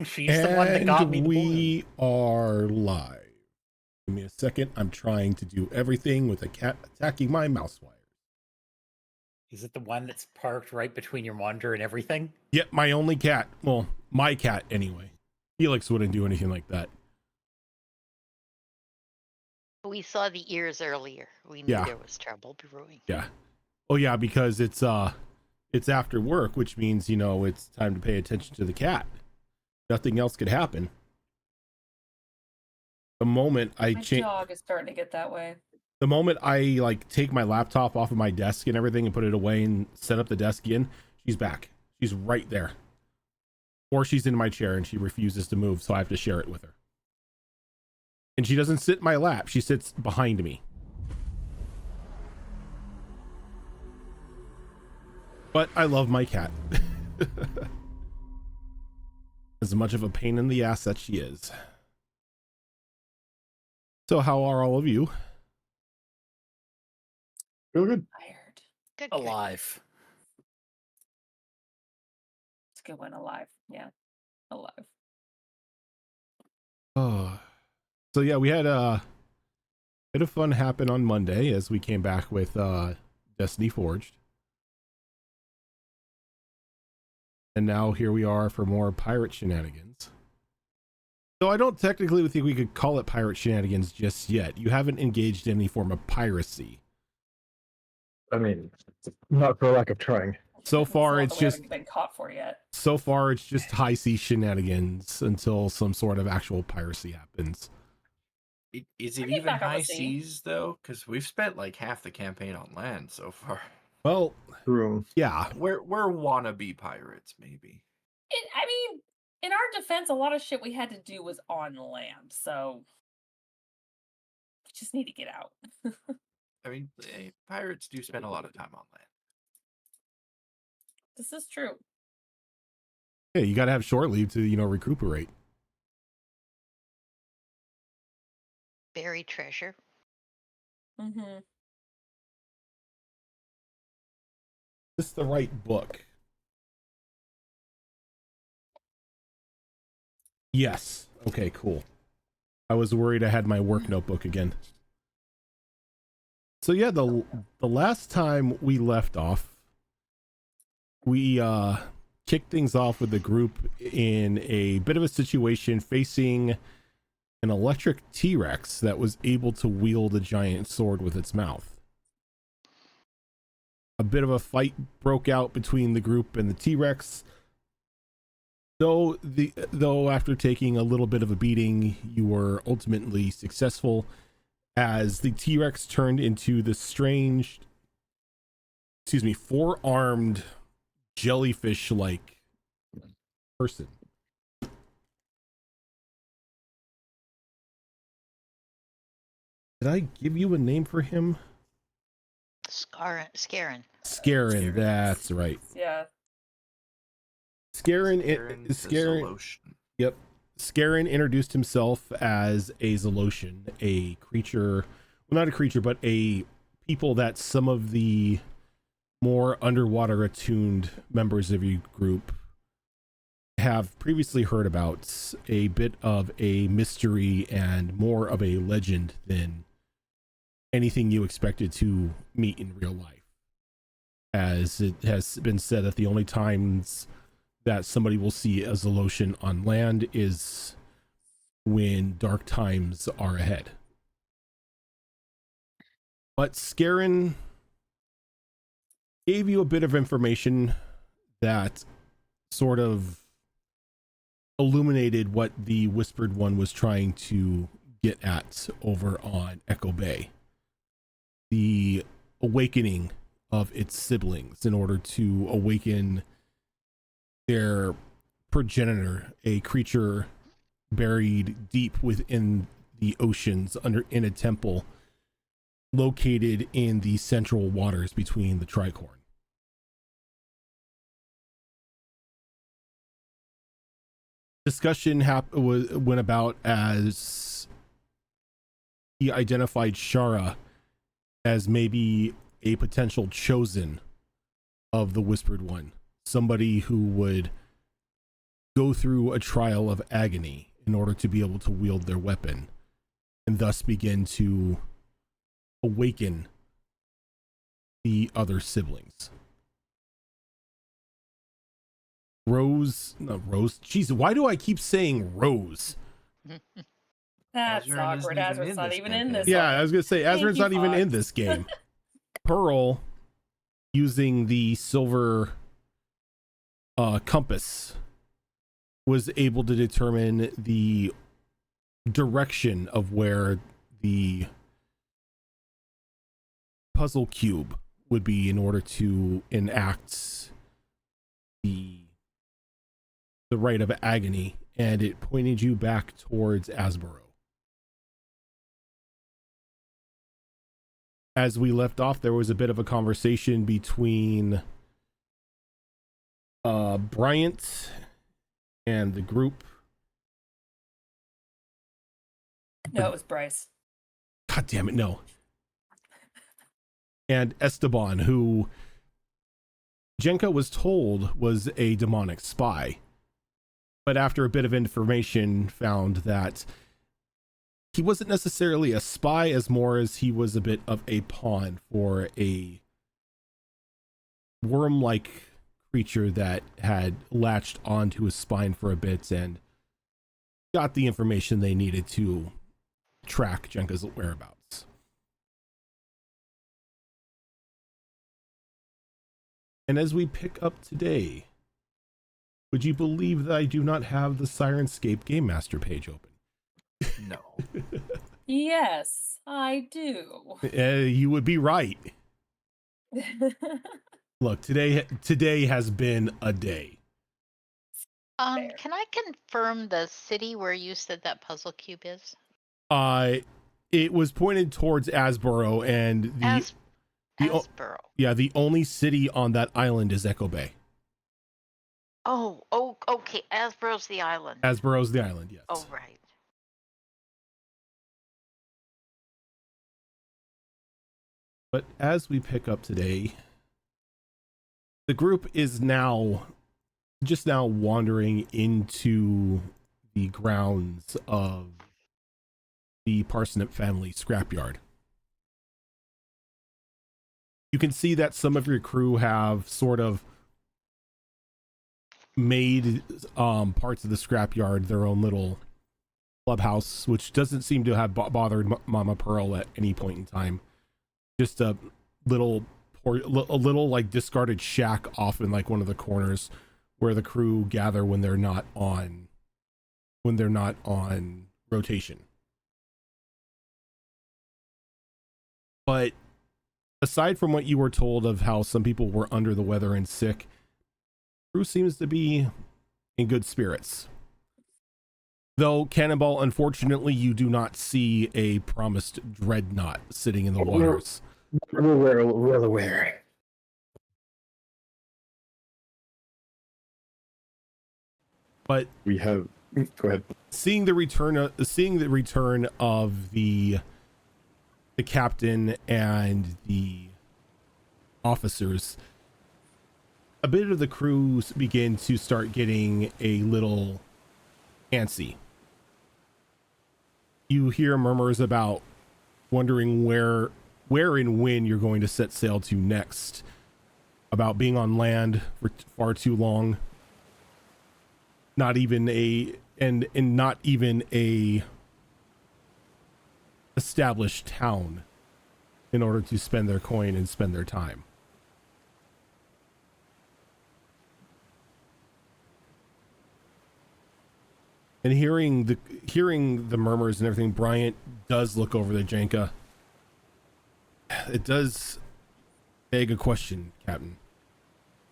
She's the one that got me And the balloon. we are live. Give me a second. I'm trying to do everything with a cat attacking my mouse wire. Is it the one that's parked right between your monitor and everything? Yep, my only cat. Well, my cat anyway. Felix wouldn't do anything like that. We saw the ears earlier. We knew Yeah. there was trouble brewing. Yeah. Oh yeah, because it's after work, which means, it's time to pay attention to the cat. Nothing else could happen. The moment I My change, dog is starting to get that way. the moment I take my laptop off of my desk and everything and put it away and set up the desk again, she's back. She's right there. Or she's in my chair and she refuses to move, so I have to share it with her. And she doesn't sit in my lap, she sits behind me. But I love my cat. As much of a pain in the ass that she is. So how are all of you? Feel good. Tired. Good. Alive. It's a good one. Alive. Yeah. Alive. Oh. So yeah, we had a bit of fun happen on Monday as we came back with Destiny Forged. And now here we are for more pirate shenanigans. So I don't technically think we could call it pirate shenanigans just yet. You haven't engaged in any form of piracy. I mean, not for lack of trying. So far, It's it's not that we just haven't been caught for yet. so far it's just high sea shenanigans until some sort of actual piracy happens. Is I it get even back on the high sea. seas though? Because we've spent like half the campaign on land so far. Well, True. yeah. We're wannabe pirates, maybe. I mean, in our defense, a lot of shit we had to do was on land, so we just need to get out. I mean, pirates do spend a lot of time on land. This is true. Yeah, you gotta have short leave to, recuperate. Bury treasure. Mm-hmm. Is this the right book? Yes. Okay, cool. I was worried I had my work notebook again. So yeah, the last time we left off, we kicked things off with the group in a bit of a situation facing an electric T-Rex that was able to wield a giant sword with its mouth. A bit of a fight broke out between the group and the T-Rex. Though after taking a little bit of a beating, you were ultimately successful as the T-Rex turned into the strange, four-armed jellyfish-like person. Did I give you a name for him? Scarin. Scarin, that's right. Yeah. Scarin. Yep. Scarin introduced himself as a Zolocian, a creature, well, not a creature, but a people that some of the more underwater attuned members of your group have previously heard about. A bit of a mystery and more of a legend than anything you expected to meet in real life. As it has been said that the only times that somebody will see a Zolocian on land is when dark times are ahead. But Scarin gave you a bit of information that sort of illuminated what the Whispered One was trying to get at over on Echo Bay. The awakening of its siblings in order to awaken their progenitor, a creature buried deep within the oceans in a temple located in the central waters between the Tricorn. Discussion went about as he identified Shara as maybe a potential chosen of the Whispered One, somebody who would go through a trial of agony in order to be able to wield their weapon, and thus begin to awaken the other siblings. Rose, jeez, why do I keep saying Rose? That's Azurin isn't awkward. even Azrin's in not this even in campaign. this Yeah, one. I was gonna say Thank Azrin's you, not even in Fox. this game. Pearl, using the silver compass, was able to determine the direction of where the puzzle cube would be in order to enact the rite of agony, and it pointed you back towards Asborough. As we left off, there was a bit of a conversation between Bryant and the group. No, it was Bryce. God damn it, no. And Esteban, who Jenka was told was a demonic spy, but after a bit of information found that he wasn't necessarily a spy as more as he was a bit of a pawn for a worm-like creature that had latched onto his spine for a bit and got the information they needed to track Jenka's whereabouts. And as we pick up today, would you believe that I do not have the Sirenscape Game Master page open? No. Yes, I do. You would be right. Look, today has been a day. Um, Fair. can I confirm the city where you said that puzzle cube is? It was pointed towards Asborough, and the Asborough. the only city on that island is Echo Bay. Oh, okay. Asborough's the island. Asborough's the island, yes. Oh, right. But as we pick up today, the group is now wandering into the grounds of the Parsnip family scrapyard. You can see that some of your crew have sort of made parts of the scrapyard their own little clubhouse, which doesn't seem to have bothered Mama Pearl at any point in time. Just a little like discarded shack off in like one of the corners where the crew gather when they're not on rotation. But aside from what you were told of how some people were under the weather and sick, crew seems to be in good spirits. Though, Cannonball, unfortunately, you do not see a promised dreadnought sitting in the waters. We're aware. But We have. Go ahead. seeing the return of the captain and the officers, a bit of the crews begin to start getting a little antsy. You hear murmurs about wondering where and when you're going to set sail to next, about being on land for far too long, not even a established town in order to spend their coin and spend their time. And hearing the murmurs and everything, Bryant does look over the Jenka. It does beg a question, Captain.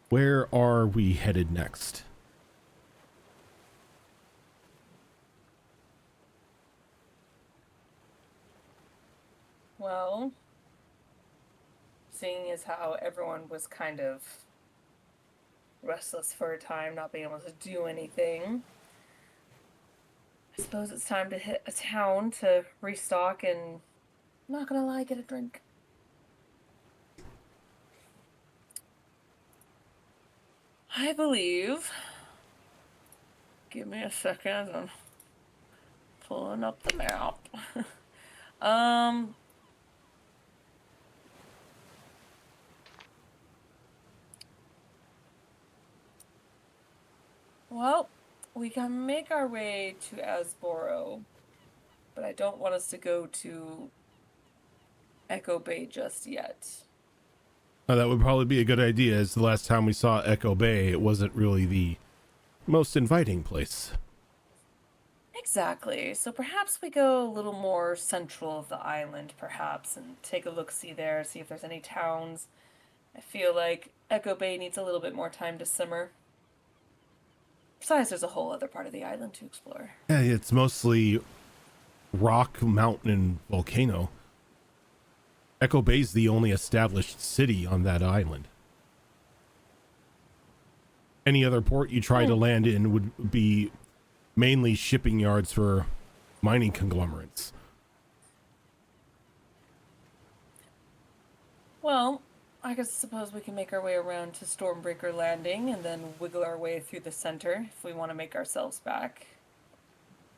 Where are we headed next? Well, seeing as how everyone was kind of restless for a time, not being able to do anything, I suppose it's time to hit a town to restock and, not gonna lie, get a drink. I believe Give me a second. I'm pulling up the map. Well, we can make our way to Asboro, but I don't want us to go to Echo Bay just yet. That would probably be a good idea, as the last time we saw Echo Bay, it wasn't really the most inviting place. Exactly. So perhaps we go a little more central of the island, perhaps, and take a look-see there, see if there's any towns. I feel like Echo Bay needs a little bit more time to simmer. Besides, there's a whole other part of the island to explore. Yeah, it's mostly rock, mountain, and volcano. Echo Bay's the only established city on that island. Any other port you try to land in would be mainly shipping yards for mining conglomerates. Well, I guess suppose we can make our way around to Stormbreaker Landing and then wiggle our way through the center if we want to make ourselves back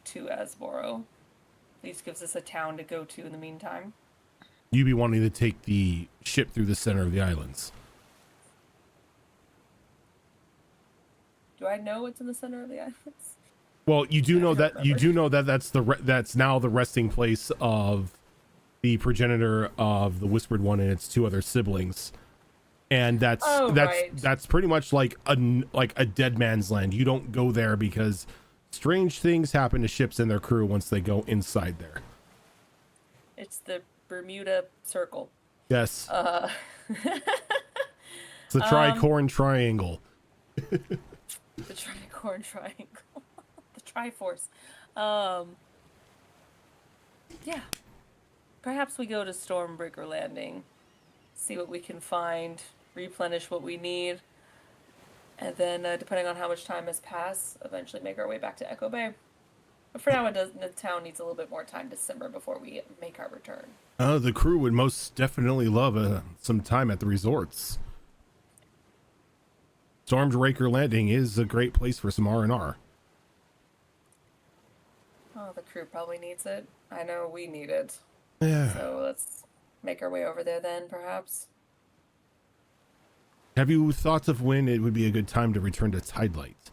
to Asboro. At least gives us a town to go to in the meantime. You'd be wanting to take the ship through the center of the islands. Do I know what's in the center of the islands? Well, you do know that remember. that's now the resting place of the progenitor of the Whispered One and its two other siblings, and that's pretty much like a dead man's land. You don't go there because strange things happen to ships and their crew once they go inside there. It's the Bermuda Circle. Yes, it's the Tricorn Triangle. The Tricorn Triangle. The Triforce. Yeah. Perhaps we go to Stormbreaker Landing, see what we can find, replenish what we need, and then, depending on how much time has passed, eventually make our way back to Echo Bay. But for now, the town needs a little bit more time to simmer before we make our return. The crew would most definitely love some time at the resorts. Stormbreaker Landing is a great place for some R&R. Oh, the crew probably needs it. I know we need it. Yeah. So let's make our way over there then, perhaps. Have you thought of when it would be a good time to return to Tidelight?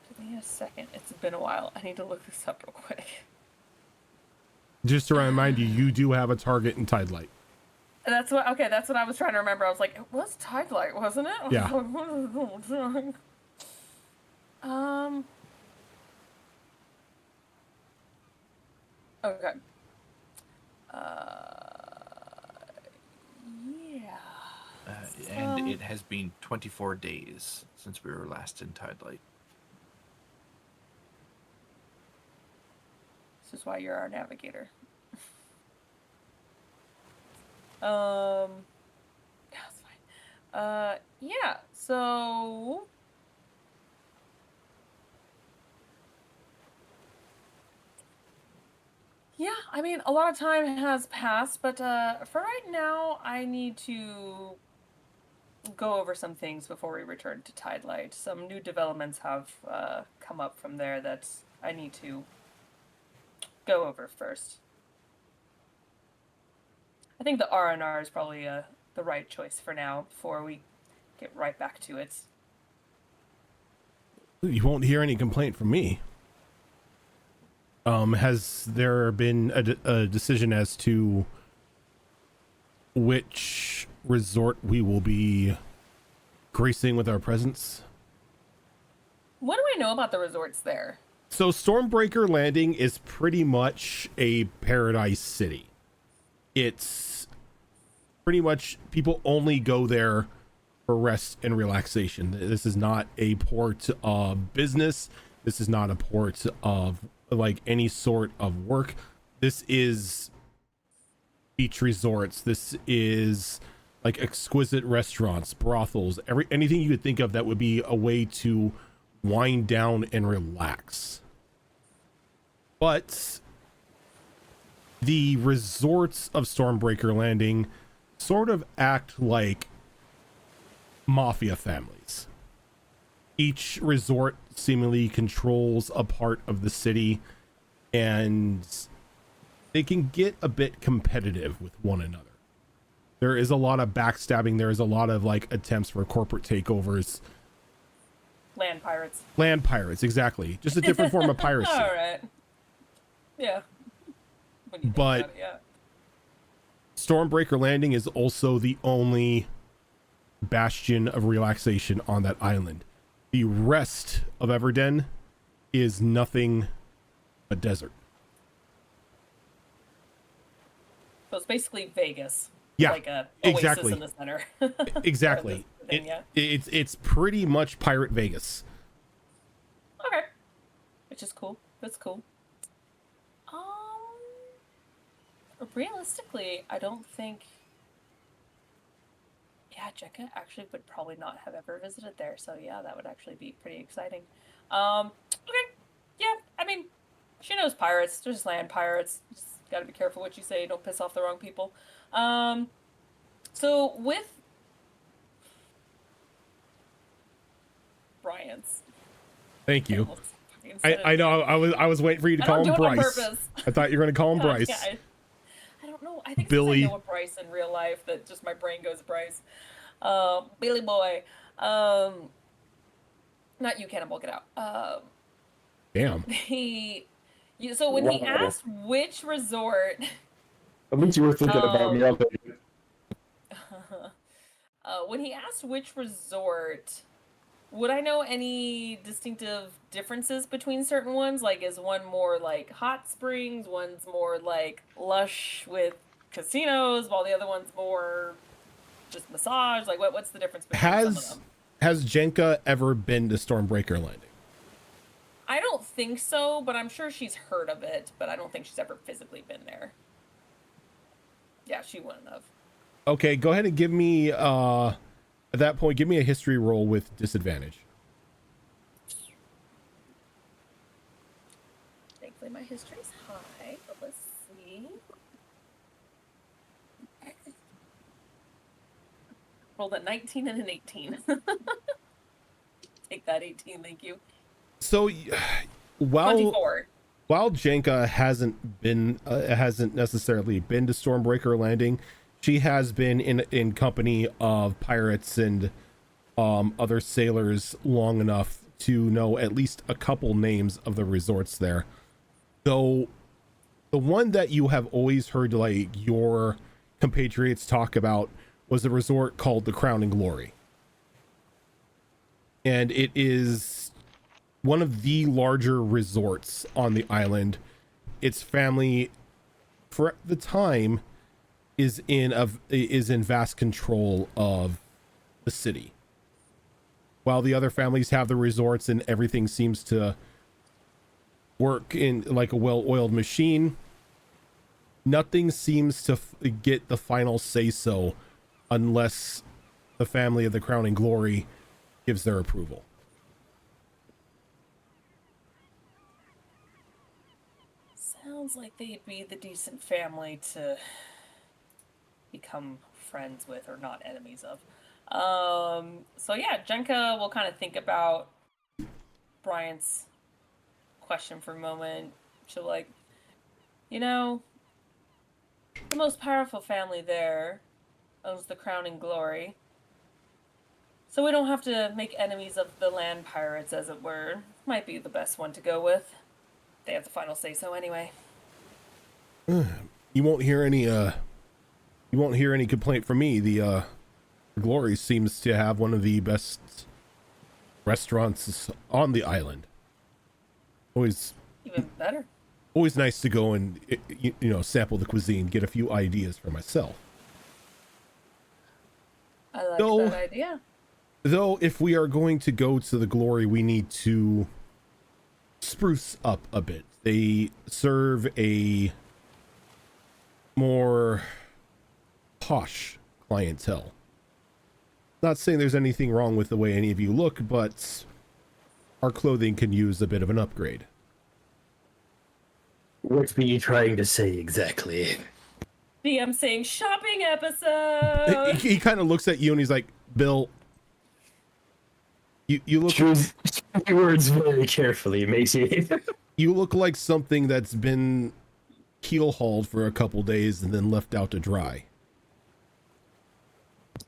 Give me a second. It's been a while. I need to look this up real quick. Just to remind you, you do have a target in Tidelight. That's what I was trying to remember. I was like, it was Tidelight, wasn't it? Yeah. Okay. Yeah. And it has been 24 days since we were last in Tidelight. This is why you're our navigator. That's fine. Yeah, so yeah, I mean, a lot of time has passed, but for right now, I need to go over some things before we return to Tidelight. Some new developments have come up from there that I need to go over first. I think the R&R is probably the right choice for now before we get right back to it. You won't hear any complaint from me. Has there been a decision as to which resort we will be gracing with our presence? What do I know about the resorts there? So Stormbreaker Landing is pretty much a paradise city. It's pretty much people only go there for rest and relaxation. This is not a port of business. This is not a port of like any sort of work. This is beach resorts. This is like exquisite restaurants, brothels, anything you could think of that would be a way to wind down and relax. But the resorts of Stormbreaker Landing sort of act like mafia families. Each resort seemingly controls a part of the city, and they can get a bit competitive with one another. There is a lot of backstabbing. There is a lot of like attempts for corporate takeovers. Land pirates. Land pirates, exactly. Just a different form of piracy. All right. Yeah. When you think But about it, yeah. Stormbreaker Landing is also the only bastion of relaxation on that island. The rest of Everden is nothing but desert. So it's basically Vegas. Yeah, Like a oasis exactly. in the center. Exactly. Thing, yeah. It's pretty much Pirate Vegas. Okay. Which is cool. That's cool. Realistically, I don't think. Yeah, Jekka actually would probably not have ever visited there, so yeah, that would actually be pretty exciting. Okay. Yeah, I mean, she knows pirates. There's land pirates. Just gotta be careful what you say. Don't piss off the wrong people. So with Bryant's. Thank you. I know. I was waiting for you to call him Bryce. I thought you were going to call him Bryce. Yeah, I don't know. I think Billy. I know a Bryce in real life that just my brain goes Bryce. Billy boy. Not you, Cannibal. Get out. Damn. So when he asked which resort. At least you were thinking about me. When he asked which resort, would I know any distinctive differences between certain ones? Like, is one more like hot springs, one's more like lush with casinos, while the other one's more just massage? Like, what's the difference between some of them? Has Jenka ever been to Stormbreaker Landing? I don't think so, but I'm sure she's heard of it, but I don't think she's ever physically been there. Yeah, she wouldn't have. Okay, go ahead and give me, at that point, give me a history roll with disadvantage. Thankfully, my history's high, but let's see. Rolled a 19 and an 18. Take that 18, thank you. So, while 24. While Jenka hasn't necessarily been to Stormbreaker Landing, she has been in company of pirates and other sailors long enough to know at least a couple names of the resorts there. So the one that you have always heard like your compatriots talk about was a resort called the Crowning Glory. And it is one of the larger resorts on the island. Its family, for the time, is in vast control of the city. While the other families have the resorts and everything seems to work in like a well-oiled machine, nothing seems to get the final say-so unless the family of the Crowning Glory gives their approval. Sounds like they'd be the decent family to become friends with or not enemies of. So yeah, Jenka will kind of think about Bryant's question for a moment. She'll like, the most powerful family there owns the Crowning Glory. So we don't have to make enemies of the land pirates, as it were. Might be the best one to go with. They have the final say so anyway. You won't hear any complaint from me. The Glory seems to have one of the best restaurants on the island. Always Even better. Always nice to go and sample the cuisine, get a few ideas for myself. I like that idea. Though if we are going to go to the Glory, we need to spruce up a bit. They serve a more posh clientele. Not saying there's anything wrong with the way any of you look, but our clothing can use a bit of an upgrade. What were you trying to say exactly? DM saying shopping episode. He kind of looks at you and he's like, Bill, you look Choose words very carefully, matey. you look like something that's been keel hauled for a couple days and then left out to dry.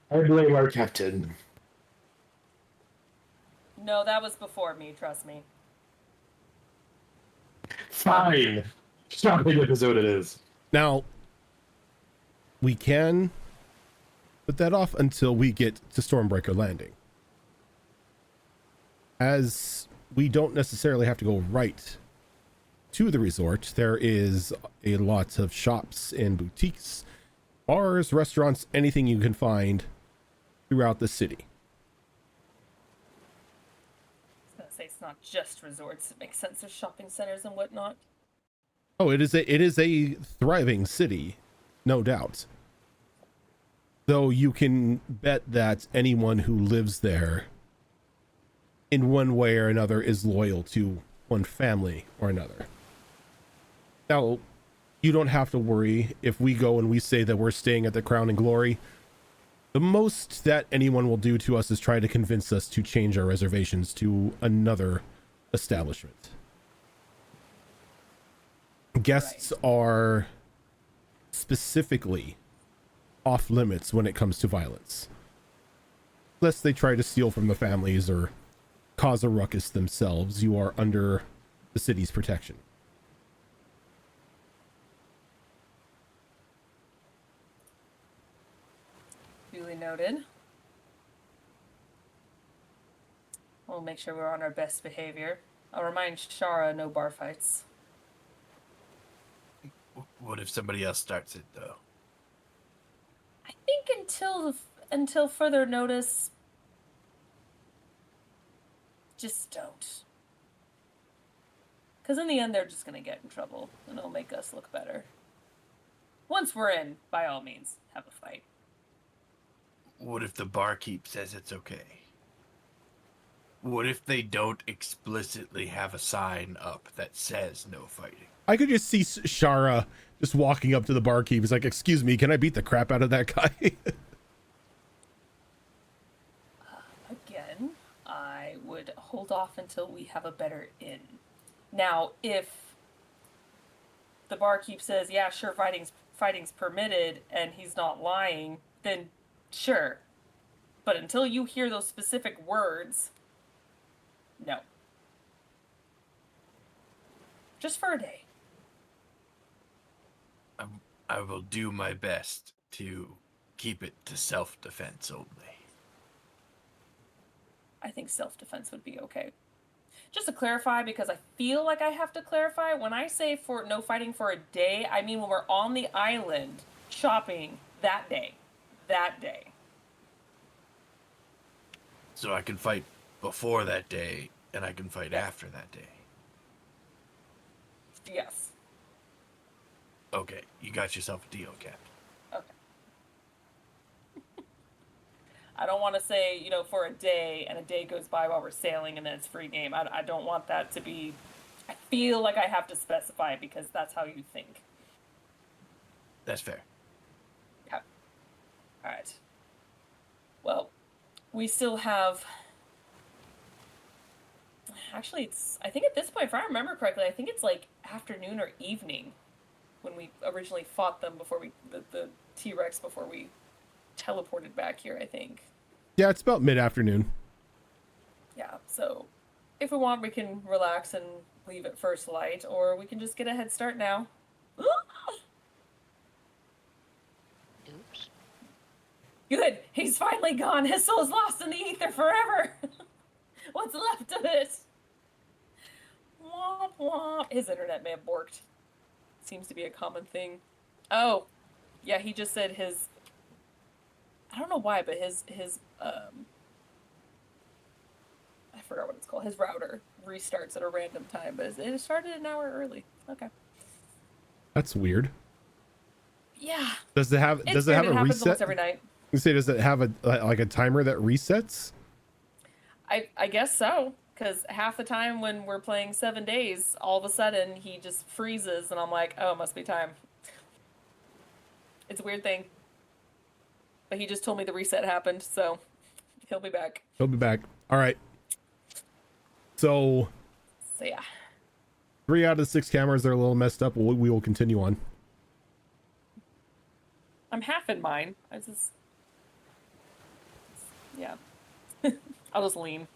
I blame our captain. No, that was before me. Trust me. Fine. Shopping episode it is. Now, we can put that off until we get to Stormbreaker Landing, as we don't necessarily have to go right to the resort. There is a lot of shops and boutiques, bars, restaurants, anything you can find throughout the city. I was gonna say it's not just resorts. It makes sense. There's shopping centers and whatnot. Oh, it is a thriving city, no doubt. Though you can bet that anyone who lives there in one way or another is loyal to one family or another. Now, you don't have to worry if we go and we say that we're staying at the Crown and Glory. The most that anyone will do to us is try to convince us to change our reservations to another establishment. Guests are specifically off limits when it comes to violence, unless they try to steal from the families or cause a ruckus themselves. You are under the city's protection. Duly noted. We'll make sure we're on our best behavior. I'll remind Shara no bar fights. What if somebody else starts it though? I think until further notice, just don't. Because in the end, they're just gonna get in trouble, and it'll make us look better. Once we're in, by all means, have a fight. What if the barkeep says it's okay? What if they don't explicitly have a sign up that says no fighting? I could just see Shara just walking up to the barkeep. He's like, "Excuse me, can I beat the crap out of that guy?" Again, I would hold off until we have a better inn. Now, if the barkeep says, "Yeah, sure, fighting's permitted," and he's not lying, then sure. But until you hear those specific words, no. Just for a day. I will do my best to keep it to self-defense only. I think self-defense would be okay. Just to clarify, because I feel like I have to clarify, when I say for no fighting for a day, I mean when we're on the island shopping that day. That day. So I can fight before that day, and I can fight after that day. Yes. Okay, you got yourself a deal, Captain. Okay. I don't want to say, for a day, and a day goes by while we're sailing, and then it's free game. I don't want that to be... I feel like I have to specify because that's how you think. That's fair. Yeah. All right. Well, we still have... Actually, I think at this point, if I remember correctly, I think it's like afternoon or evening when we originally fought them before the T-Rex before we teleported back here, I think. Yeah, it's about mid-afternoon. Yeah, so if we want, we can relax and leave at first light, or we can just get a head start now. Oops. Good, he's finally gone. His soul's lost in the ether forever. What's left of it? Womp womp. His internet may have borked. Seems to be a common thing. Oh, yeah, he just said his... I don't know why, but his I forgot what it's called. His router restarts at a random time, but it started an hour early. Okay. That's weird. Yeah. Does it have It's a weird. It happens reset? almost every night. You say, does it have a timer that resets? I guess so, because half the time when we're playing 7 days, all of a sudden he just freezes, and I'm like, oh, it must be time. It's a weird thing. But he just told me the reset happened, so he'll be back. He'll be back. All right. So So yeah. 3 out of 6 cameras are a little messed up. We will continue on. I'm half in mine. I just... Yeah. I'll just lean.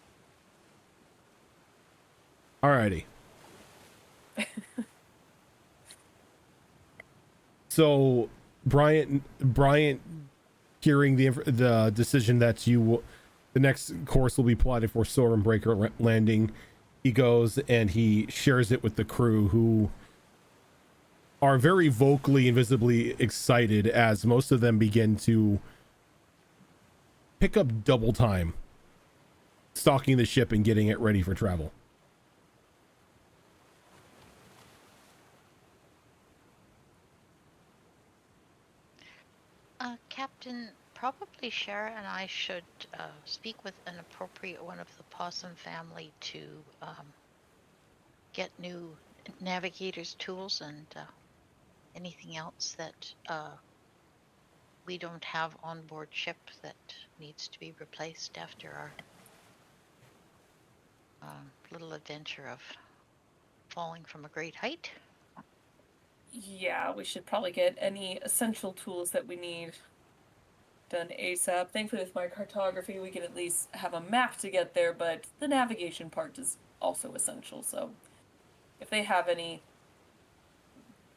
Alrighty. So Bryant hearing the decision that the next course will be plotted for Stormbreaker Landing, he goes and he shares it with the crew, who are very vocally and visibly excited as most of them begin to pick up double time stocking the ship and getting it ready for travel. Captain, probably Shara and I should speak with an appropriate one of the possum family to get new navigators' tools and anything else that we don't have on board ship that needs to be replaced after our little adventure of falling from a great height. Yeah, we should probably get any essential tools that we need done ASAP. Thankfully, with my cartography, we can at least have a map to get there, but the navigation part is also essential, so if they have any,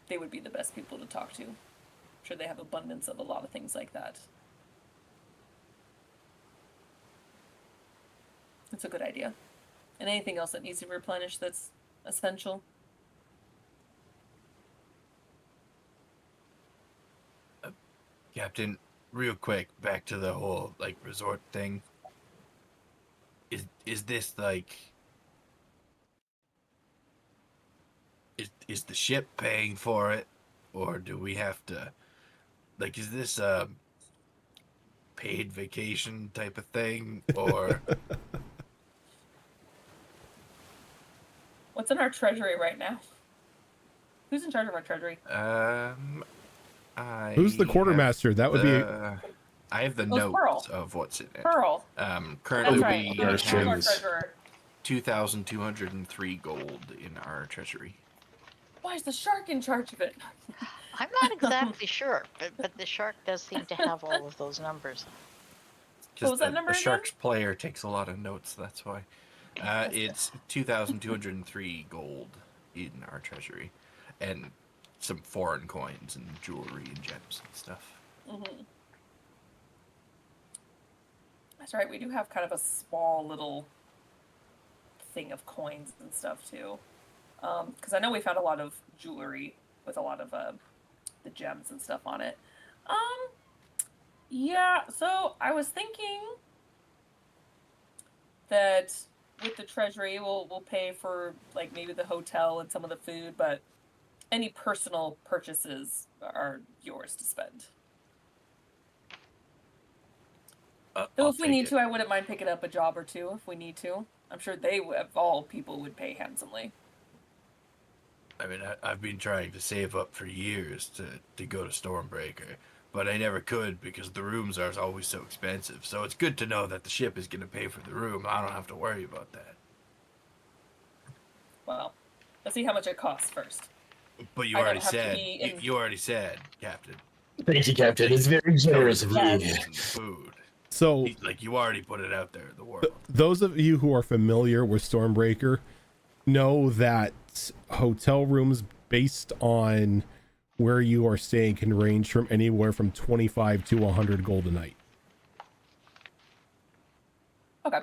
they would be the best people to talk to. I'm sure they have abundance of a lot of things like that. It's a good idea. And anything else that needs to be replenished that's essential. Captain, real quick, back to the whole like resort thing. Is this like is the ship paying for it, or do we have to, like, is this a paid vacation type of thing, or What's in our treasury right now? Who's in charge of our treasury? Who's the quartermaster? That would be I have the Oh, it's notes Pearl. of what's in it. Pearl. Currently That's right. we our Who's our have strings. treasurer? 2,203 gold in our treasury. Why is the shark in charge of it? I'm not exactly sure, but the shark does seem to have all of those numbers. What was that number the again? Sharks player takes a lot of notes, that's why. It's 2,203 gold in our treasury, and some foreign coins and jewelry and gems and stuff. Mm-hmm. That's right. We do have kind of a small little thing of coins and stuff too. Because I know we found a lot of jewelry with a lot of the gems and stuff on it. Yeah. So I was thinking that with the treasury, we'll pay for like maybe the hotel and some of the food, but any personal purchases are yours to spend. Though if we need to, I wouldn't mind picking up a job or two if we need to. I'm sure they, of all people, would pay handsomely. I mean, I've been trying to save up for years to go to Stormbreaker, but I never could because the rooms are always so expensive. So it's good to know that the ship is going to pay for the room. I don't have to worry about that. Well, let's see how much it costs first. But you I don't already have to said, be in- you already said, Captain. Thank you, Captain. It's very generous of Cover the you. rooms and the food. so. Like, you already put it out there in the world. Those of you who are familiar with Stormbreaker know that hotel rooms based on where you are staying can range from anywhere from 25 to 100 gold a night. Okay,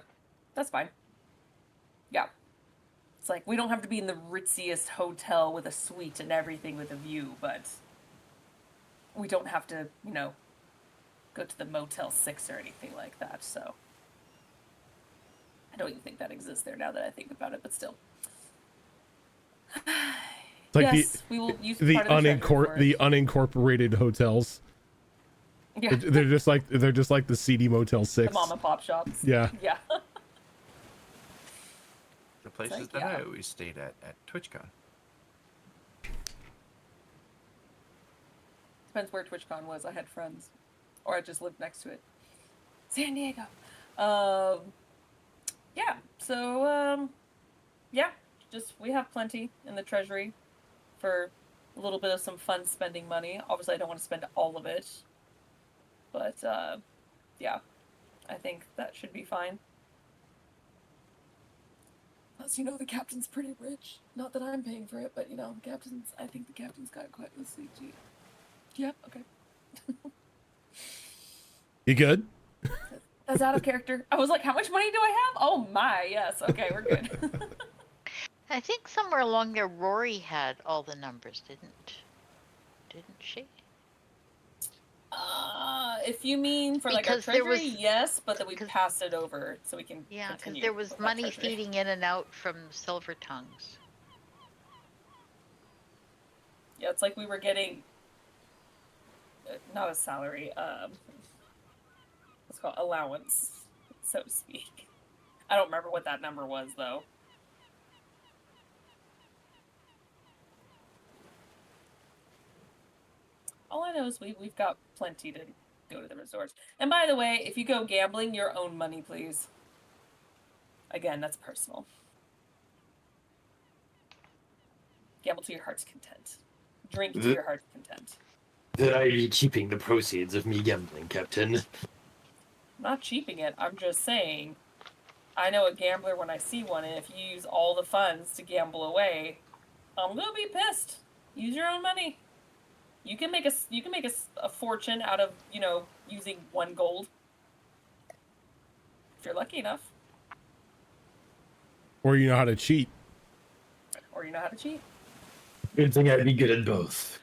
that's fine. Yeah. It's like, we don't have to be in the ritziest hotel with a suite and everything with a view, but we don't have to, you know, go to the Motel 6 or anything like that, so. I don't even think that exists there now that I think about it, but still. It's like yes, we will use the part of the treasure for it. unincorporated hotels. Yeah. They're just like the seedy Motel 6. The mom and pop shops. Yeah. Yeah. The places like, that yeah. I always stayed at TwitchCon. Depends where TwitchCon was. I had friends, or I just lived next to it. San Diego. Yeah. So yeah, just we have plenty in the treasury for a little bit of some fun spending money. Obviously, I don't want to spend all of it, but yeah, I think that should be fine. Plus, the captain's pretty rich. Not that I'm paying for it, but I think the captain's got quite a sweet G. Yeah, okay. You good? That's out of character. I was like, how much money do I have? Oh my, yes. Okay, we're good. I think somewhere along there, Rory had all the numbers, didn't she? If you mean for like our Because there treasury, was- yes, but then we 'cause- passed it over so we can Yeah, because continue there was with that money treasury. feeding in and out from Silver Tongues. Yeah, it's like we were getting not a salary, what's it called, allowance, so to speak. I don't remember what that number was though. All I know is we've got plenty to go to the resorts. And by the way, if you go gambling, your own money, please. Again, that's personal. Gamble to your heart's content. Drink to your heart's content. That I be keeping the proceeds of me gambling, Captain. I'm not cheaping it. I'm just saying, I know a gambler when I see one, and if you use all the funds to gamble away, I'm gonna be pissed. Use your own money. You can make a fortune out of using 1 gold if you're lucky enough, Or you know how to cheat. or you know how to cheat. Good thing I'd be good at both.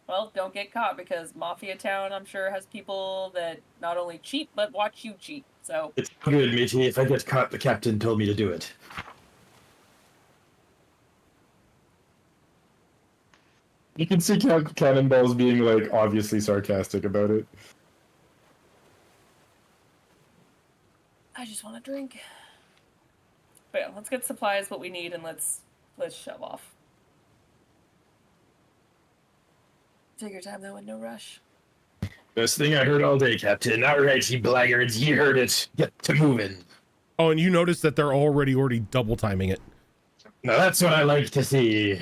Well, don't get caught because Mafia Town, I'm sure, has people that not only cheat but watch you cheat. So It's good, matey. If I get caught, the captain told me to do it. You can see Cannonballs being, like, obviously sarcastic about it. I just want to drink. But yeah, let's get supplies, what we need, and let's shove off. Take your time though, and no rush. Best thing I heard all day, Captain. All right, you blackguards, you heard it. Get to moving. Oh, and you notice that they're already double timing it. Now that's what I like to see.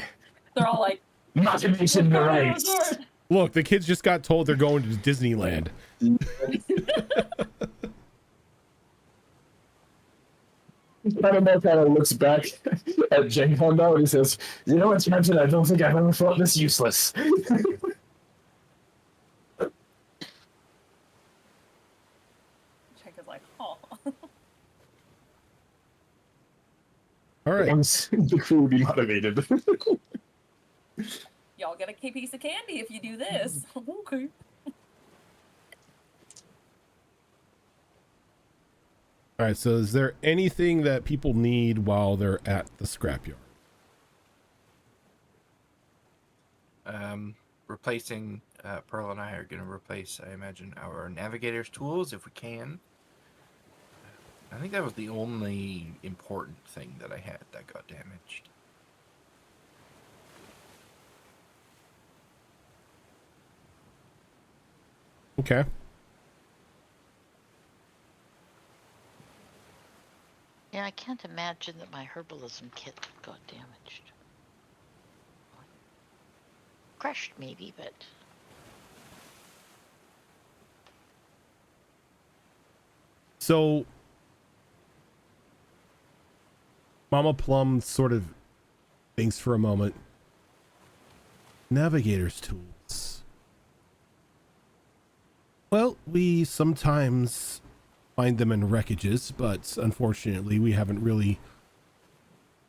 They're all like, Motivation to "We're going to right. the resort." Look, the kids just got told they're going to Disneyland. Cannonball kind of looks back at Jen Hondo and he says, "You know what, Captain? I don't think I've ever felt this useless." Check is like, oh. All right. Once the crew will be motivated. Y'all get a piece of candy if you do this. Okay. All right. So is there anything that people need while they're at the scrapyard? Replacing Pearl and I are going to replace, I imagine, our navigator's tools if we can. I think that was the only important thing that I had that got damaged. Okay. Yeah, I can't imagine that my herbalism kit got damaged. Crushed maybe, but So Mama Plum sort of thinks for a moment. Navigator's tools. Well, we sometimes find them in wreckages, but unfortunately we haven't really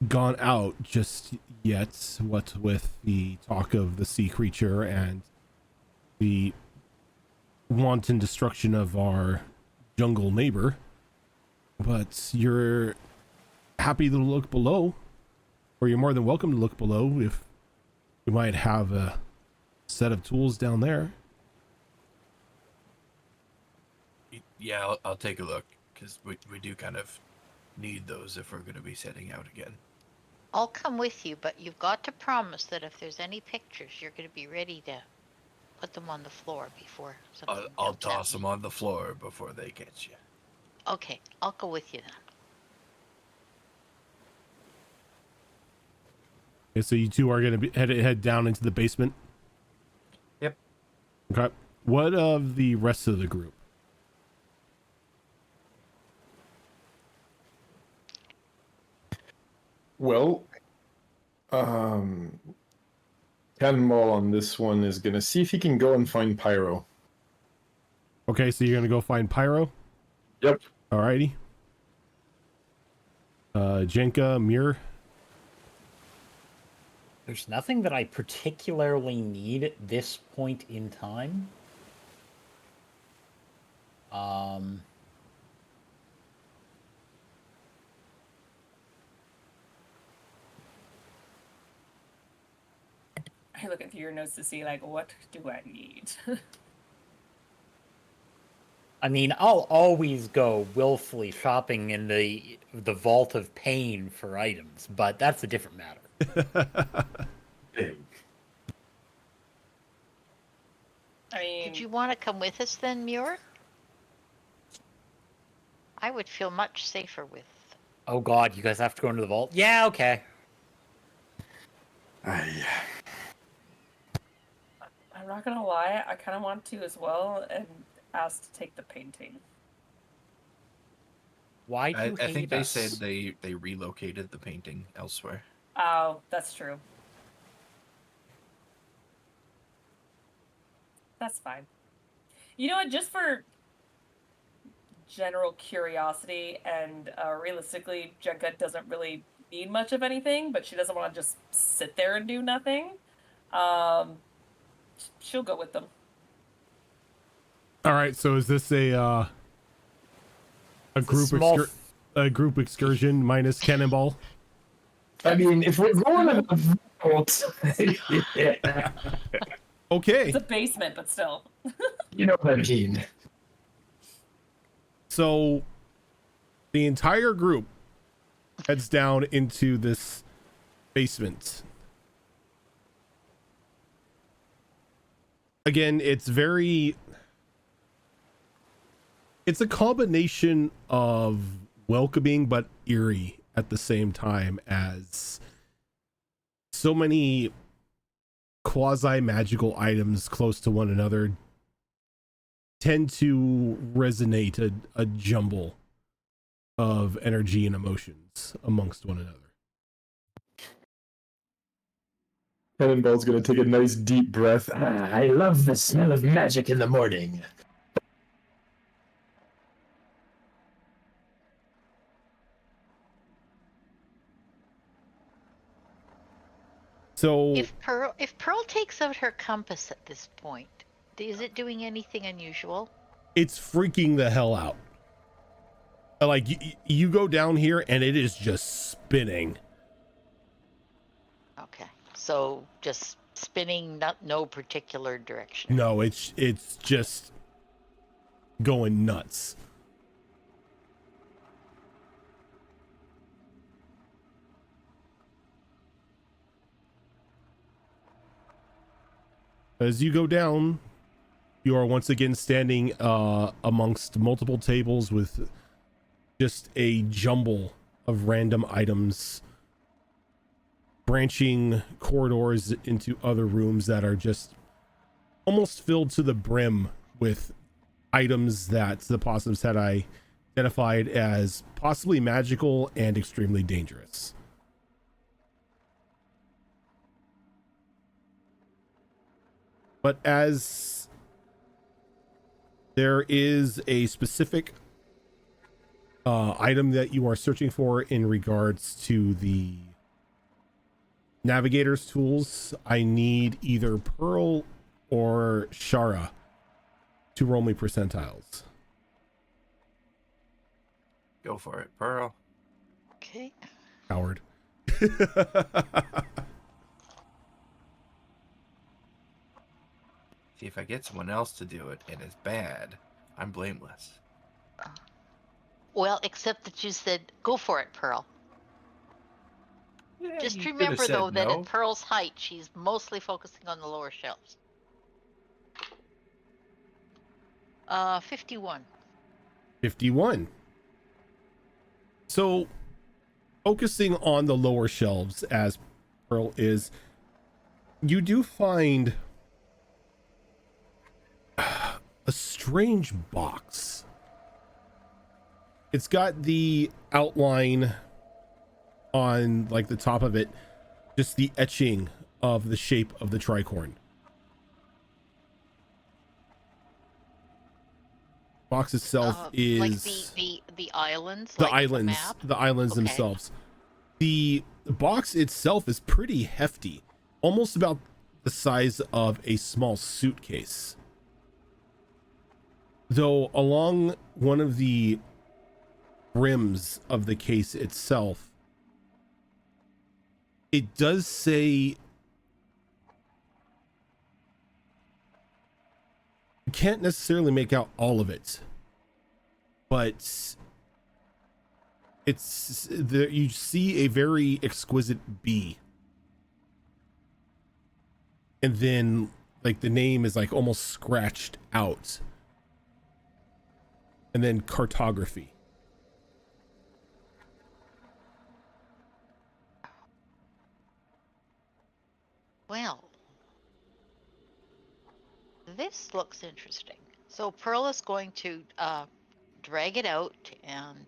gone out just yet, what with the talk of the sea creature and the wanton destruction of our jungle neighbor. But you're happy to look below, or you're more than welcome to look below if you might have a set of tools down there. Yeah, I'll take a look, because we do kind of need those if we're going to be setting out again. I'll come with you, but you've got to promise that if there's any pictures, you're going to be ready to put them on the floor before I'll, something I'll jumps at toss me. them on the floor before they catch you. Okay, I'll go with you then. Okay, so you two are going to head down into the basement. Yep. Okay. What of the rest of the group? Well, Cannonball on this one is gonna see if he can go and find Pyro. Okay, so you're going to go find Pyro? Yep. Alrighty. Jenka, Muir. There's nothing that I particularly need at this point in time. I look through your notes to see, like, what do I need? I mean, I'll always go willfully shopping in the vault of pain for items, but that's a different matter. Big. I mean, Did you want to come with us then, Muir? I would feel much safer with. Oh god, you guys have to go into the vault? Yeah, okay. Aye. I'm not gonna lie, I kind of want to as well, and ask to take the painting. Why do you I hate think they us? said they relocated the painting elsewhere. Oh, that's true. That's fine. You know what? Just for general curiosity, and realistically, Jenka doesn't really need much of anything, but she doesn't want to just sit there and do nothing. She'll go with them. All right, so is this a group small a group excursion minus Cannonball? I mean, if we're going to the vault, yeah, Okay. It's a basement, but still. you know what I mean. So the entire group heads down into this basement. Again, it's a combination of welcoming but eerie at the same time, as so many quasi-magical items close to one another tend to resonate a jumble of energy and emotions amongst one another. Cannonball's gonna take a nice deep breath. I love the smell of magic in the morning. So If Pearl takes out her compass at this point, is it doing anything unusual? it's freaking the hell out. Like you go down here and it is just spinning. Okay, so just spinning, no particular direction. No, it's just going nuts. As you go down, you are once again standing amongst multiple tables with just a jumble of random items, branching corridors into other rooms that are just almost filled to the brim with items that the possums had identified as possibly magical and extremely dangerous. But as there is a specific item that you are searching for in regards to the navigator's tools, I need either Pearl or Shara to roll me percentiles. Go for it, Pearl. Okay. Coward. See, if I get someone else to do it and it's bad, I'm blameless. Well, except that you said, go for it, Pearl. Yeah, Just you could've remember, said though, that no. at Pearl's height, she's mostly focusing on the lower shelves. 51. 51. So, focusing on the lower shelves as Pearl is, you do find a strange box. It's got the outline on like the top of it, just the etching of the shape of the tricorn. Box itself is like the islands, the like islands, map. the islands Okay. themselves. The box itself is pretty hefty, almost about the size of a small suitcase. Though along one of the rims of the case itself, it does say, you can't necessarily make out all of it, but it's there. You see a very exquisite bee, and then like the name is like almost scratched out, and then cartography. Well, this looks interesting. So Pearl is going to drag it out and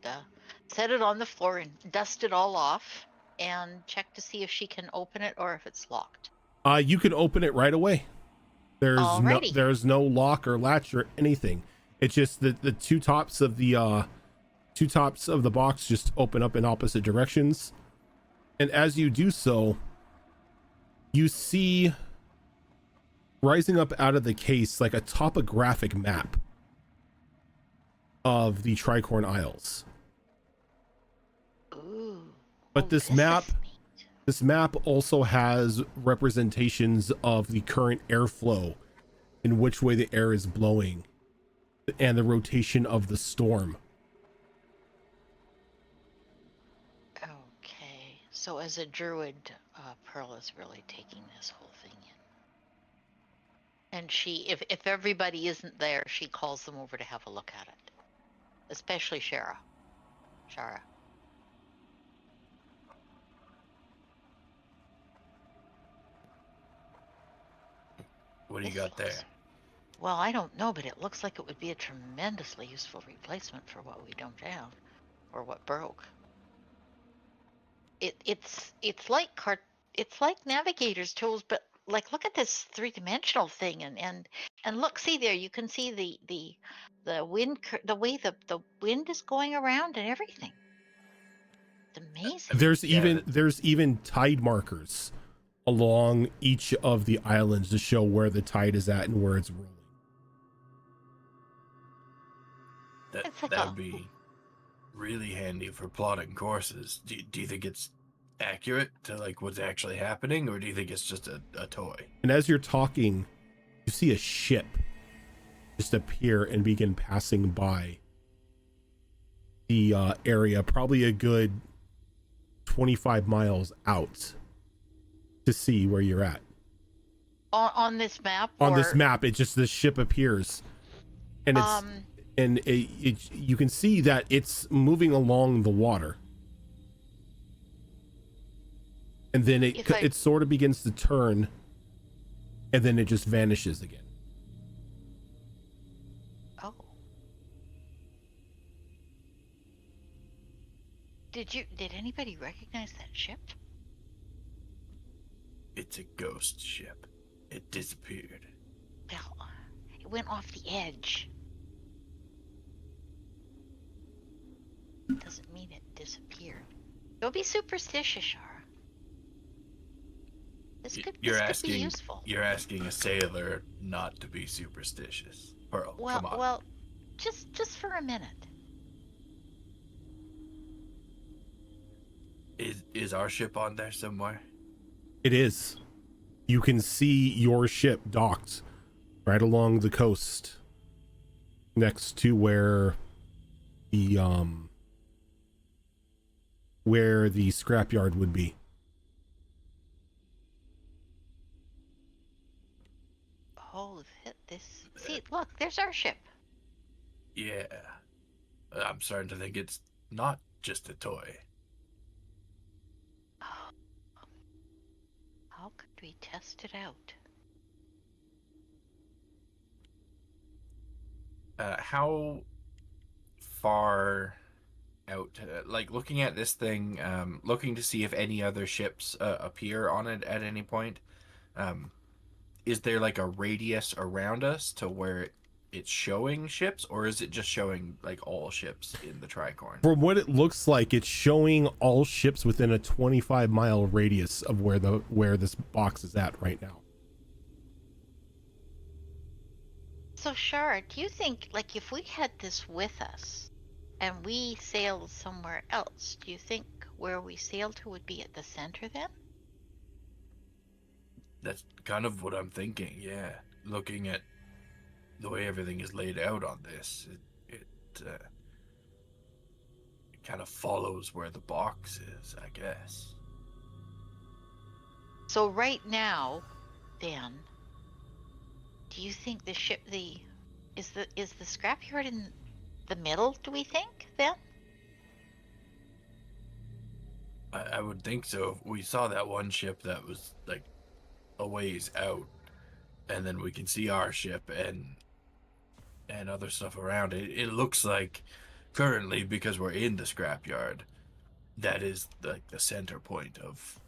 set it on the floor and dust it all off and check to see if she can open it or if it's locked. You can open it right away. Alrighty. There's no lock or latch or anything. It's just the two tops of the box just open up in opposite directions. And as you do so, you see rising up out of the case like a topographic map of the Tricorn Isles. Ooh. But Oh, this is map neat. This map also has representations of the current airflow, in which way the air is blowing, and the rotation of the storm. Okay. So as a druid, Pearl is really taking this whole thing in. And she, if everybody isn't there, she calls them over to have a look at it. Especially Shara. What do you This got there? looks- Well, I don't know, but it looks like it would be a tremendously useful replacement for what we don't have, or what broke. It's like navigator's tools, but like look at this three-dimensional thing, and look, see there, you can see the wind, the way the wind is going around and everything. It's amazing. There's even tide markers along each of the islands to show where the tide is at and where it's rolling. It's like That would be really handy for plotting courses. Do you think it's accurate to like what's actually happening, or do you think it's just a toy? And as you're talking, you see a ship just appear and begin passing by the area, probably a good 25 miles out, to see where you're at. on this map. On this map, it just, the ship appears, and it's and you can see that it's moving along the water, and then it sort of begins to turn, and then it just vanishes again. Oh. Did anybody recognize that ship? It's a ghost ship. It disappeared. Well, it went off the edge. Doesn't mean it disappeared. Don't be superstitious, Shara. This could be useful. You're asking a sailor not to be superstitious. Pearl, come on. Well, just for a minute. Is our ship on there somewhere? It is. You can see your ship docked right along the coast, next to where the scrapyard would be. Oh, this. See, look, there's our ship. Yeah. I'm starting to think it's not just a toy. Oh, how could we test it out? How far out, like looking at this thing, looking to see if any other ships appear on it at any point. Um, is there like a radius around us to where it's showing ships, or is it just showing like all ships in the Tricorn? From what it looks like, it's showing all ships within a 25-mile radius of where this box is at right now. So, Shara, do you think, like, if we had this with us and we sailed somewhere else, do you think where we sailed to would be at the center then? That's kind of what I'm thinking. Yeah, looking at the way everything is laid out on this, it kind of follows where the box is, I guess. So, right now, then, do you think the ship, is the scrapyard in the middle, do we think, then? I would think so. We saw that one ship that was like a ways out, and then we can see our ship and other stuff around it. It looks like currently, because we're in the scrapyard, that is like the center point of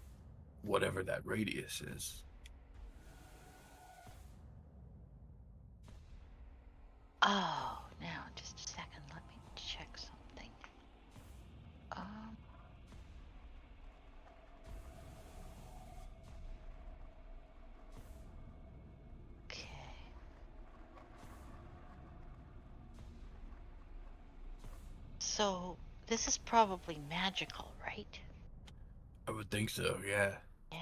whatever that radius is. Oh, now, just a second, let me check something. Um, okay. So, this is probably magical, right? I would think so, yeah. Yeah.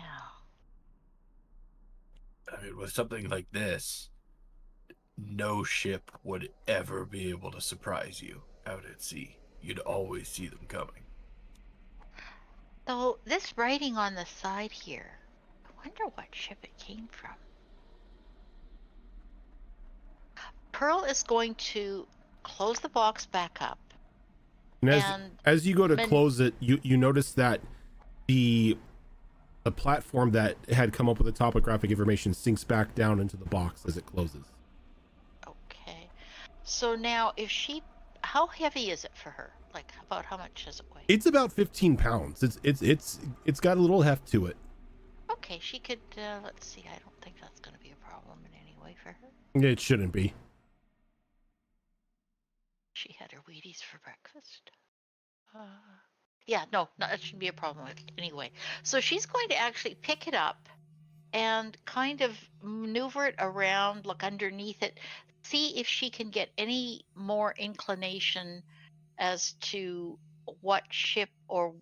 I mean, with something like this, no ship would ever be able to surprise you out at sea. You'd always see them coming. So, this writing on the side here, I wonder what ship it came from. Pearl is going to close the box back up. And And as you go to close it, you notice that the platform that had come up with the topographic information sinks back down into the box as it closes. okay. So now how heavy is it for her? Like about how much does it weigh? It's about 15 pounds. It's got a little heft to it. Okay, she could, let's see, I don't think that's going to be a problem in any way for her. It shouldn't be. She had her Wheaties for breakfast. Yeah, no, that shouldn't be a problem anyway. So she's going to actually pick it up and kind of maneuver it around, look underneath it, see if she can get any more inclination as to what ship or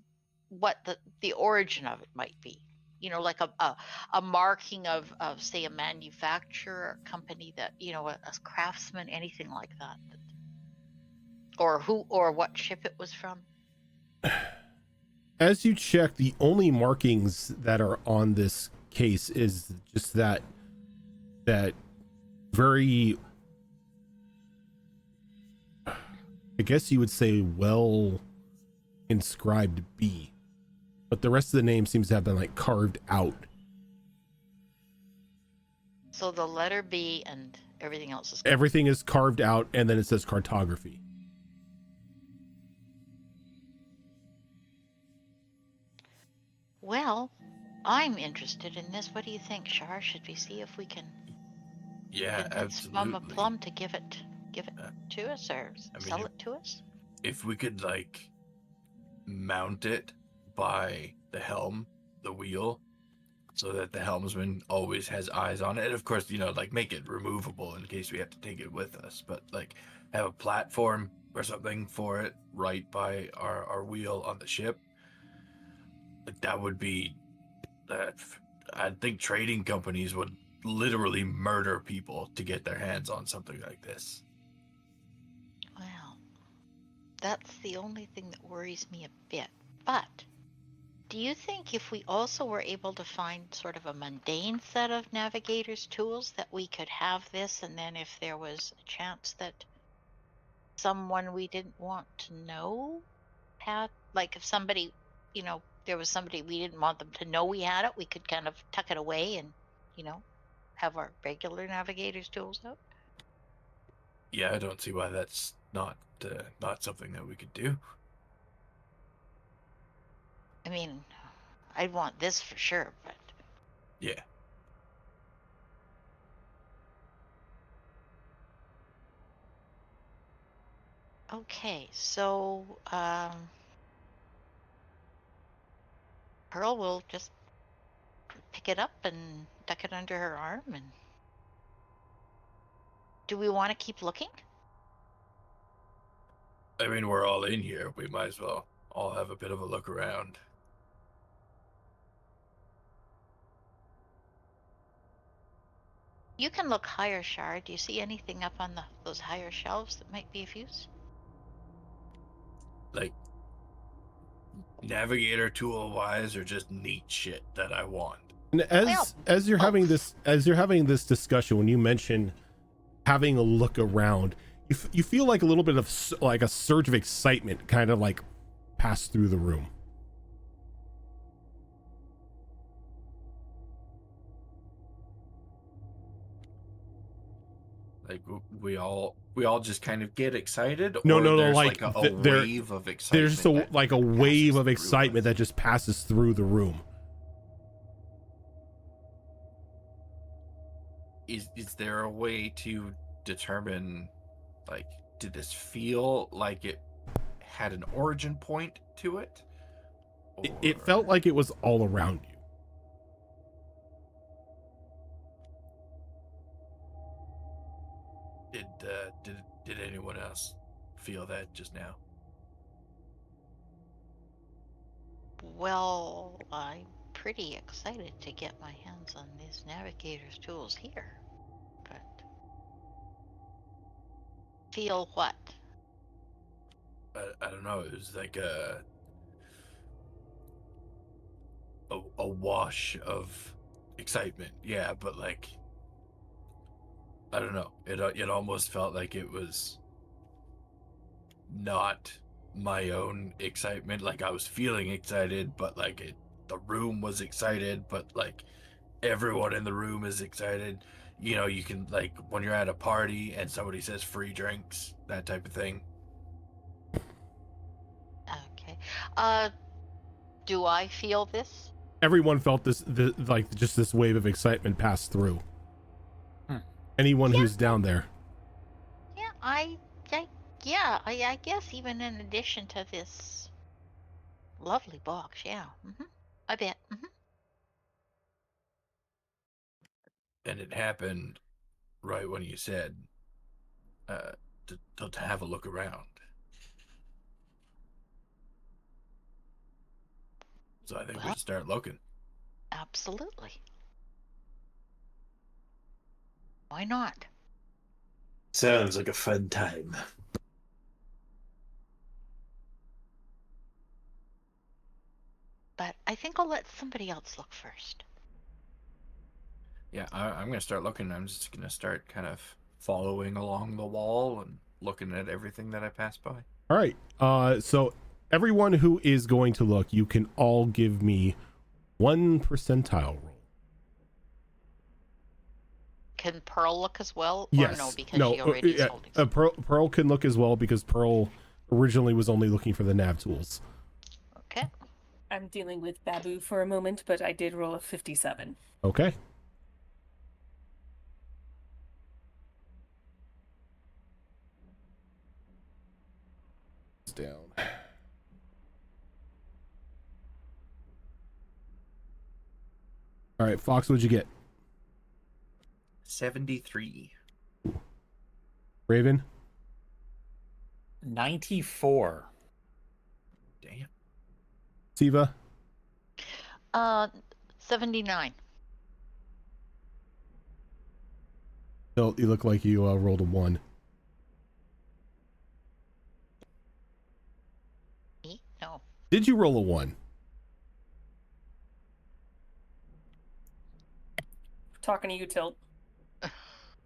what the origin of it might be. You know, like a marking of say a manufacturer, a company that, you know, a craftsman, anything like that. Or who or what ship it was from. As you check, the only markings that are on this case is just that very, I guess you would say, well inscribed B, but the rest of the name seems to have been like carved out. So the letter B and everything else is Everything is carved out, and then it says cartography. Well, I'm interested in this. What do you think, Shar? Should we see if we can Yeah, convince absolutely. Mama Plum to give it to us, or sell it to us? If we could like mount it by the helm, the wheel, so that the helmsman always has eyes on it. And of course, you know, like make it removable in case we have to take it with us. But like have a platform or something for it right by our wheel on the ship. That would be. I think trading companies would literally murder people to get their hands on something like this. Well, that's the only thing that worries me a bit. But do you think if we also were able to find sort of a mundane set of navigator's tools that we could have this, and then if there was a chance that someone we didn't want to know had, like if somebody, there was somebody we didn't want them to know we had it, we could kind of tuck it away and, have our regular navigator's tools out. Yeah, I don't see why that's not something that we could do. I mean, I'd want this for sure, but Yeah. okay. So, Pearl will just pick it up and tuck it under her arm. And do we want to keep looking? I mean, we're all in here. We might as well all have a bit of a look around. You can look higher, Shard. Do you see anything up on those higher shelves that might be of use? Like, navigator tool wise, or just neat shit that I want. And as you're having this discussion, when you mention having a look around, you feel like a little bit of like a surge of excitement kind of like pass through the room. Like we all just kind of get excited. No, or there's like a wave of excitement. There's just a wave of through excitement us. that just passes through the room. Is there a way to determine, like, did this feel like it had an origin point to it? It felt like it was all around you. Did anyone else feel that just now? Well, I'm pretty excited to get my hands on these navigator's tools here. But feel what? I don't know. It was like a wash of excitement. Yeah, but like, I don't know. It almost felt like it was not my own excitement. Like, I was feeling excited, but like the room was excited, but like everyone in the room is excited. You can, like, when you're at a party and somebody says free drinks, that type of thing. Okay. Do I feel this? Everyone felt like just this wave of excitement pass through. Anyone who's down there. Yeah, I guess even in addition to this lovely box, yeah. I bet. And it happened right when you said to have a look around. So I think we Well, should start looking. Absolutely. Why not? Sounds like a fun time. But I think I'll let somebody else look first. Yeah, I'm gonna start looking. I'm just gonna start kind of following along the wall and looking at everything that I pass by. All right. So everyone who is going to look, you can all give me 1 percentile roll. Can Pearl look as well? Yes. Or no, because she already is holding. Pearl can look as well because Pearl originally was only looking for the nav tools. Okay. I'm dealing with Babu for a moment, but I did roll a 57. Okay. It's down. All right, Fox, what'd you get? 73. Raven? 94. Damn. Siva? 79. You look like you rolled a 1. Me? No. Did you roll a 1? Talking to you, Tilt.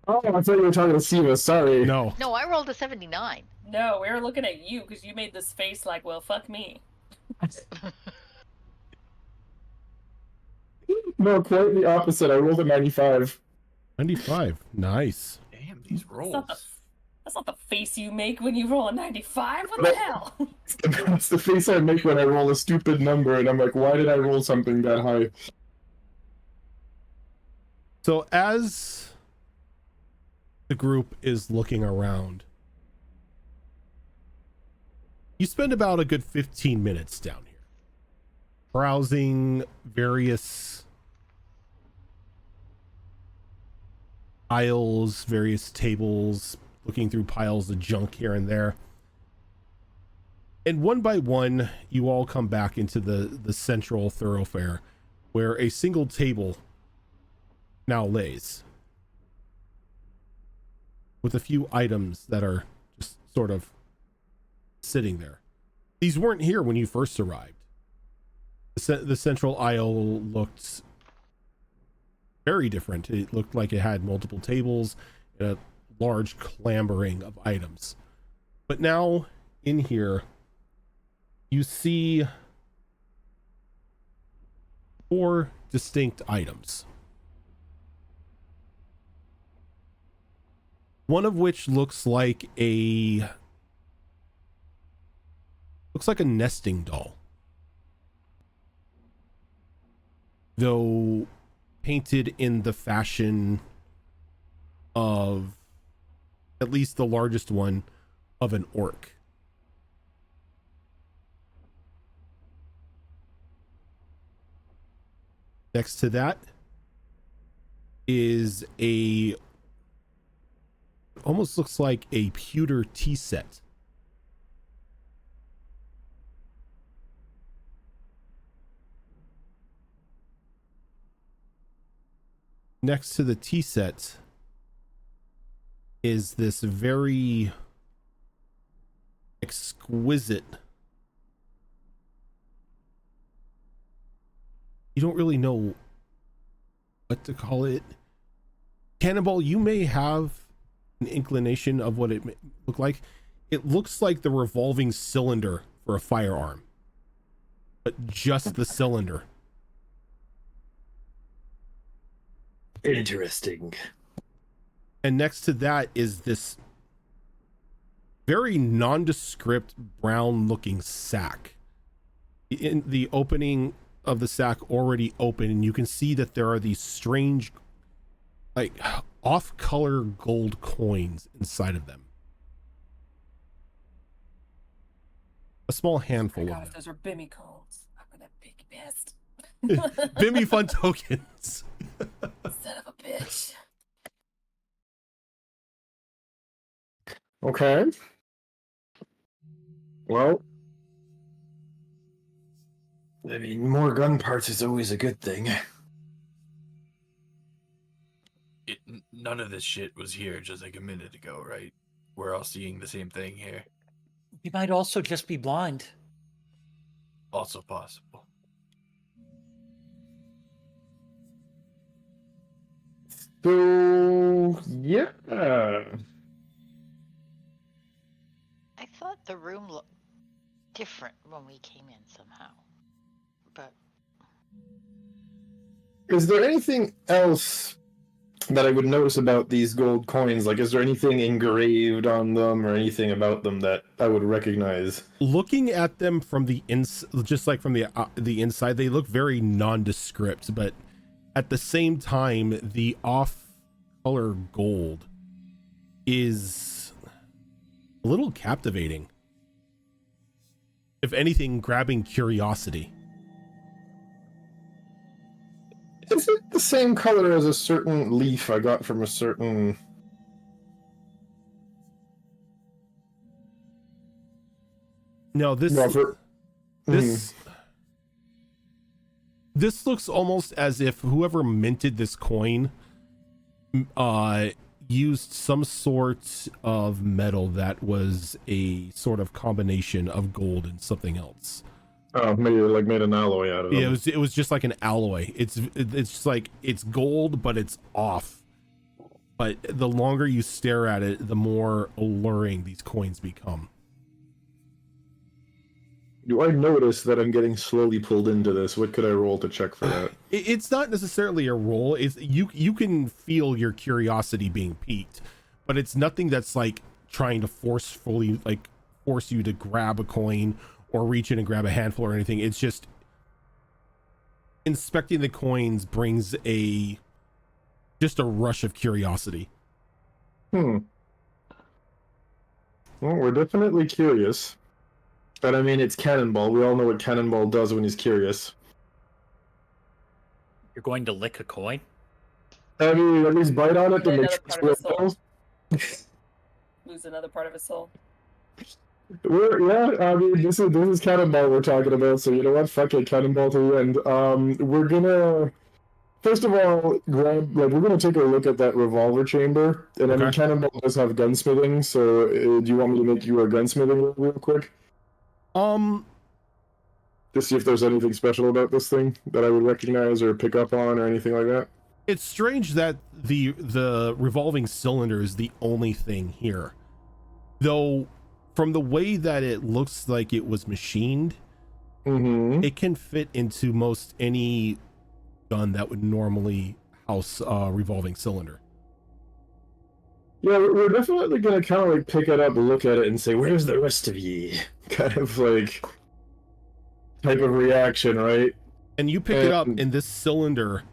Oh, I thought you were talking to Siva. Sorry. No. No, I rolled a 79. No, we were looking at you because you made this face like, well, fuck me. No, quite the opposite. I rolled a 95. 95. Nice. Damn, these That's not the face you make when you roll a 95. What the hell? That's the face I make when I roll a stupid number, and I'm like, why did I roll something that high? So as the group is looking around, you spend about a good 15 minutes down here, browsing various aisles, various tables, looking through piles of junk here and there. And one by one, you all come back into the central thoroughfare where a single table now lays with a few items that are just sort of sitting there. These weren't here when you first arrived. The central aisle looked very different. It looked like it had multiple tables and a large clambering of items. But now in here, you see 4 distinct items. One of which looks like a nesting doll, though painted in the fashion of, at least the largest one, of an orc. Next to that is almost looks like a pewter tea set. Next to the tea set is this very exquisite, you don't really know what to call it. Cannonball, you may have an inclination of what it may look like. It looks like the revolving cylinder for a firearm, but just the cylinder. Interesting. And next to that is this very nondescript brown looking sack. In the opening of the sack already open, and you can see that there are these strange, like, off-color gold coins inside of them. A small handful Oh my of God, if them. those are Bimmy cones, I'm gonna be pissed. Bimmy fun tokens. Son of a bitch. Okay. Well, I mean, more gun parts is always a good thing. None of this shit was here just like a minute ago, right? We're all seeing the same thing here. We might also just be blind. Also possible. So, yeah. I thought the room looked different when we came in somehow. But Is there anything else that I would notice about these gold coins? Like, is there anything engraved on them or anything about them that I would recognize? Looking at them from the just like from the inside, they look very nondescript, but at the same time, the off-color gold is a little captivating. If anything, grabbing curiosity. Is it the same color as a certain leaf I got from a certain... No, this this looks almost as if whoever minted this coin used some sort of metal that was a sort of combination of gold and something else. Oh, maybe like made an alloy out of it. Yeah, it was just like an alloy. It's just like it's gold, but it's off. but the longer you stare at it, the more alluring these coins become. Do I notice that I'm getting slowly pulled into this? What could I roll to check for that? It's not necessarily a roll. It's you can feel your curiosity being piqued, but it's nothing that's like trying to force you to grab a coin or reach in and grab a handful or anything. It's just inspecting the coins brings just a rush of curiosity. Well, we're definitely curious. But I mean, it's Cannonball. We all know what Cannonball does when he's curious. You're going to lick a coin? I mean, at least bite on it to Lose make another sure it's part of his soul. real. Lose another part of his soul. I mean, this is Cannonball we're talking about, so you know what? Fuck it, Cannonball to the end. We're gonna first of all we're gonna take a look at that revolver chamber, and I mean, Okay. Cannonball does have gunsmithing, so do you want me to make you a gunsmithing roll real quick? To see if there's anything special about this thing that I would recognize or pick up on or anything like that. It's strange that the revolving cylinder is the only thing here, though. From the way that it looks like it was machined, it can fit into most any gun that would normally house a revolving cylinder. Yeah, we're definitely gonna kind of like pick it up, look at it, and say, "Where's the rest of ye?" Kind of like type of reaction, right? And you pick it up, and this cylinder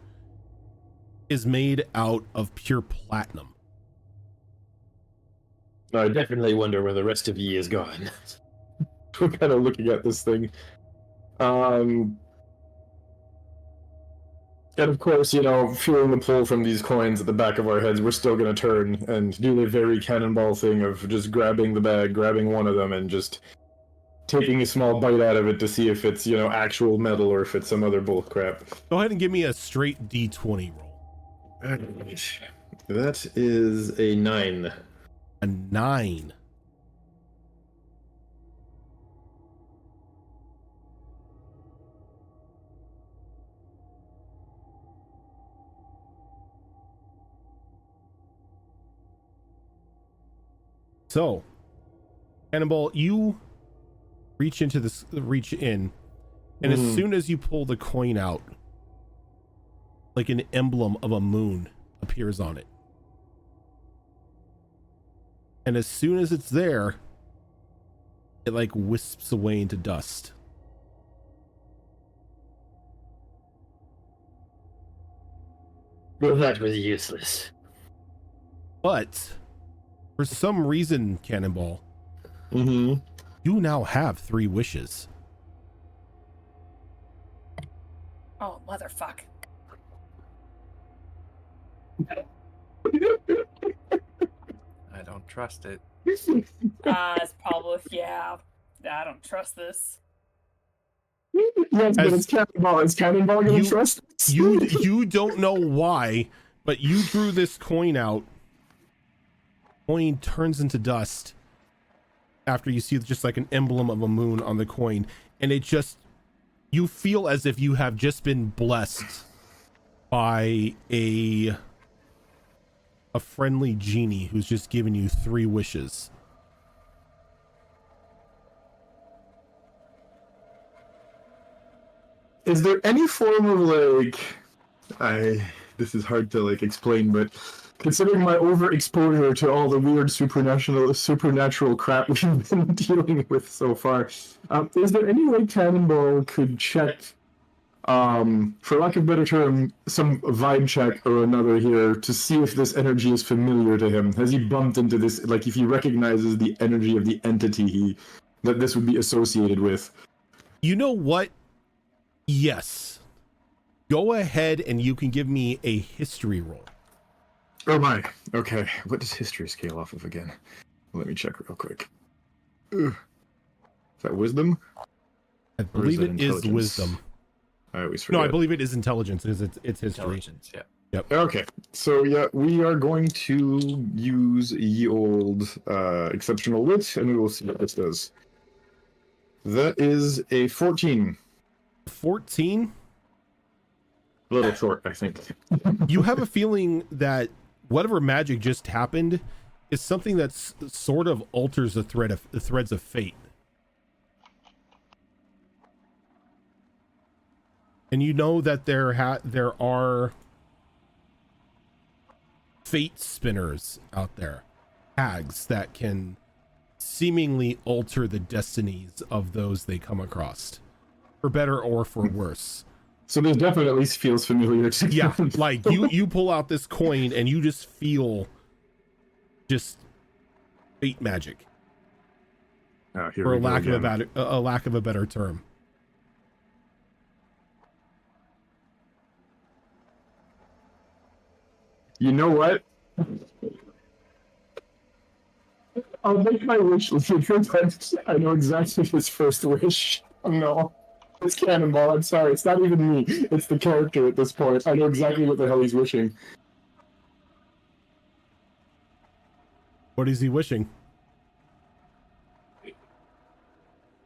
is made out of pure platinum. I definitely wonder where the rest of ye is gone. We're kind of looking at this thing. And of course, you know, feeling the pull from these coins at the back of our heads, we're still going to turn and do the very Cannonball thing of just grabbing the bag, grabbing one of them, and just taking a small bite out of it to see if it's, you know, actual metal or if it's some other bull crap. Go ahead and give me a straight D20 roll. That is a 9. A 9. So, Cannonball, you reach in, and as soon as you pull the coin out, like an emblem of a moon appears on it. And as soon as it's there, it like wisps away into dust. Well, that was useless. But for some reason, Cannonball, Mm-hmm. you now have 3 wishes. Oh, motherfuck. I don't trust it. It's probably, yeah. I don't trust this. Yes, but it's Cannonball. Is Cannonball going to trust us? You don't know why, but you drew this coin out. Coin turns into dust after you see just like an emblem of a moon on the coin, and you feel as if you have just been blessed by a friendly genie who's just given you 3 wishes. Is there any form of like, this is hard to like explain, but considering my overexposure to all the weird supernatural crap we've been dealing with so far, is there any way Cannonball could check, for lack of a better term, some vibe check or another here to see if this energy is familiar to him? Has he bumped into this, like if he recognizes the energy of the entity that this would be associated with? You know what? Yes. Go ahead and you can give me a history roll. Oh my. Okay. What does history scale off of again? Let me check real quick. Ugh. Is that wisdom? I believe it it is intelligence? wisdom. I always forget. No, I believe it is intelligence because it's history. Intelligence, yeah. Okay. So yeah, we are going to use ye old exceptional wit, and we will see what this does. That is a 14. 14? A little short, I think. You have a feeling that whatever magic just happened is something that's sort of alters the threads of fate. And you know that there are fate spinners out there, hags that can seemingly alter the destinies of those they come across, for better or for worse. So this definitely feels familiar to me. Yeah, like you pull out this coin and you just feel just fate magic, for a lack of a better term. You know what? I'll make my wish later, but I know exactly his first wish. Oh no. It's Cannonball, I'm sorry. It's not even me. It's the character at this point. I know exactly what the hell he's wishing. What is he wishing?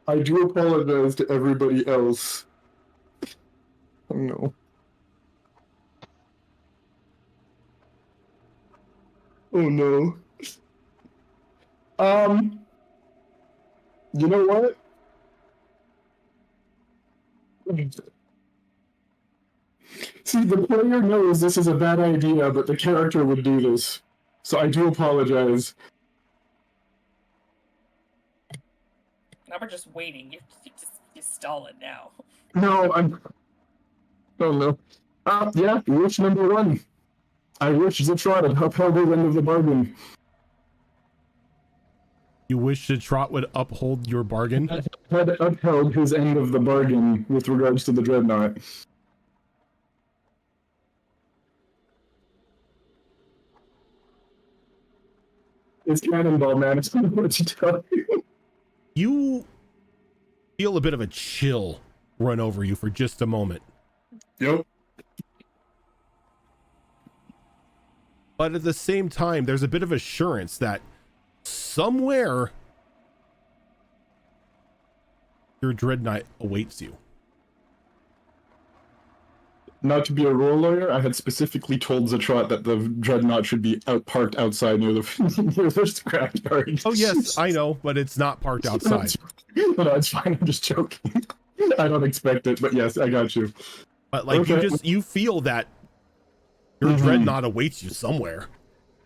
I do apologize to everybody else. Oh no. Oh no. You know what? See, the player knows this is a bad idea, but the character would do this. So I do apologize. Now we're just waiting. You stall it now. No, Oh no. Yeah, wish number 1. I wish Zetrot had upheld his end of the bargain. You wish the Trot would uphold your bargain? Had upheld his end of the bargain with regards to the Dreadnought. It's Cannonball, man. It's not what to tell you. You feel a bit of a chill run over you for just a moment. Yep. But at the same time, there's a bit of assurance that somewhere your Dreadnought awaits you. Not to be a role lawyer, I had specifically told Zetrot that the Dreadnought should be parked outside near the near the scrapyard. Oh yes, I know, but it's not parked outside. No, it's fine. I'm just joking. I don't expect it, but yes, I got you. But like Okay. you feel that your Dreadnought awaits you somewhere.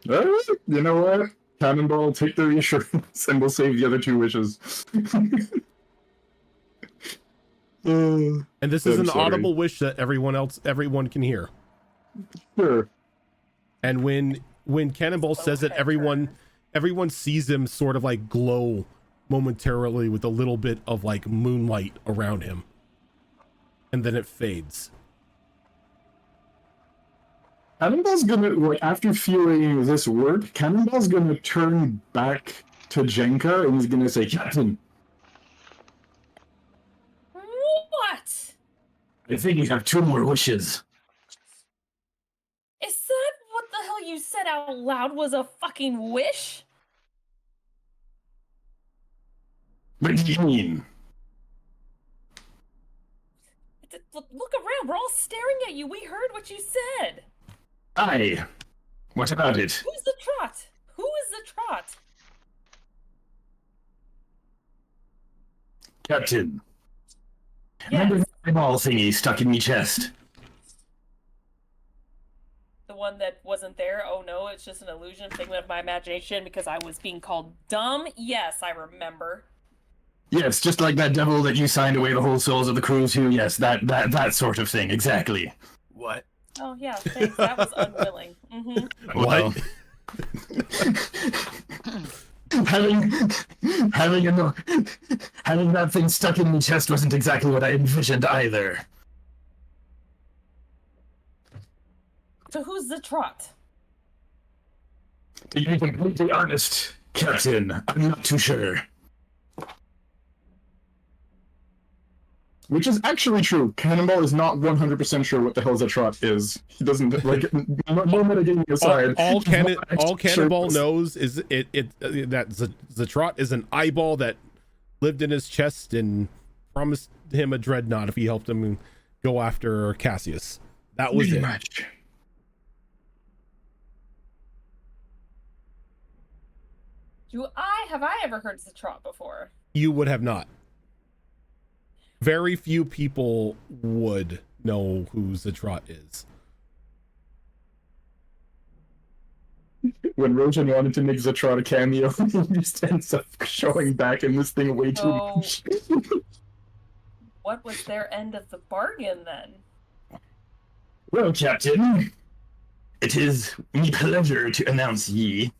You know what? Cannonball, take the reassurance, and we'll save the other 2 wishes. And this is I'm an sorry. audible wish that everyone can hear. Sure. And when Cannonball says it, everyone sees him sort of like glow momentarily with a little bit of like moonlight around him. And then it fades. Cannonball's gonna, like, after feeling this work, Cannonball's gonna turn back to Jenka and he's gonna say, Captain, What? I think you have 2 more wishes. Is that what the hell you said out loud was a fucking wish? What do you mean? Look around. We're all staring at you. We heard what you said. Aye. What about it? Who's the Trot? Who is the Trot? Captain. Yes. Remember the eyeball thingy stuck in me chest? The one that wasn't there? Oh no, it's just an illusion, figment of my imagination because I was being called dumb? Yes, I remember. Yes, just like that devil that you signed away the whole souls of the crew to. Yes, that sort of thing, exactly. What? Oh yeah, thanks. That was unwilling. Mm-hmm. Well, having that thing stuck in my chest wasn't exactly what I envisioned either. So who's the Trot? To be completely honest, Captain, I'm not too sure. Which is actually true. Cannonball is not 100% sure what the hell Zetrot is. He doesn't, like, no metagaming aside. All Cannonball sure. knows is that Zetrot is an eyeball that lived in his chest and promised him a dreadnought if he helped him go after Cassius. That was Pretty it. much. Have I ever heard Zatrot before? You would have not. Very few people would know who Zatrot is. When Rojan wanted to make Zatron a cameo, he just ends up showing back in this thing way too So- much. What was their end of the bargain then? Well, Captain, it is me pleasure to announce ye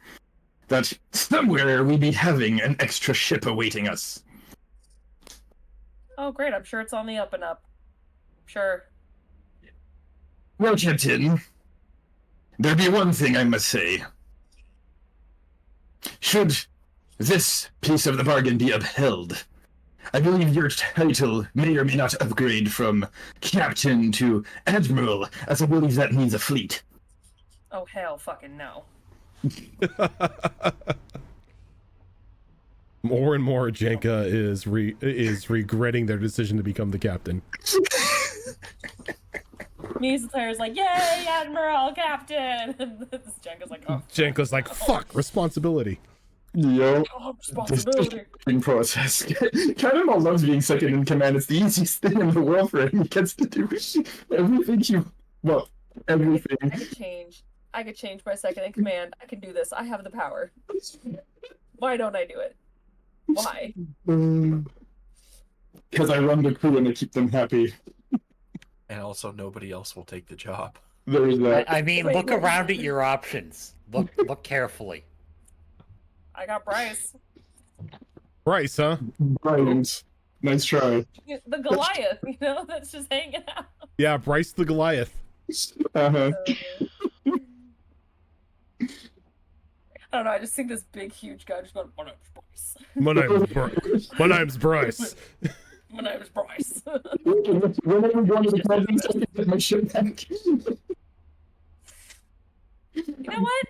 that somewhere we be having an extra ship awaiting us. Oh, great. I'm sure it's on the up and up. Sure. Well, Captain, there be one thing I must say. Should this piece of the bargain be upheld, I believe your title may or may not upgrade from Captain to Admiral, as I believe that means a fleet. Oh, hell fucking no. More and more, Jenka is regretting their decision to become the captain. Musicler's like, yay, Admiral, Captain! And this Jenka's like, oh. Jenka's like, fuck, responsibility. Yo, Oh, responsibility. process. Cannonball loves being second in command. It's the easiest thing in the world for him. He gets to do everything everything. I could change my second in command. I can do this. I have the power. Why don't I do it? Why? Because I run the crew and I keep them happy. And also, nobody else will take the job. There's that. I mean, Wait, look wait. around at your options. Look carefully. I got Bryce. Bryce, huh? Bryant. Nice try. The Goliath, you know, that's just hanging out. Yeah, Bryce the Goliath. Uh-huh. I don't know, I just think this big, huge guy just going, my name's Bryce. My name's Bryce. My name's Bryce. Whenever we go to the presence, I get my shit back. You know what?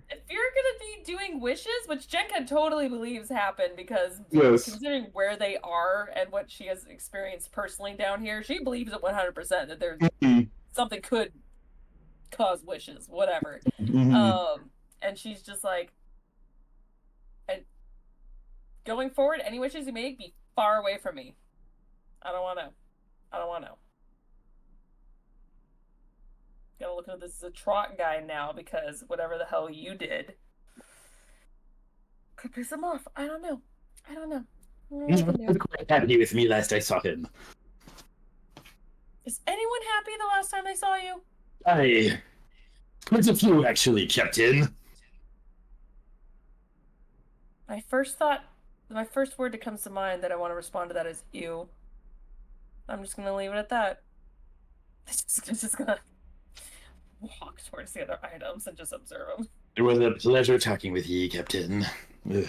If you're gonna be doing wishes, which Jenka totally believes happen because Yes. considering where they are and what she has experienced personally down here, she believes it 100% that there's something could cause wishes, whatever. And she's just like, and going forward, any wishes you make, be far away from me. I don't want to. Gotta look at this Zatrot guy now because whatever the hell you did could piss him off. I don't know. He was quite happy with me last I saw him. Is anyone happy the last time they saw you? Quite a few, actually, Captain. My first word that comes to mind that I want to respond to that is ew. I'm just gonna leave it at that. It's just gonna walk towards the other items and just observe them. It was a pleasure talking with ye, Captain. Ugh.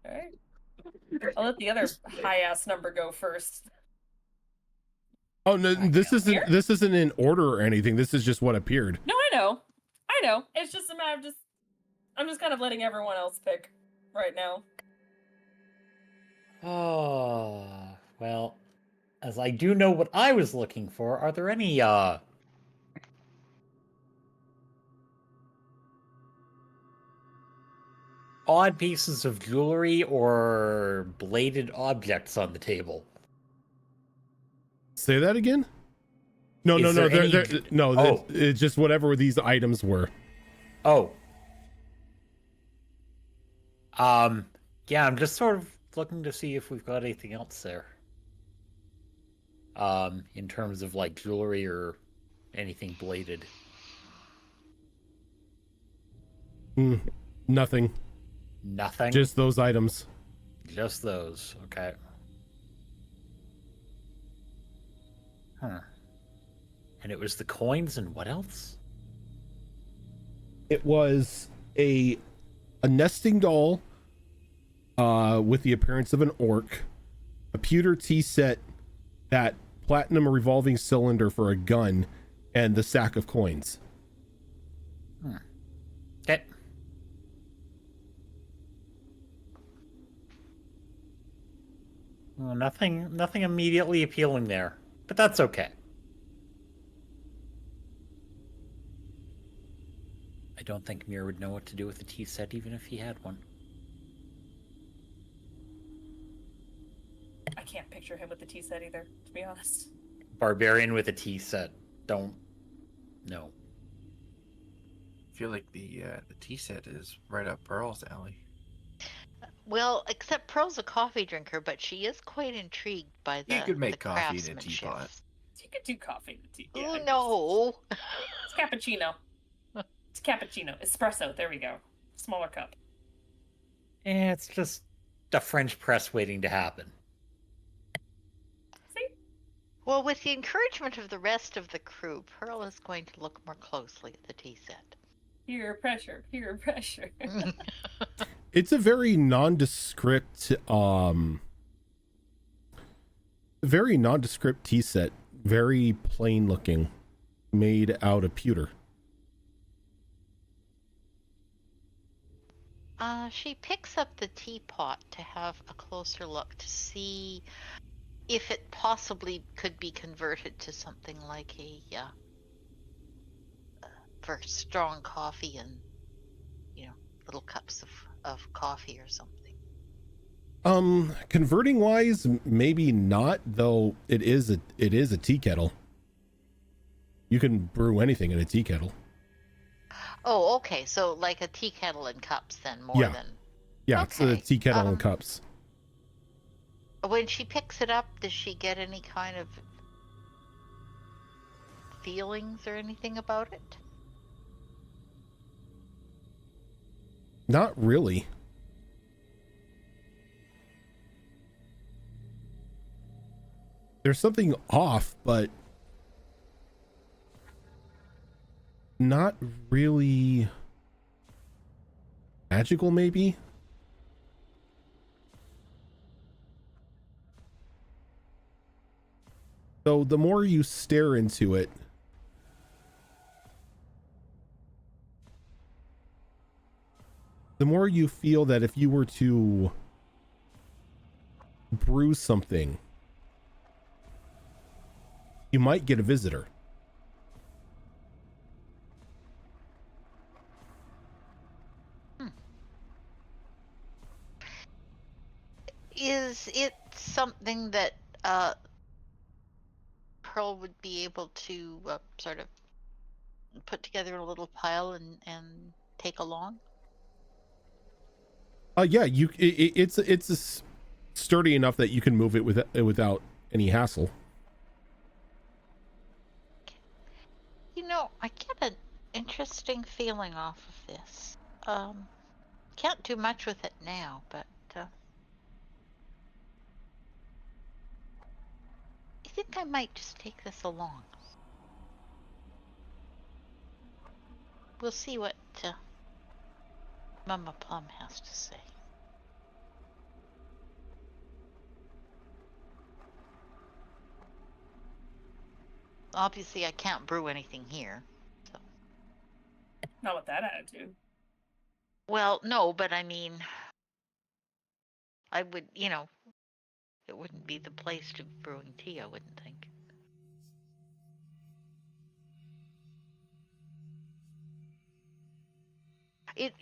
Alright. I'll let the other high-ass number go first. Oh no, this isn't in order or anything. This is just what appeared. No, I know. It's just a matter of I'm just kind of letting everyone else pick right now. Oh, well, as I do know what I was looking for, are there any, odd pieces of jewelry or bladed objects on the table? Say that again? No, Is there any- it's just whatever these items were. Oh. Yeah, I'm just sort of looking to see if we've got anything else there. In terms of like jewelry or anything bladed. Nothing. Nothing? Just those items. Just those, okay. Huh. And it was the coins and what else? It was a nesting doll with the appearance of an orc, a pewter tea set, that platinum revolving cylinder for a gun, and the sack of coins. Okay. Well, nothing immediately appealing there, but that's okay. don't think Mir would know what to do with the tea set, even if he had one. I can't picture him with the tea set either, to be honest. Barbarian with a tea set. Don't. No. I feel like the tea set is right up Pearl's alley. Well, except Pearl's a coffee drinker, but she is quite intrigued by the You could make the coffee in a craftsmanship. teapot. You could do coffee in the tea. Oh Yeah, no! It's cappuccino. It's cappuccino. Espresso. There we go. Smaller cup. It's just a French press waiting to happen. See? Well, with the encouragement of the rest of the crew, Pearl is going to look more closely at the tea set. Peer pressure. Peer pressure. It's a very nondescript, tea set, very plain looking, made out of pewter. She picks up the teapot to have a closer look to see if it possibly could be converted to something like a for strong coffee and little cups of coffee or something. Converting wise, maybe not, though it is a tea kettle. You can brew anything in a tea kettle. Oh, okay. So like a tea kettle and cups then more Yeah. than. Yeah, it's a Okay, tea kettle and cups. When she picks it up, does she get any kind of feelings or anything about it? Not really. There's something off, but not really magical, maybe? So the more you stare into it, the more you feel that if you were to brew something, you might get a visitor. Is it something that Pearl would be able to sort of put together in a little pile and take along? Yeah, it's sturdy enough that you can move it without any hassle. I get an interesting feeling off of this. Can't do much with it now, but I think I might just take this along. We'll see what Mama Plum has to say. Obviously, I can't brew anything here. So. Not with that attitude. Well, no, but I mean, I would, it wouldn't be the place to be brewing tea, I wouldn't think.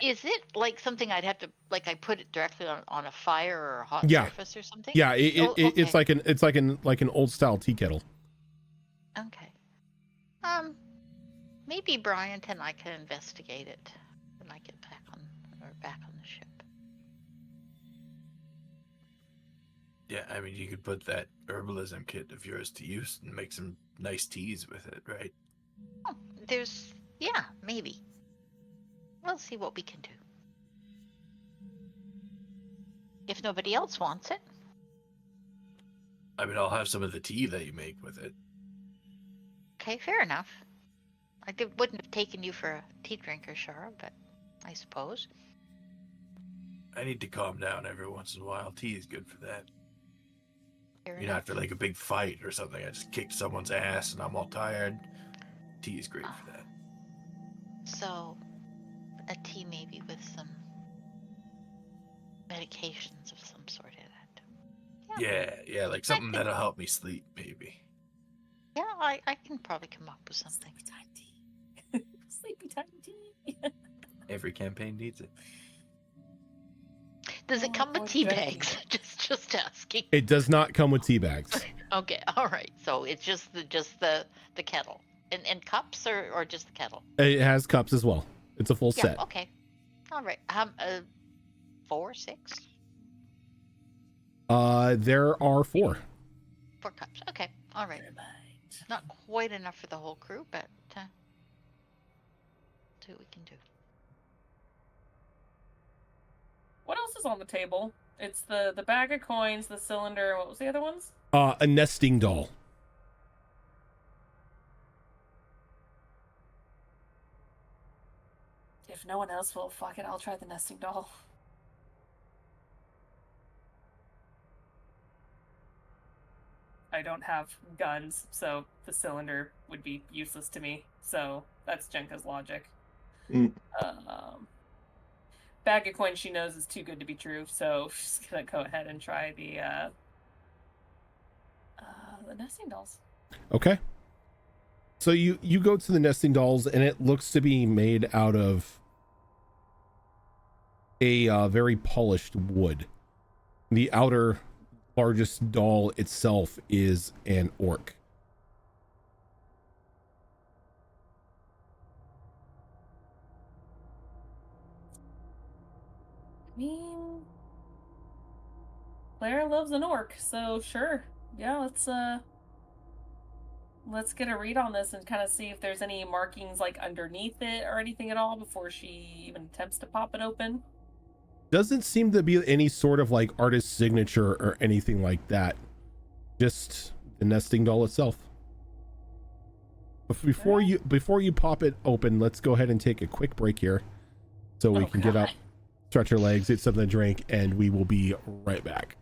Is it like something I'd have to, like I put it directly on a fire or a hot surface or something? Yeah, Okay. it's like an old style tea kettle. Okay. Maybe Bryant and I can investigate it when I get back on the ship. Yeah, I mean, you could put that herbalism kit of yours to use and make some nice teas with it, right? Oh, maybe. We'll see what we can do. If nobody else wants it. I mean, I'll have some of the tea that you make with it. Okay, fair enough. Wouldn't have taken you for a tea drinker, Shara, but I suppose. I need to calm down every once in a while. Tea is good for that. Fair You know, after like a big fight or something, I just kicked someone's ass and I'm all tired. Tea is great for that. So, a tea maybe with some medications of some sort in it. Yeah, like something that'll help me sleep, maybe. Yeah, I can probably come up with something. Sleepy time tea. Sleepy time tea. Every campaign needs it. Does it Oh, come with poor tea Jackie. bags? just asking. It does not come with tea bags. Okay, all right. So it's just the kettle and cups or just the kettle. It has cups as well. It's a full Yeah. set. Okay. All right. 4, 6, There are 4. 4 cups. Okay. All right. Not quite enough for the whole crew, but see what we can do. What else is on the table? It's the bag of coins, the cylinder, and what was the other ones? A nesting doll. If no one else will, fuck it, I'll try the nesting doll. I don't have guns, so the cylinder would be useless to me. So that's Jenka's logic. Mm. Bag of coins she knows is too good to be true, so she's gonna go ahead and try the nesting dolls. Okay. So you go to the nesting dolls, and it looks to be made out of a very polished wood. The outer largest doll itself is an orc. I mean, Claire loves an orc, so sure. Yeah, let's get a read on this and kind of see if there's any markings like underneath it or anything at all before she even attempts to pop it open. Doesn't seem to be any sort of like artist signature or anything like that. Just the nesting doll itself. Before you pop it open, let's go ahead and take a quick break here so we can get up, stretch our legs, get something to drink, and we will be right back.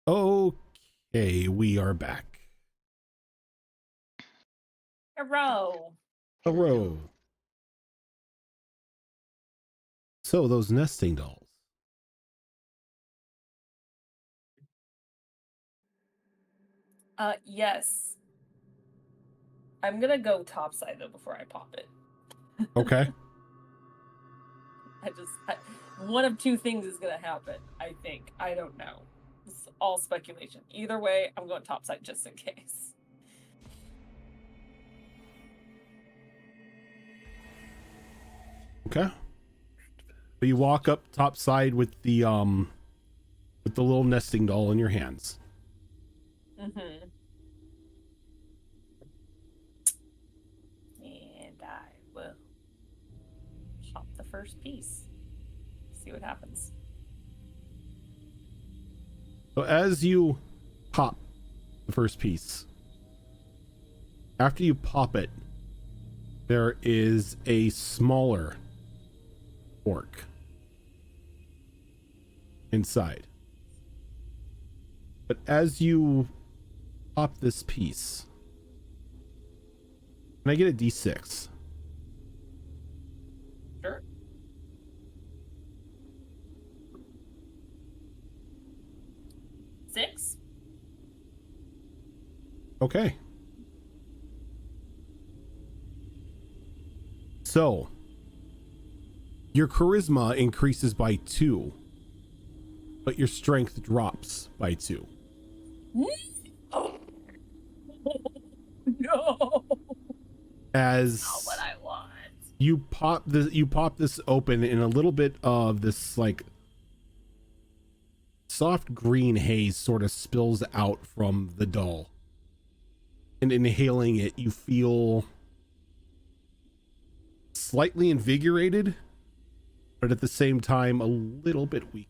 Okay, we are back. Hurrah! A row. So those nesting dolls. Yes. I'm gonna go topside though before I pop it. Okay. One of two things is gonna happen, I think. I don't know. It's all speculation. Either way, I'm going topside just in case. Okay. So you walk up topside with the little nesting doll in your hands. Mm-hmm. And I will chop the first piece. See what happens. So as you pop the first piece, after you pop it, there is a smaller orc inside. But as you pop this piece, can I get a D6? Sure. Six. Okay. So, your charisma increases by 2, but your strength drops by 2. Oh. No. As Not what I want. you pop this open, and a little bit of this like soft green haze sort of spills out from the doll. And inhaling it, you feel slightly invigorated, but at the same time a little bit weaker.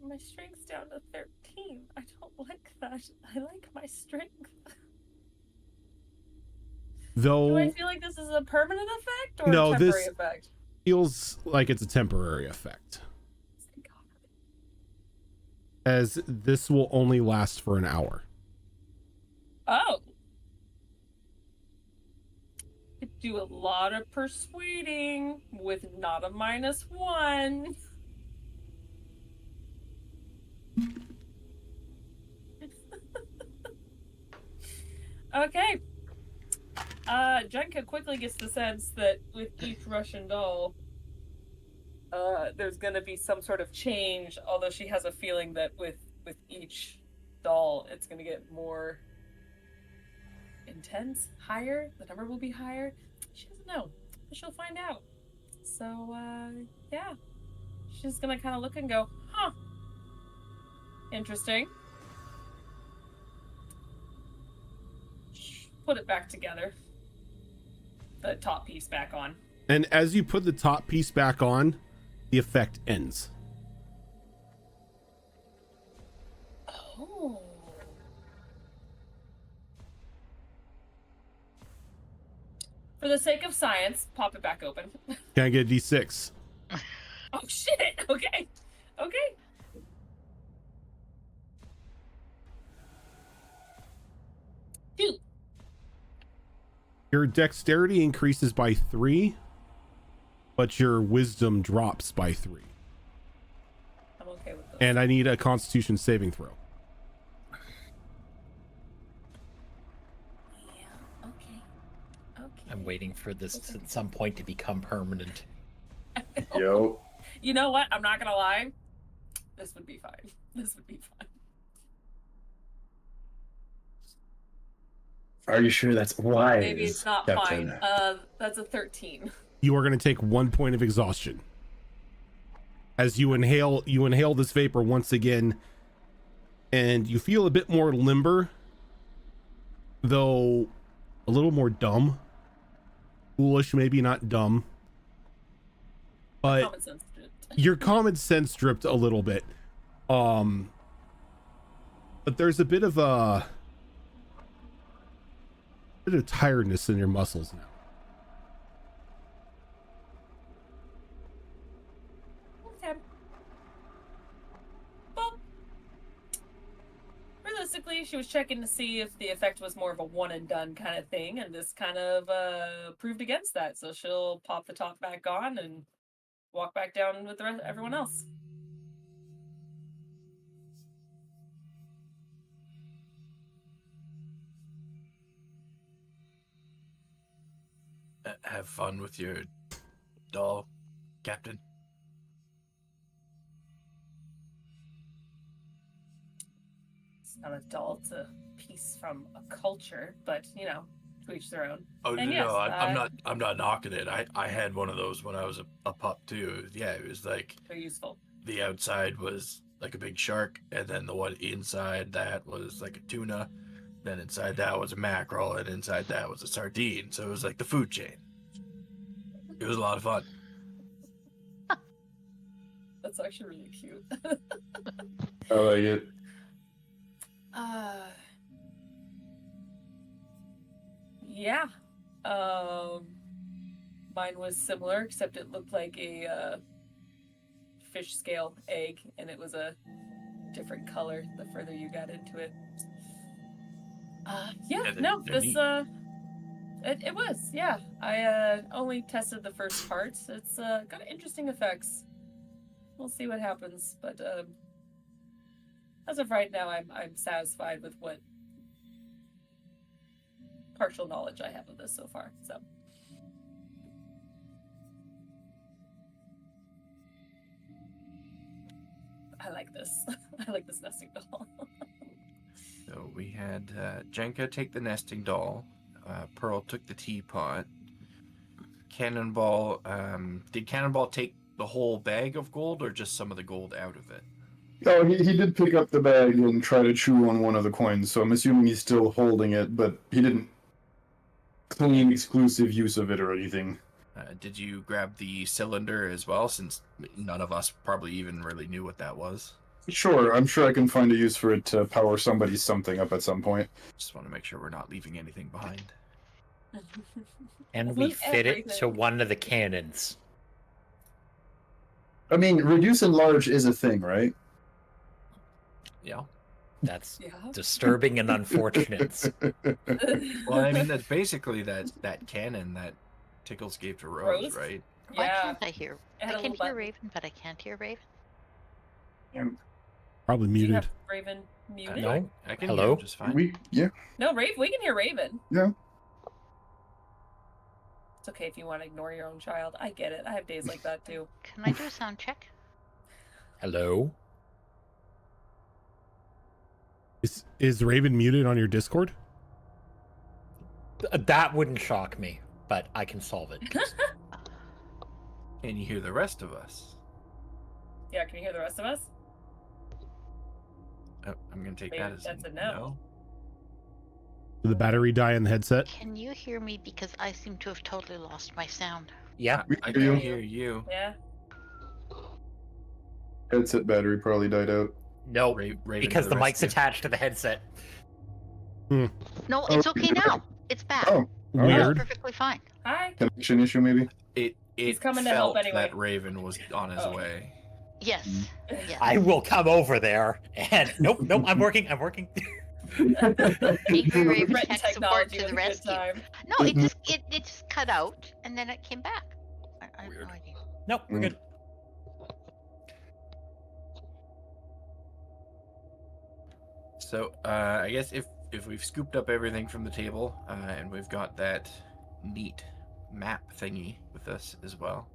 My strength's down to 13. I don't like that. I like my strength. Though Do I feel like this is a permanent effect or No, a temporary this- effect? feels like it's a temporary effect, Thank God. as this will only last for an hour. Oh. Could do a lot of persuading with not a -1. Okay. Jenka quickly gets the sense that with each Russian doll, there's gonna be some sort of change, although she has a feeling that with each doll, it's gonna get more intense, higher, the number will be higher. She doesn't know, but she'll find out. So, yeah. She's gonna kind of look and go, huh. Interesting. Put it back together. The top piece back on. And as you put the top piece back on, the effect ends. Oh. For the sake of science, pop it back open. Can I get a D6? Oh shit! Okay. Okay. Two. Your dexterity increases by 3, but your wisdom drops by 3. I'm okay with those. And I need a Constitution saving throw. Yeah, okay. Okay. I'm waiting for this to, at some point to become permanent. Yo. You know what? I'm not gonna lie. This would be fine. This would be fine. Are you sure that's wise? Maybe it's not Captain? fine. That's a 13. You are going to take 1 point of exhaustion. As you inhale this vapor once again, and you feel a bit more limber, though a little more dumb. Foolish, maybe not dumb. But Common sense dripped. your common sense dripped a little bit. But there's a bit of tiredness in your muscles now. Okay. Basically, she was checking to see if the effect was more of a one and done kind of thing, and this kind of proved against that. So she'll pop the top back on and walk back down with the rest, everyone else. Have fun with your doll, Captain. It's not a doll; it's a piece from a culture, but you know, to each their own. Oh And no, yes, I'm not knocking it. I had one of those when I was a pup too. Yeah, it was like they're useful. the outside was like a big shark, and then the one inside that was like a tuna. Then inside that was a mackerel, and inside that was a sardine. So it was like the food chain. It was a lot of fun. That's actually really cute. I like it. Yeah. Mine was similar, except it looked like a fish scale egg, and it was a different color the further you got into it. Yeah, they're neat. It was, yeah. I only tested the first part. It's got interesting effects. We'll see what happens, but as of right now, I'm satisfied with what partial knowledge I have of this so far. So. I like this. I like this nesting doll. So we had Jenka take the nesting doll. Pearl took the teapot. Cannonball. Did Cannonball take the whole bag of gold or just some of the gold out of it? Oh, he did pick up the bag and try to chew on one of the coins, so I'm assuming he's still holding it, but he didn't claim exclusive use of it or anything. Did you grab the cylinder as well, since none of us probably even really knew what that was? Sure, I'm sure I can find a use for it to power somebody's something up at some point. Just want to make sure we're not leaving anything behind. And we Look fit it to everything. one of the cannons. I mean, reduce and large is a thing, right? Yeah. That's Yeah. disturbing and unfortunate. Well, I mean, that's basically that cannon that Tickles gave to Rose, Rose? right? Why Yeah. can't I hear? It had I a can little hear button. Raven, but I can't hear Raven. Probably Do you muted. have Raven muted? No. I can Hello? hear him just fine. No, Raven. We can hear Raven. Yeah. It's okay if you want to ignore your own child. I get it. I have days like that too. Can I do a sound check? Hello? Is Raven muted on your Discord? That wouldn't shock me, but I can solve it. Can you hear the rest of us? Yeah, can you hear the rest of us? Oh, I'm gonna take Maybe that as that's a no. Did the battery die in the headset? Can you hear me? Because I seem to have totally lost my sound. Yeah. I hear can you. hear you. Yeah. Headset battery probably died out. No, Raven because to the the mic's rescue. attached to the headset. No, it's okay now. It's back. Oh, It's Weird. perfectly fine. Hi. connection issue maybe? It He's coming to help felt anyway. that Raven was on his Oh. way. Yes. Yes. I will come over there and nope, I'm working. Angry Threaten Raven tech support technology to with the a good rescue. time. No, it just cut out and then it came back. I have Weird. no idea. Nope, we're good. So I guess if we've scooped up everything from the table and we've got that neat map thingy with us as well.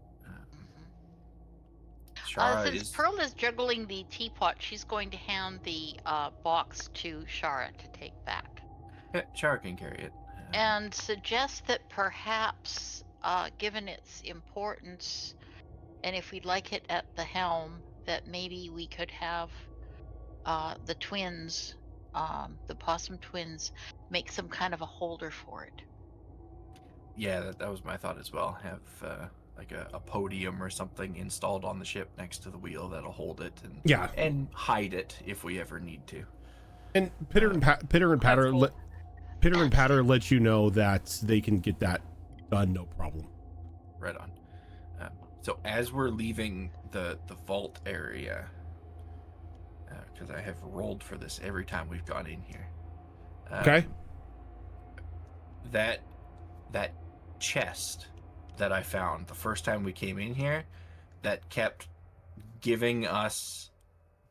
Shara Since Pearl is juggling the teapot, she's going to hand the box to Shara to take back. Shara can carry it. And suggest that perhaps, given its importance, and if we'd like it at the helm, that maybe we could have the twins, the possum twins, make some kind of a holder for it. Yeah, that was my thought as well. Have like a podium or something installed on the ship next to the wheel that'll hold it and hide it if we ever need to. And Pitter and Patter cool. Pitter and Patter let you know that they can get that done, no problem. Right on. So as we're leaving the vault area, because I have rolled for this every time we've gone in here, Okay. That that chest that I found the first time we came in here, that kept giving us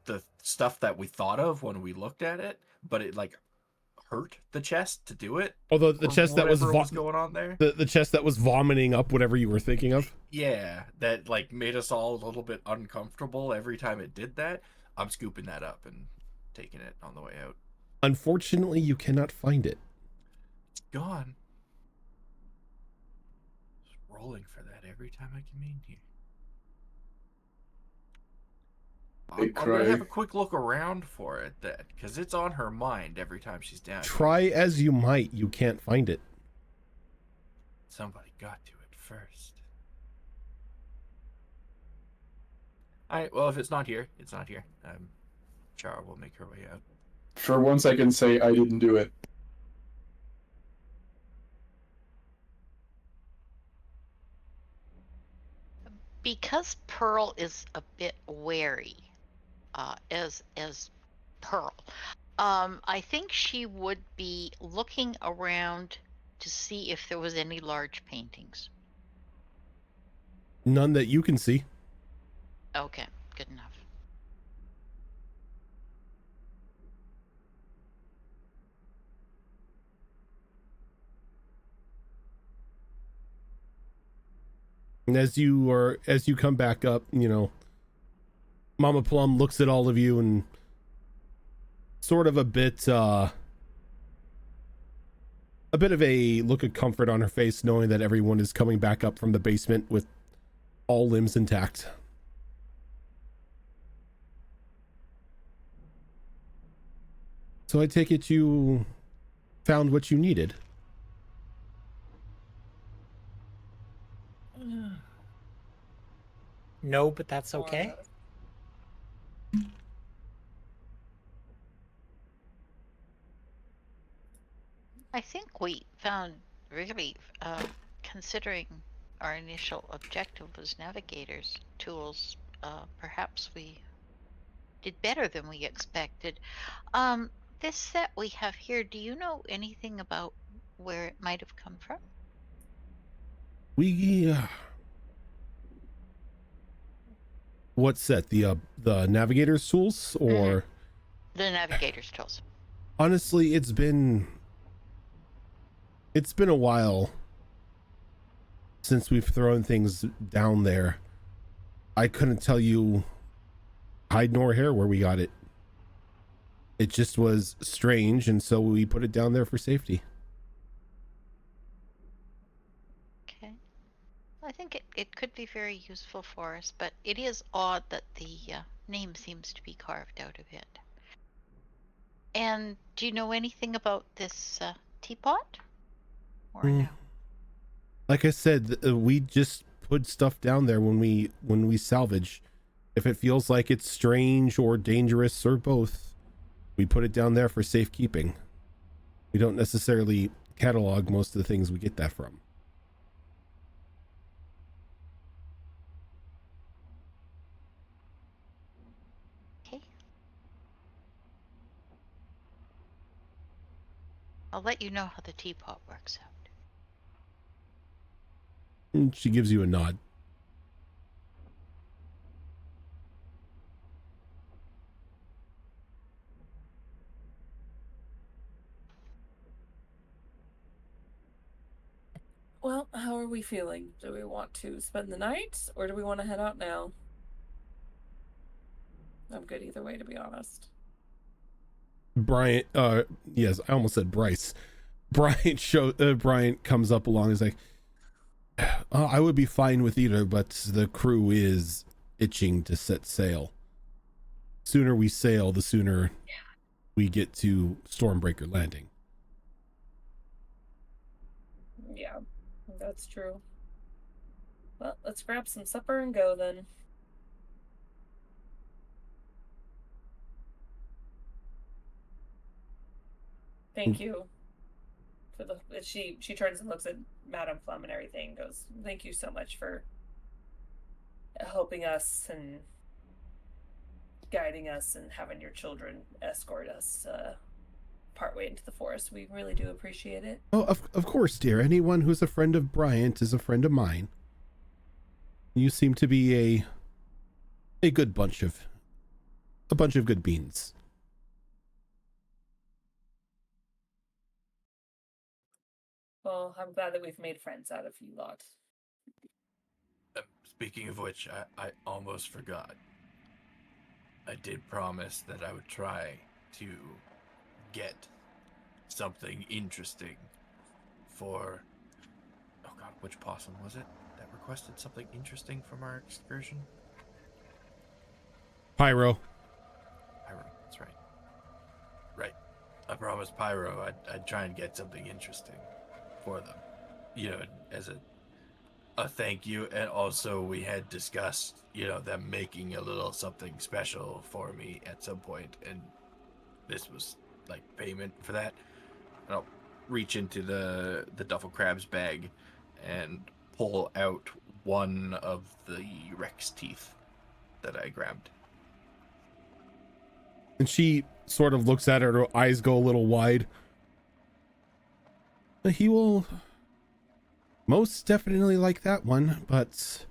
the stuff that we thought of when we looked at it, but it like hurt the chest to do it. Although the Or chest that was whatever was going on there. the chest that was vomiting up whatever you were thinking of. Yeah, that like made us all a little bit uncomfortable every time it did that. I'm scooping that up and taking it on the way out. Unfortunately, you cannot find it. It's gone. Just rolling for that every time I come in here. I'm gonna have a quick look around for it then, because it's on her mind every time she's down here. Try as you might, you can't find it. Somebody got to it first. Alright, well, if it's not here, it's not here. Chara will make her way out. For once, I can say I didn't do it. Because Pearl is a bit wary, as Pearl, I think she would be looking around to see if there was any large paintings. None that you can see. Okay, good enough. And as you come back up, you know, Mama Plum looks at all of you and sort of a bit of a look of comfort on her face, knowing that everyone is coming back up from the basement with all limbs intact. So I take it you found what you needed. No, but that's okay. I think we found really, considering our initial objective was navigators tools, perhaps we did better than we expected. This set we have here, do you know anything about where it might have come from? We what set? The navigator's tools or The navigator's tools. honestly, it's been a while since we've thrown things down there. I couldn't tell you hide nor hair where we got it. It just was strange, and so we put it down there for safety. Okay. I think it could be very useful for us, but it is odd that the name seems to be carved out of it. And do you know anything about this teapot? Or no? Like I said, we just put stuff down there when we salvage. If it feels like it's strange or dangerous or both, we put it down there for safekeeping. We don't necessarily catalog most of the things we get that from. Okay. I'll let you know how the teapot works out. And she gives you a nod. Well, how are we feeling? Do we want to spend the night or do we want to head out now? I'm good either way, to be honest. Bryant, yes, I almost said Bryce. Bryant comes up along. He's like, I would be fine with either, but the crew is itching to set sail. Sooner we sail, the sooner we get to Stormbreaker Landing. Yeah, that's true. Well, let's grab some supper and go then. Thank you for the. She turns and looks at Madame Plum and everything. Goes, thank you so much for helping us and guiding us and having your children escort us partway into the forest. We really do appreciate it. Oh, of course, dear. Anyone who's a friend of Bryant is a friend of mine. You seem to be a good bunch of good beans. Well, I'm glad that we've made friends out of you lot. Speaking of which, I almost forgot. I did promise that I would try to get something interesting for... Oh god, which possum was it that requested something interesting from our excursion? Pyro. Pyro, that's right. Right. I promised Pyro I'd try and get something interesting for them. You know, as a thank you, and also we had discussed, you know, them making a little something special for me at some point, and this was like payment for that. And I'll reach into the duffel crab's bag and pull out one of the Rex teeth that I grabbed. And she sort of looks at her, her eyes go a little wide. He will most definitely like that one, but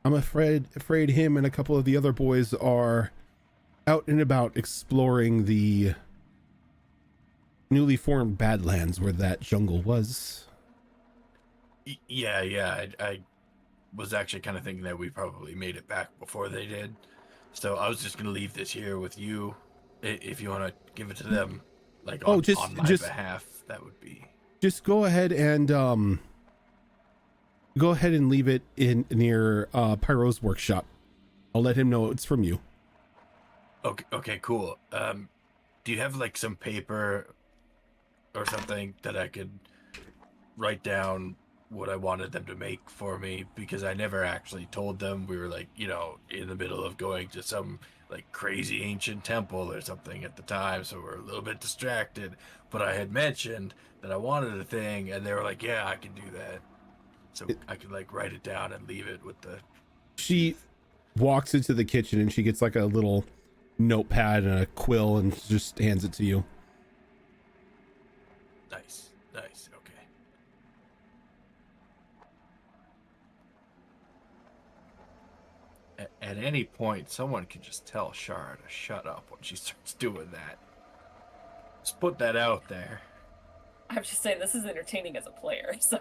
I'm afraid him and a couple of the other boys are out and about exploring the newly formed Badlands where that jungle was. Yeah. I was actually kind of thinking that we probably made it back before they did. So I was just going to leave this here with you. If you want to give it to them, like on my behalf, that would be... Just go ahead and leave it in near Pyro's workshop. I'll let him know it's from you. Okay, cool. Do you have like some paper or something that I could write down what I wanted them to make for me? Because I never actually told them. We were like, you know, in the middle of going to some like crazy ancient temple or something at the time, so we're a little bit distracted. But I had mentioned that I wanted a thing, and they were like, yeah, I can do that. So I could like write it down and leave it with the... She walks into the kitchen and she gets like a little notepad and a quill and just hands it to you. Nice, okay. At any point, someone can just tell Shara to shut up when she starts doing that. Just put that out there. I'm just saying, this is entertaining as a player, so...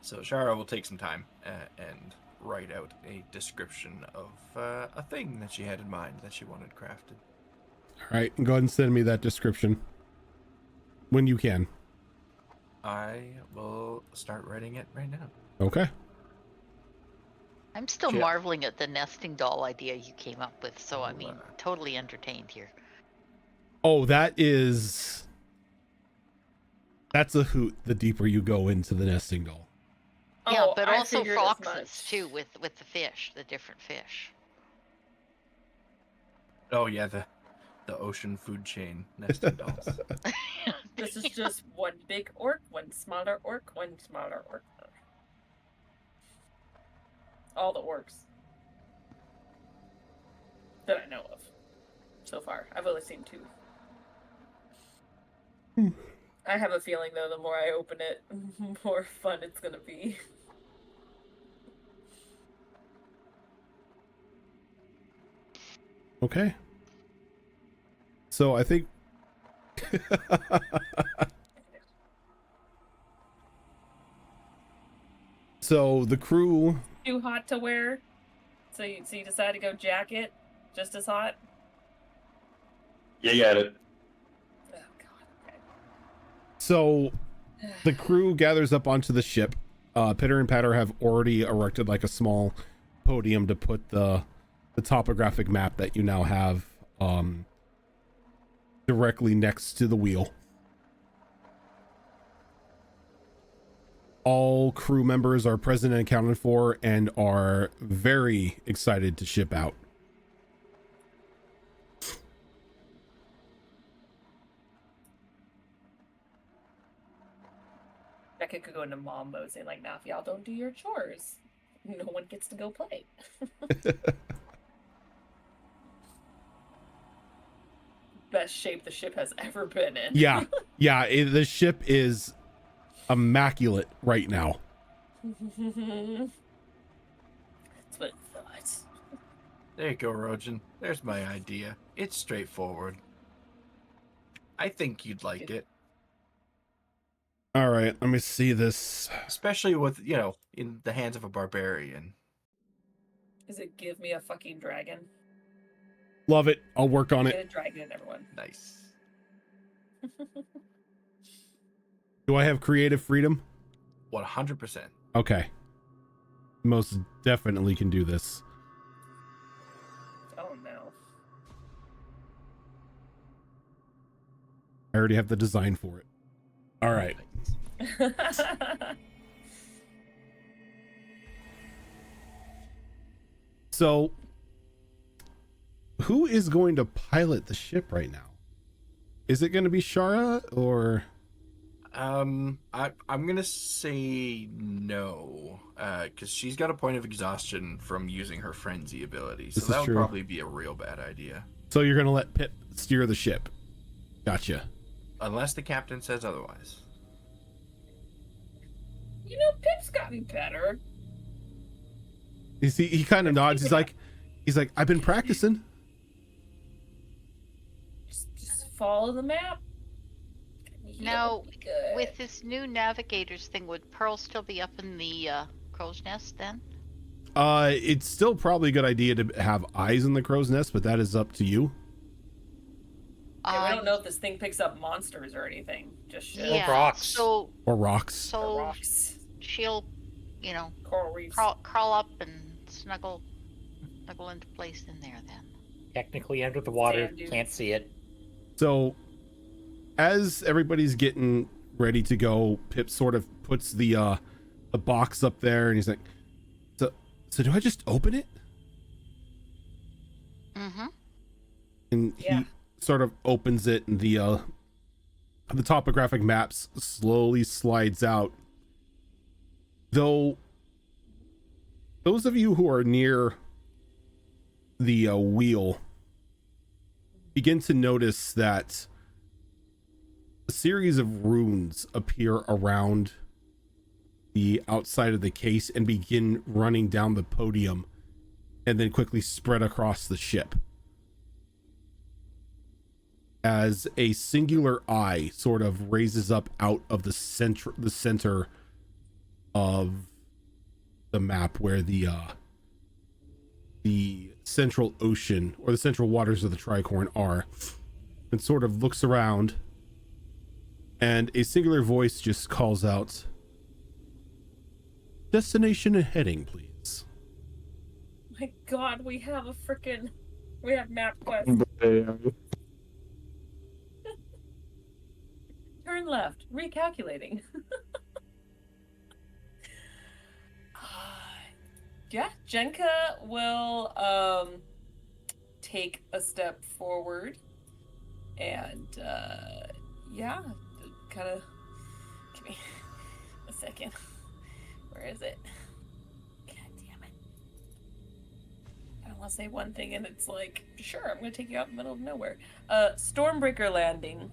So Shara will take some time and write out a description of a thing that she had in mind that she wanted crafted. All right, go ahead and send me that description when you can. I will start writing it right now. Okay. I'm still Yeah. marveling at the nesting doll idea you came up with. So, I mean, totally entertained here. Oh, that's a hoot the deeper you go into the nesting doll. Yeah, Oh, but I also figured as foxes much. too, with the fish, the different fish. Oh yeah, the ocean food chain nesting dolls. This is just one big orc, one smaller orc, one smaller orc. All the orcs that I know of so far. I've only seen 2. I have a feeling, though, the more I open it, the more fun it's gonna be. Okay. So I think so the crew... Too hot to wear? So you decide to go jacket? Just as hot? You got it. Oh, God. Okay. So the crew gathers up onto the ship. Pitter and Patter have already erected like a small podium to put the topographic map that you now have directly next to the wheel. All crew members are present and accounted for and are very excited to ship out. Becca could go into mom mode saying, like, now if y'all don't do your chores, no one gets to go play. best shape the ship has ever been in. Yeah, yeah. The ship is immaculate right now. That's what I thought. There you go, Rojan. There's my idea. It's straightforward. I think you'd like it. All right, let me see this. Especially with, you know, in the hands of a barbarian. Is it give me a fucking dragon? Love it. I'll work on Get it. a dragon, everyone. Nice. Do I have creative freedom? 100%. Okay. Most definitely can do this. Oh no. I already have the design for it. All right. So, who is going to pilot the ship right now? Is it going to be Shara or? I'm gonna say no, because she's got a point of exhaustion from using her frenzy ability, so This is that would true. probably be a real bad idea. So you're going to let Pip steer the ship? Gotcha. Unless the captain says otherwise. You know, Pip's gotten better. You see, he kind of nods. He's like, I've been practicing. Just follow the map. Now, You'll be good. with this new navigators thing, would Pearl still be up in the crow's nest then? It's still probably a good idea to have eyes in the crow's nest, but that is up to you. Yeah, we don't know if this thing picks up monsters or anything. Just shit. Yeah. rocks. So, Or rocks. so Rocks. she'll, you know, Coral reefs. crawl up and snuggle into place in there then. Technically under the water, Sand dunes. can't see it. So, as everybody's getting ready to go, Pip sort of puts the box up there, and he's like, "So do I just open it?" Mm-hmm. And Yeah. he sort of opens it, and the topographic maps slowly slides out. Though, those of you who are near the wheel begin to notice that a series of runes appear around the outside of the case and begin running down the podium and then quickly spread across the ship, as a singular eye sort of raises up out of the center of the map, where the central ocean or the central waters of the Tricorn are, and sort of looks around, and a singular voice just calls out, "Destination and heading, please." My God, we have map quest. Turn left. Recalculating. Yeah, Jenka will take a step forward and yeah, kind of give me a second. Where is it? God damn it. I don't want to say one thing and it's like, sure, I'm going to take you out in the middle of nowhere. Stormbreaker landing.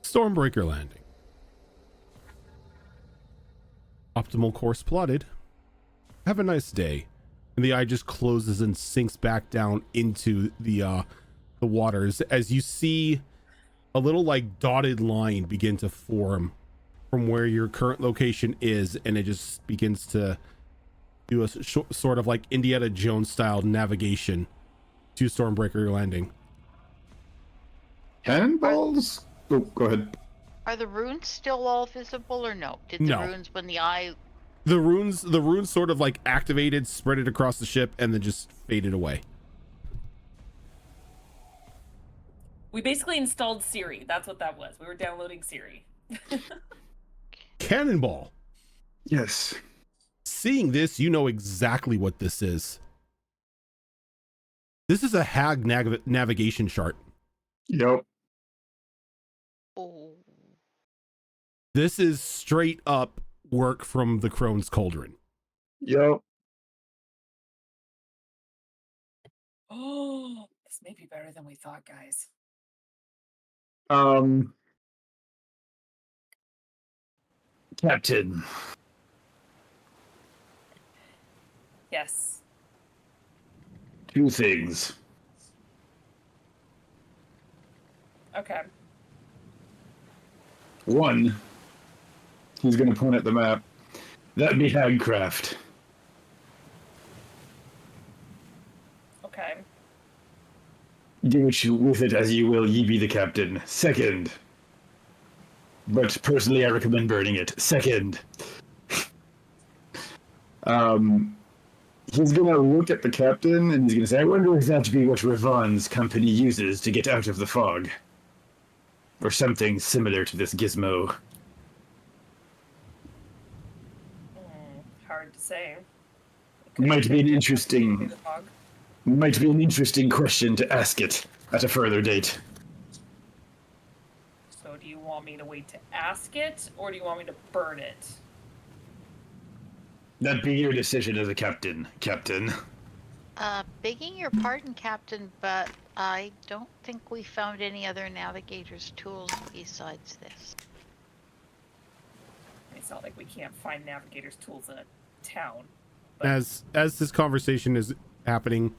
Stormbreaker landing. Optimal course plotted. Have a nice day. And the eye just closes and sinks back down into the waters, as you see a little like dotted line begin to form from where your current location is, and it just begins to do a sort of like Indiana Jones style navigation to Stormbreaker landing. Cannonballs? Oh, go ahead. Are the runes still all visible or no? Did the No. runes when the eye... The runes sort of like activated, spread it across the ship, and then just faded away. We basically installed Siri. That's what that was. We were downloading Siri. Cannonball. Yes. Seeing this, you know exactly what this is. This is a hag navigation chart. Yep. Oh. This is straight up work from the Crone's Cauldron. Yep. Oh, this Maybe better than we thought, guys. Captain. Yes. Two things. Okay. One, he's going to point at the map. That be Hagcraft. Okay. Do with it as you will, ye be the captain. Second, but personally I recommend burning it. Second, he's gonna look at the captain and he's gonna say, I wonder if that be what Ravon's company uses to get out of the fog. Or something similar to this gizmo. Hard to say. Might be an interesting question to ask it at a further date. So do you want me to wait to ask it, or do you want me to burn it? That'd be your decision as a captain, Captain. Begging your pardon, Captain, but I don't think we found any other navigator's tools besides this. It's not like we can't find navigator's tools in a town. As this conversation is happening,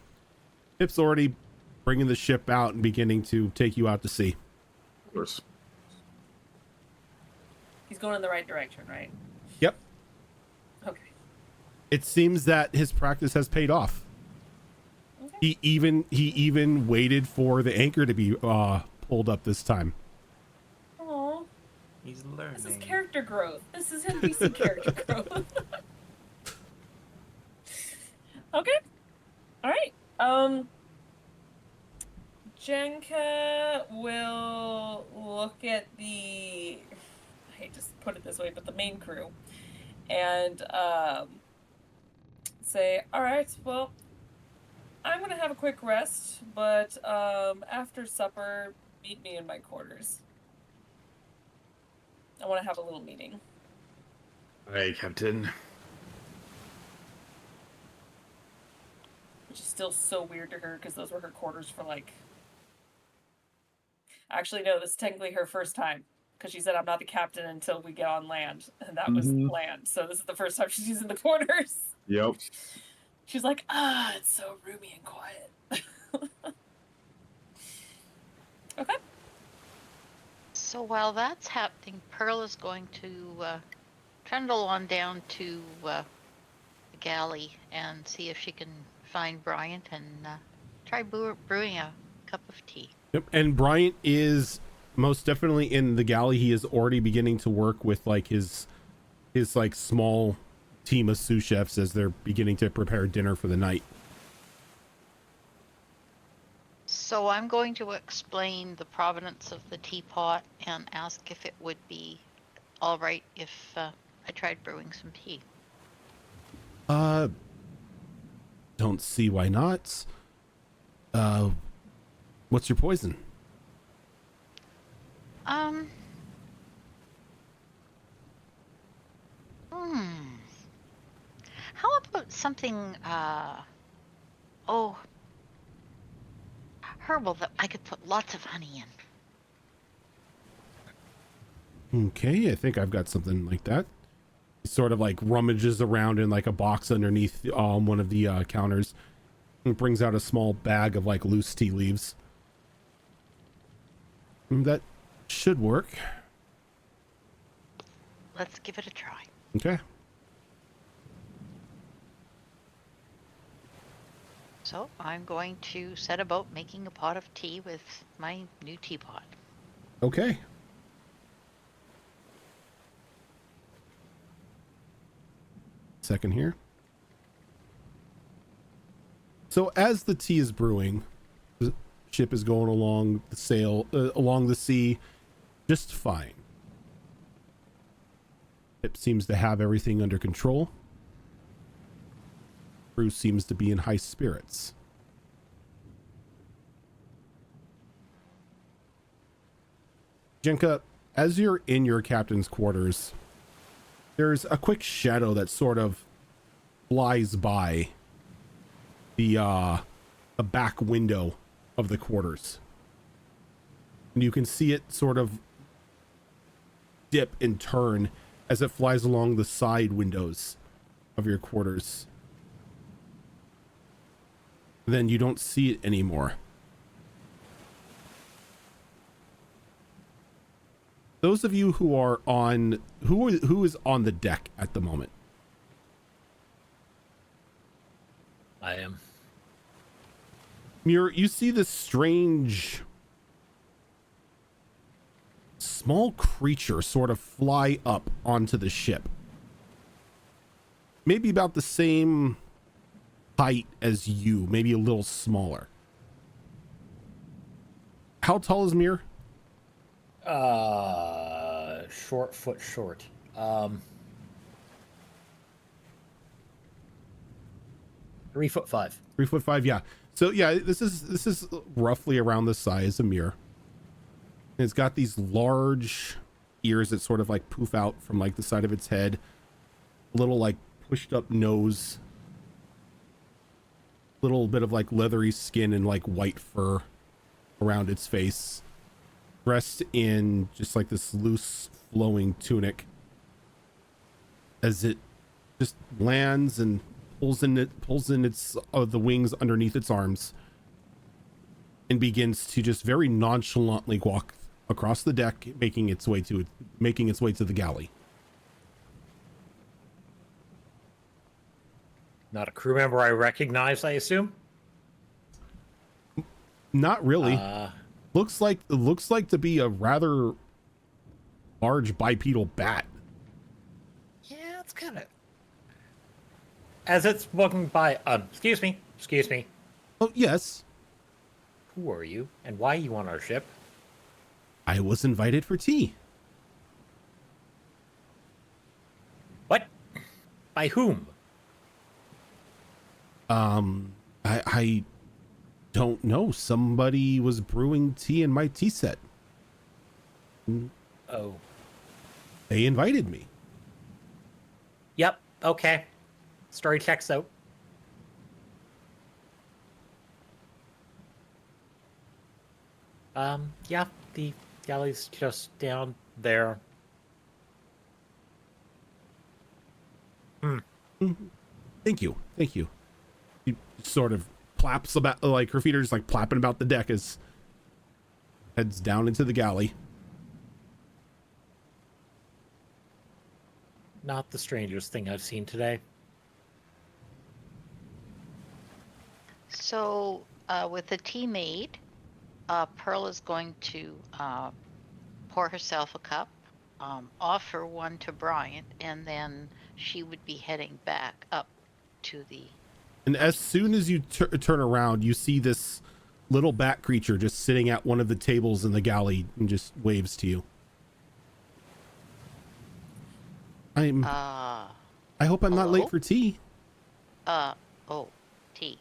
Pip's already bringing the ship out and beginning to take you out to sea. Of course. He's going in the right direction, right? Yep. Okay. It seems that his practice has paid off. Okay. He even waited for the anchor to be pulled up this time. Aww. He's learning. This is character growth. This is NPC character growth. Okay. All right. Jenka will look at I hate to put it this way, but the main crew, and say, all right, well, I'm gonna have a quick rest, but after supper, meet me in my quarters. I want to have a little meeting. Aye, Captain. Which is still so weird to her because those were her quarters for like. Actually, no, this is technically her first time because she said I'm not the captain until we get on land, and that was land. So this is the first time she's using the quarters. Yep. She's like, it's so roomy and quiet. Okay. So while that's happening, Pearl is going to trundle on down to the galley and see if she can find Bryant and try brewing a cup of tea. Yep. And Bryant is most definitely in the galley. He is already beginning to work with like his like small team of sous chefs as they're beginning to prepare dinner for the night. So I'm going to explain the provenance of the teapot and ask if it would be all right if I tried brewing some tea. Don't see why not. What's your poison? How about something, herbal that I could put lots of honey in? Okay, I think I've got something like that. He sort of like rummages around in like a box underneath one of the counters and brings out a small bag of like loose tea leaves. That should work. Let's give it a try. Okay. So I'm going to set about making a pot of tea with my new teapot. Okay. Second here. So as the tea is brewing, the ship is going along along the sea just fine. It seems to have everything under control. Crew seems to be in high spirits. Jenka, as you're in your captain's quarters, there's a quick shadow that sort of flies by the back window of the quarters. And you can see it sort of dip and turn as it flies along the side windows of your quarters. Then you don't see it anymore. Those of you who are on, who is on the deck at the moment? I am. You see this strange small creature sort of fly up onto the ship. Maybe about the same height as you, maybe a little smaller. How tall is Mir? Short. 3'5". 3'5", yeah. So yeah, this is roughly around the size of Mir. And it's got these large ears that sort of like poof out from like the side of its head. A little like pushed up nose. Little bit of like leathery skin and like white fur around its face. Dressed in just like this loose flowing tunic. As it just lands and pulls in its the wings underneath its arms and begins to just very nonchalantly walk across the deck, making its way to the galley. Not a crew member I recognize, I assume. Not really. Looks like to be a rather large bipedal bat. Yeah, it's kind of. As it's walking by, excuse me. Oh yes. Who are you, and why are you on our ship? I was invited for tea. What? By whom? I don't know. Somebody was brewing tea in my tea set. Oh. They invited me. Yep. Okay. Story checks out. Yeah, the galley's just down there. Thank you. He sort of plaps about, like her feet are just like plapping about the deck as heads down into the galley. Not the strangest thing I've seen today. So, with the tea made, Pearl is going to pour herself a cup, offer one to Bryant, and then she would be heading back up to the... And as soon as you turn around, you see this little bat creature just sitting at one of the tables in the galley and just waves to you. I hope I'm not hello? late for tea. Tea.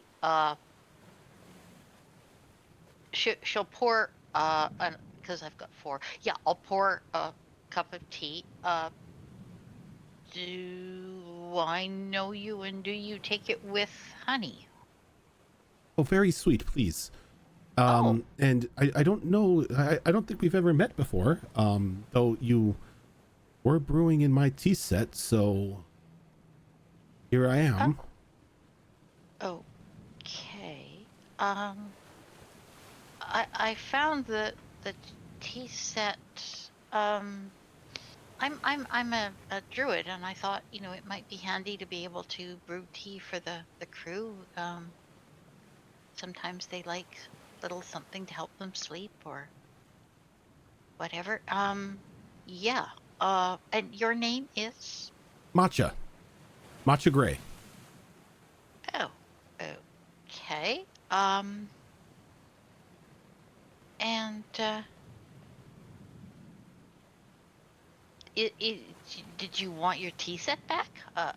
She'll pour, because I've got 4. Yeah, I'll pour a cup of tea. Do I know you, and do you take it with honey? Oh, very sweet, please. And I don't know, I don't think we've ever met before. Though you were brewing in my tea set, so here I am. Okay. I found the tea set. I'm a druid, and I thought, it might be handy to be able to brew tea for the crew. Sometimes they like little something to help them sleep or whatever. Yeah. And your name is? Matcha Gray. Oh, okay. And did you want your tea set back?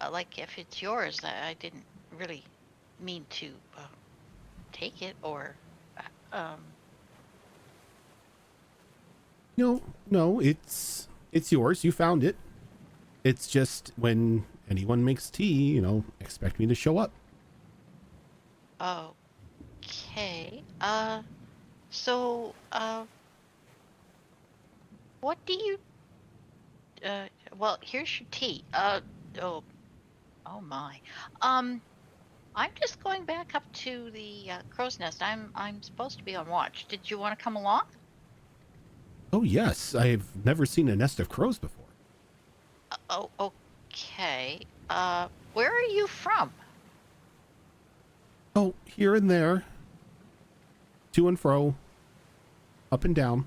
Like, if it's yours, I didn't really mean to take it, or No, it's yours. You found it. It's just when anyone makes tea, expect me to show up. Okay. So, what do you? Well, here's your tea. Oh, oh my. Um, I'm just going back up to the crow's nest. I'm supposed to be on watch. Did you want to come along? Oh yes, I've never seen a nest of crows before. Oh, okay. Where are you from? Oh, here and there, to and fro, up and down.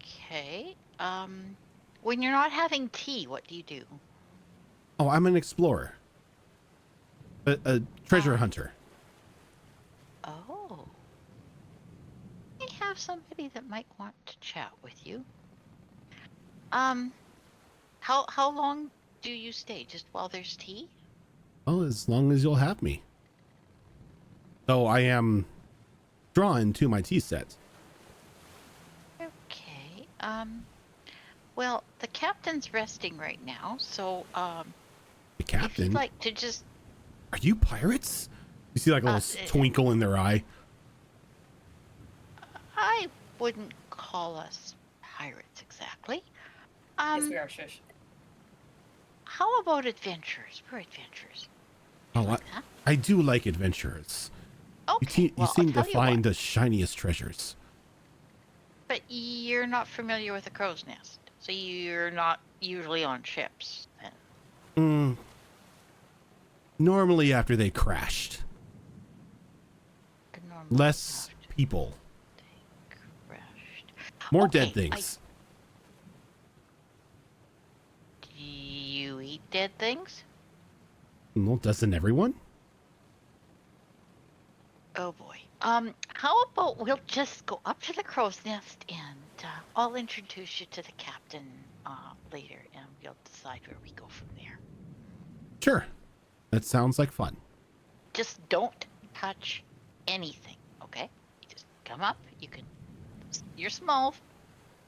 Okay. When you're not having tea, what do you do? Oh, I'm an explorer, a treasure hunter. Oh. I have somebody that might want to chat with you. Um, how long do you stay? Just while there's tea? Well, as long as you'll have me. Though I am drawn to my tea set. Okay. Well, the captain's resting right now, so The if you'd captain? like to just Are you pirates? You see like a little twinkle in their eye. I wouldn't call us pirates exactly. Yes, we are. Shush. How about adventurers? We're adventurers. Oh, Like that? I do like adventurers. Okay. You Well, seem I'll to tell you find what, the shiniest treasures. but you're not familiar with the crow's nest, so you're not usually on ships. Then. Normally after they crashed. Normally Less after people. they crashed. More Okay, dead things. Do you eat dead things? Well, doesn't everyone? Oh boy. How about we'll just go up to the crow's nest and I'll introduce you to the captain later and we'll decide where we go from there. Sure. That sounds like fun. Just don't touch anything, okay? You just come up. You're small.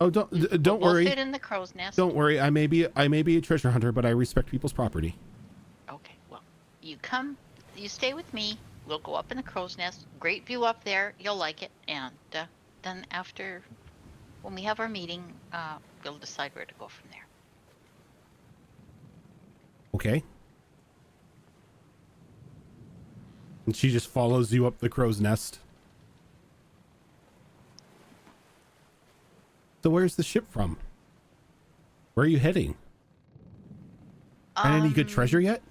Oh, don't We'll worry. fit in the crow's nest. Don't worry. I may be a treasure hunter, but I respect people's property. Okay. Well, you come. You stay with me. We'll go up in the crow's nest. Great view up there. You'll like it. And then after, when we have our meeting, we'll decide where to go from there. Okay. And she just follows you up the crow's nest. So where's the ship from? Where are you heading? And any good treasure yet?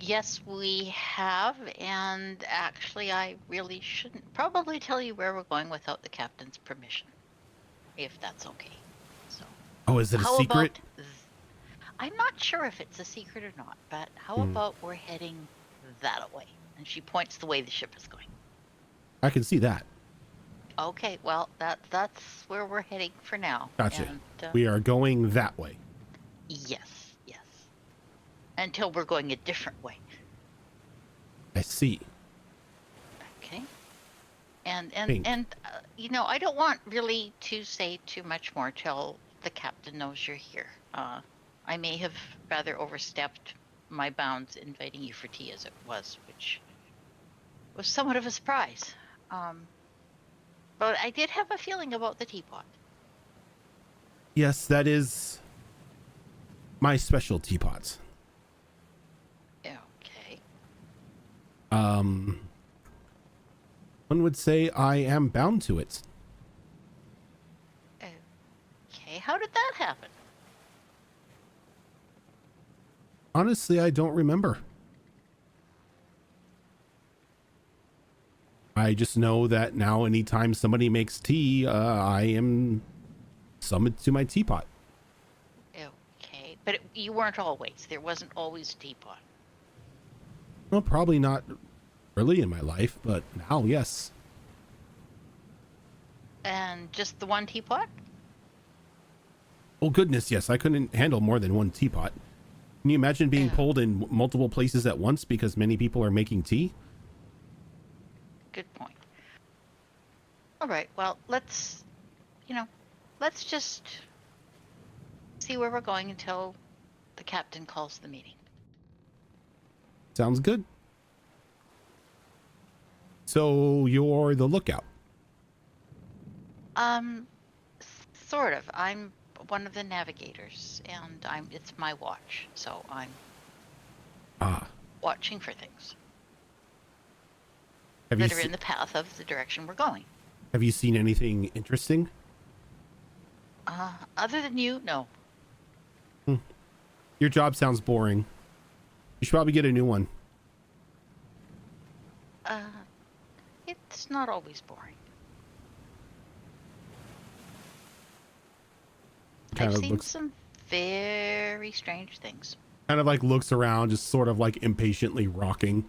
Yes, we have. And actually, I really shouldn't probably tell you where we're going without the captain's permission, if that's okay. So. Oh, is it a How secret? about I'm not sure if it's a secret or not, but how about we're heading that way? And she points the way the ship is going. I can see that. Okay, well, that's where we're heading for now. Gotcha. And, We are going that way. yes, yes. Until we're going a different way. I see. Okay. And Pink. you know, I don't want really to say too much more till the captain knows you're here. I may have rather overstepped my bounds inviting you for tea as it was, which was somewhat of a surprise. But I did have a feeling about the teapot. Yes, that is my special teapot. Okay. One would say I am bound to it. Okay, how did that happen? Honestly, I don't remember. I just know that now anytime somebody makes tea, I am summoned to my teapot. Okay, but you weren't always. There wasn't always a teapot. Well, probably not early in my life, but now, yes. And just the one teapot? Oh, goodness, yes. I couldn't handle more than one teapot. Can you imagine being pulled in multiple places at once because many people are making tea? Good point. All right, well, let's just see where we're going until the captain calls the meeting. Sounds good. So you're the lookout. Sort of. I'm one of the navigators, and it's my watch, so I'm Ah. watching for things Have you that are in the path of the direction we're going. have you seen anything interesting? Other than you, no. Your job sounds boring. You should probably get a new one. It's not always boring. Kind I've of seen looks some very strange things. kind of like looks around, just sort of like impatiently rocking,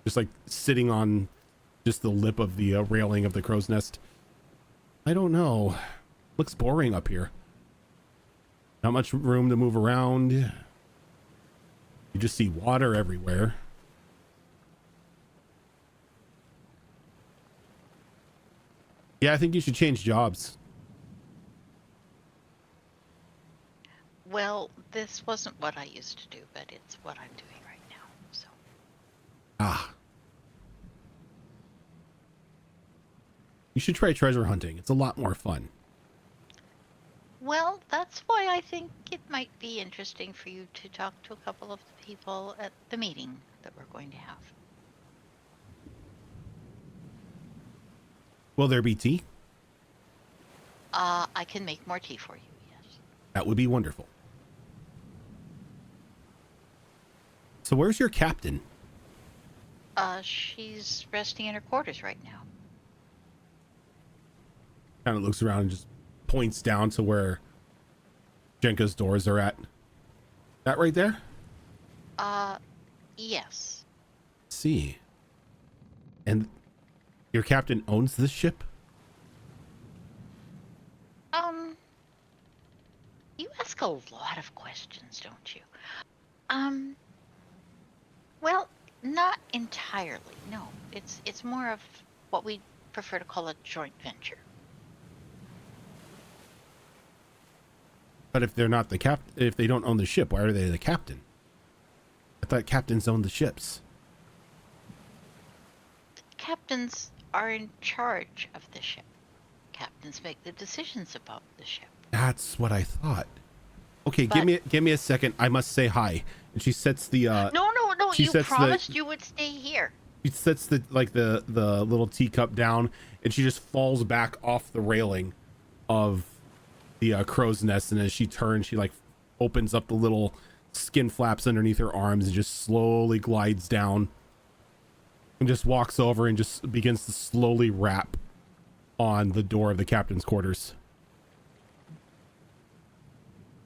just like sitting on just the lip of the railing of the crow's nest. I don't know. Looks boring up here. Not much room to move around. You just see water everywhere. Yeah, I think you should change jobs. Well, this wasn't what I used to do, but it's what I'm doing right now. So Ah. You should try treasure hunting. It's a lot more fun. well, that's why I think it might be interesting for you to talk to a couple of the people at the meeting that we're going to have. Will there be tea? I can make more tea for you, yes. That would be wonderful. So where's your captain? She's resting in her quarters right now. Kind of looks around and just points down to where Jenka's doors are at. That right there? Yes. See. And your captain owns this ship? You ask a lot of questions, don't you? Well, not entirely, no. It's more of what we prefer to call a joint venture. But if they're not the if they don't own the ship, why are they the captain? I thought captains owned the ships. Captains are in charge of the ship. Captains make the decisions about the ship. That's what I thought. Okay, But- give me a second. I must say hi. And she sets the No, she you sets promised you would stay here. she sets the the little teacup down, and she just falls back off the railing of the crow's nest. And as she turns, she like opens up the little skin flaps underneath her arms and just slowly glides down and just walks over and just begins to slowly rap on the door of the captain's quarters.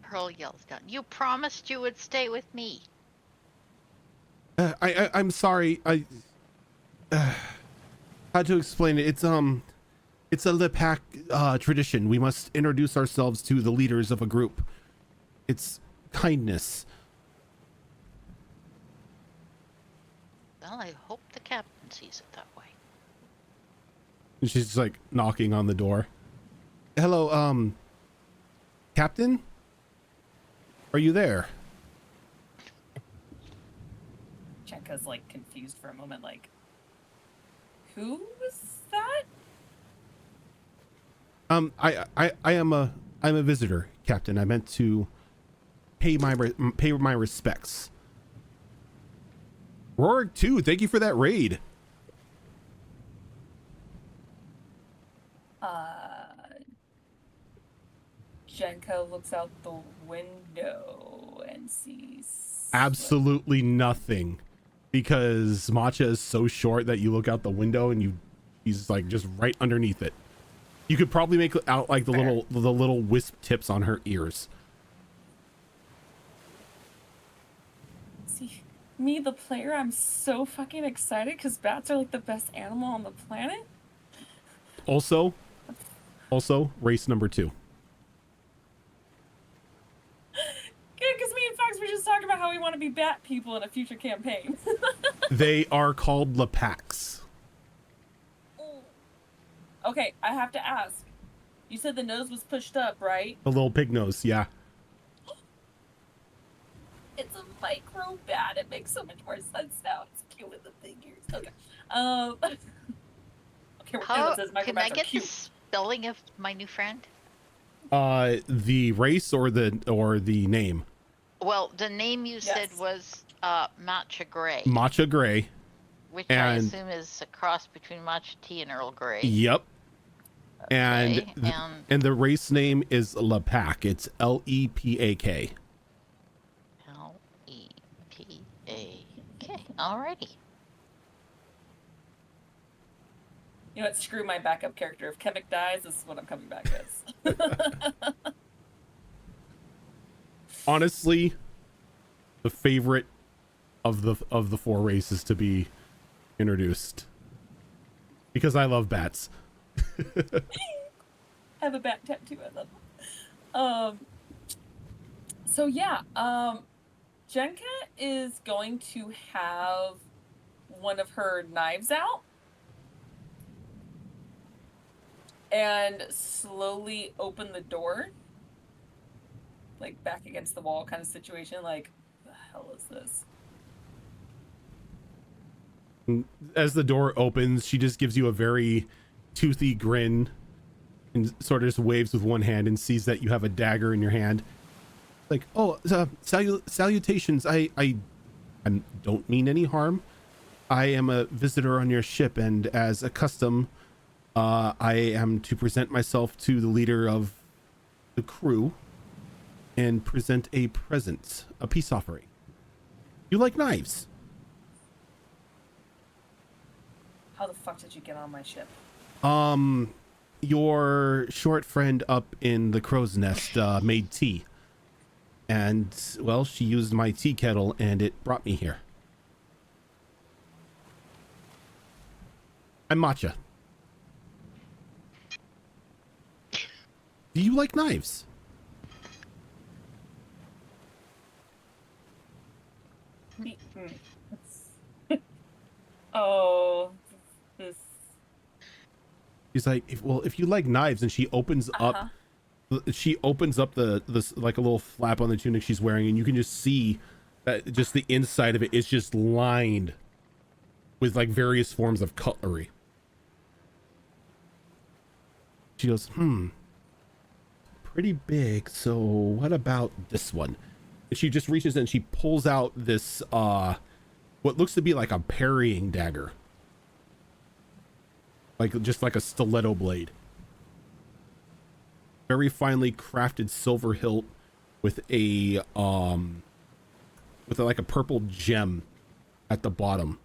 Pearl yells down. You promised you would stay with me. I'm sorry. How to explain it? It's a Lepak tradition. We must introduce ourselves to the leaders of a group. It's kindness. Well, I hope the captain sees it that way. And she's just like knocking on the door. Hello, Captain? Are you there? Chenka's like confused for a moment, like, who was that? I'm a visitor, Captain. I meant to pay my respects. Rorik too. Thank you for that raid. Jenka looks out the window and sees Absolutely nothing, because Matcha is so short that you look out the window and he's like just right underneath it. You could probably make out like the little wisp tips on her ears. See, me, the player, I'm so fucking excited because bats are like the best animal on the planet. Also, race number 2. Good, because me and Fox were just talking about how we want to be bat people in a future campaign. They are called Lepaks. Okay, I have to ask. You said the nose was pushed up, right? The little pig nose, yeah. It's a micro bat. It makes so much more sense now. It's cute with the figures. Okay. How says can I microbats are get the cute. spelling of my new friend? The race or the name? Well, the name you said Yes. was Matcha Gray, Matcha Gray. which I And assume is a cross between matcha tea and Earl Grey. yep. Okay, And the race name is Lepak. It's Lepak. Lepak. Alrighty. You know what? Screw my backup character. If Kevik dies, this is what I'm coming back as. Honestly, the favorite of the four races to be introduced, because I love bats. I have a bat tattoo. I love it. So yeah, Jenka is going to have one of her knives out and slowly open the door, like back against the wall kind of situation. Like, the hell is this? As the door opens, she just gives you a very toothy grin and sort of just waves with one hand and sees that you have a dagger in your hand. Like, oh, salutations. I don't mean any harm. I am a visitor on your ship, and as a custom, I am to present myself to the leader of the crew and present a present, a peace offering. You like knives? How the fuck did you get on my ship? Your short friend up in the crow's nest made tea. And, well, she used my tea kettle and it brought me here. I'm Matcha. Do you like knives? Oh, this. She's like, if you like knives, and she opens up the like a little flap on the tunic she's wearing, and you can just see that just the inside of it is just lined with like various forms of cutlery. She goes, pretty big. So what about this one? And she just reaches and she pulls out this what looks to be like a parrying dagger, like just like a stiletto blade. Very finely crafted silver hilt with a like a purple gem at the bottom,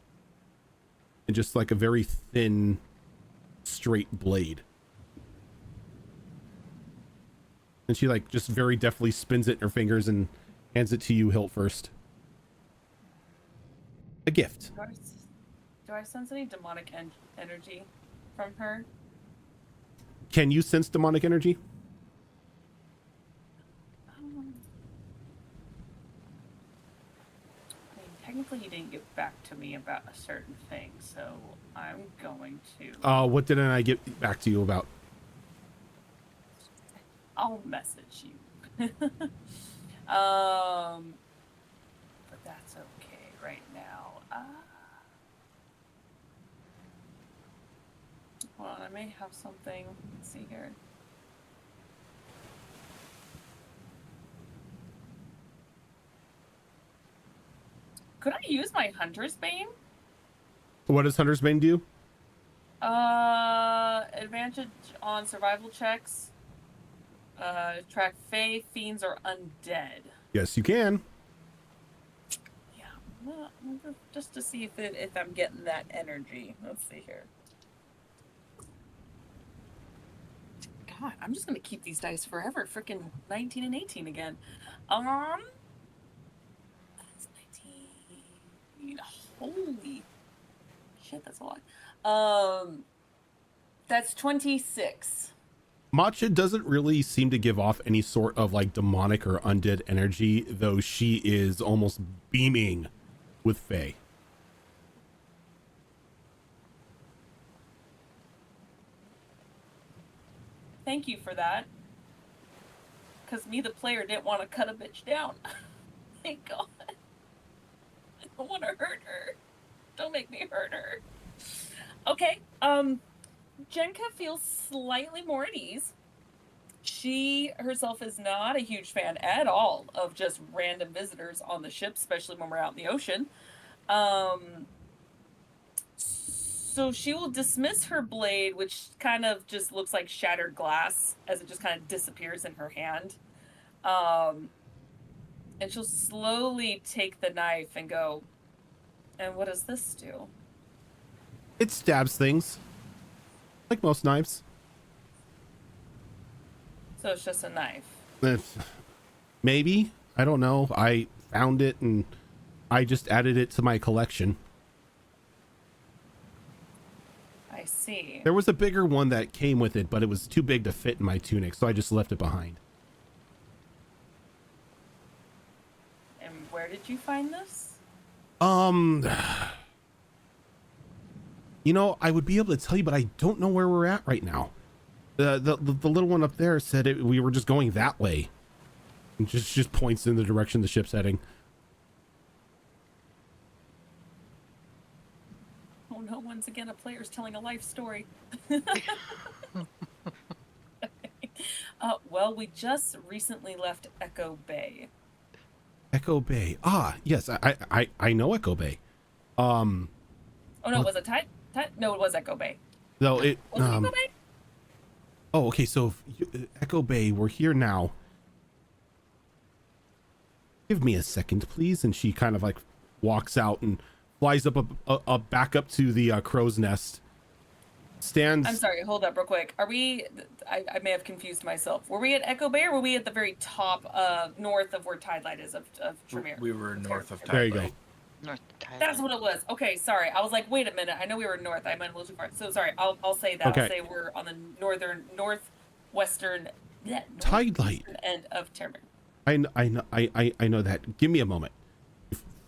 and just like a very thin straight blade. And she like just very deftly spins it in her fingers and hands it to you, hilt first. A gift. Do I sense any demonic energy from her? Can you sense demonic energy? I mean, technically, he didn't get back to me about a certain thing, so I'm going to. What didn't I get back to you about? I'll message you. But that's okay right now. Hold on, I may have something. Let's see here. Could I use my Hunter's Bane? What does Hunter's Bane do? Advantage on survival checks. Track Fae, fiends, or undead. Yes, you can. Yeah, well, just to see if I'm getting that energy. Let's see here. God, I'm just gonna keep these dice forever. Freaking 19 and 18 again. That's 19. Holy shit, that's a lot. That's 26. Matcha doesn't really seem to give off any sort of like demonic or undead energy, though she is almost beaming with Fae. Thank you for that. Because me, the player, didn't want to cut a bitch down. Thank God. I don't want to hurt her. Don't make me hurt her. Okay, Jenka feels slightly more at ease. She herself is not a huge fan at all of just random visitors on the ship, especially when we're out in the ocean. So she will dismiss her blade, which kind of just looks like shattered glass as it just kind of disappears in her hand. And she'll slowly take the knife and go, and what does this do? It stabs things, like most knives. So it's just a knife. Maybe. I don't know. I found it and I just added it to my collection. I see. There was a bigger one that came with it, but it was too big to fit in my tunic, so I just left it behind. And where did you find this? You know, I would be able to tell you, but I don't know where we're at right now. The little one up there said we were just going that way. And just points in the direction the ship's heading. Oh no, once again, a player's telling a life story. Well, we just recently left Echo Bay. Echo Bay. Ah, yes, I know Echo Bay. Oh no, was it Tide? No, it was Echo Bay. No, it Was it Echo Bay? Oh, okay, so Echo Bay, we're here now. Give me a second, please. And she kind of like walks out and flies up back up to the crow's nest. Stands. I'm sorry, hold up real quick. Are we, I may have confused myself. Were we at Echo Bay or were we at the very top north of where Tide Light is of Tremere? We were north of Tide There you Light. go. North Thailand. That's what it was. Okay, sorry. I was like, wait a minute. I know we were north. I went a little too far. So sorry. I'll say that. Okay. I'll say we're on the northwestern Tide Light. end of Tremere. I know that. Give me a moment.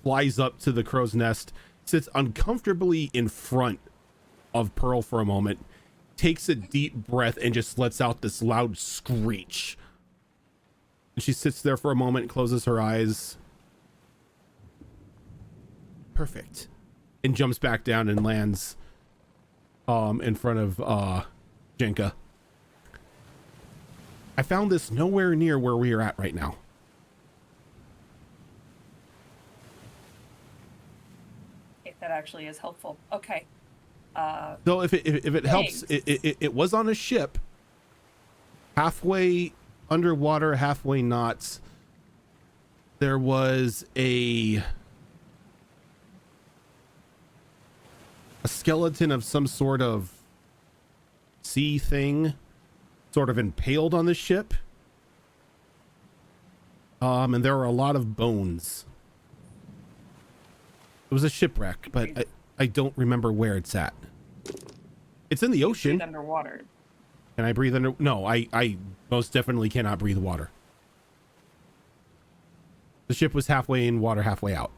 Flies up to the crow's nest, sits uncomfortably in front of Pearl for a moment, takes a deep breath, and just lets out this loud screech. And she sits there for a moment, closes her eyes. Perfect. And jumps back down and lands in front of Jenka. I found this nowhere near where we are at right now. If that actually is helpful. Okay. So if it helps, it was on a ship, halfway underwater, halfway not. There was a skeleton of some sort of sea thing, sort of impaled on the ship. And there were a lot of bones. It was a shipwreck, but I don't remember where it's at. It's in the ocean. Breathe underwater. Can I breathe under? No, I most definitely cannot breathe water. The ship was halfway in water, halfway out.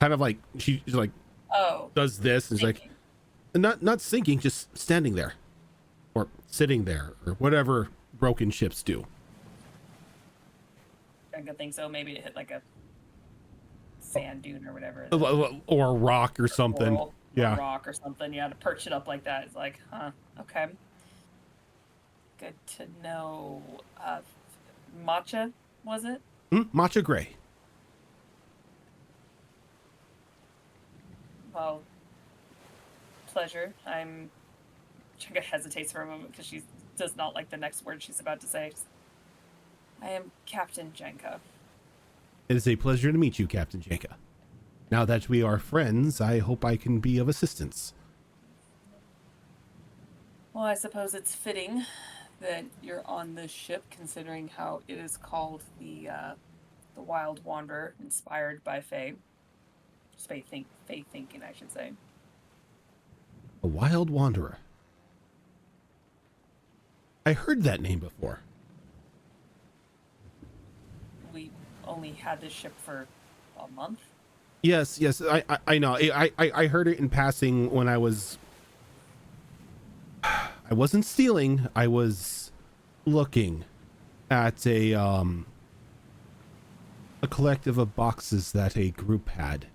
Kind of like she's like does this and is like not sinking, just standing there or sitting there or whatever broken ships do. I could think so. Maybe it hit like a sand dune or whatever. Or a rock or something. Coral, Yeah. a rock or something. Yeah, to perch it up like that. It's like, huh, okay. Good to know. Matcha, was it? Matcha gray. Well, pleasure. Jenka hesitates for a moment because she does not like the next word she's about to say. I am Captain Jenka. It is a pleasure to meet you, Captain Jenka. Now that we are friends, I hope I can be of assistance. Well, I suppose it's fitting that you're on this ship, considering how it is called the Wild Wanderer, inspired by Fae. Just Fae thinking, I should say. A wild wanderer. I heard that name before. We only had this ship for a month. Yes, I know. I heard it in passing when I wasn't stealing. I was looking at a collective of boxes that a group had.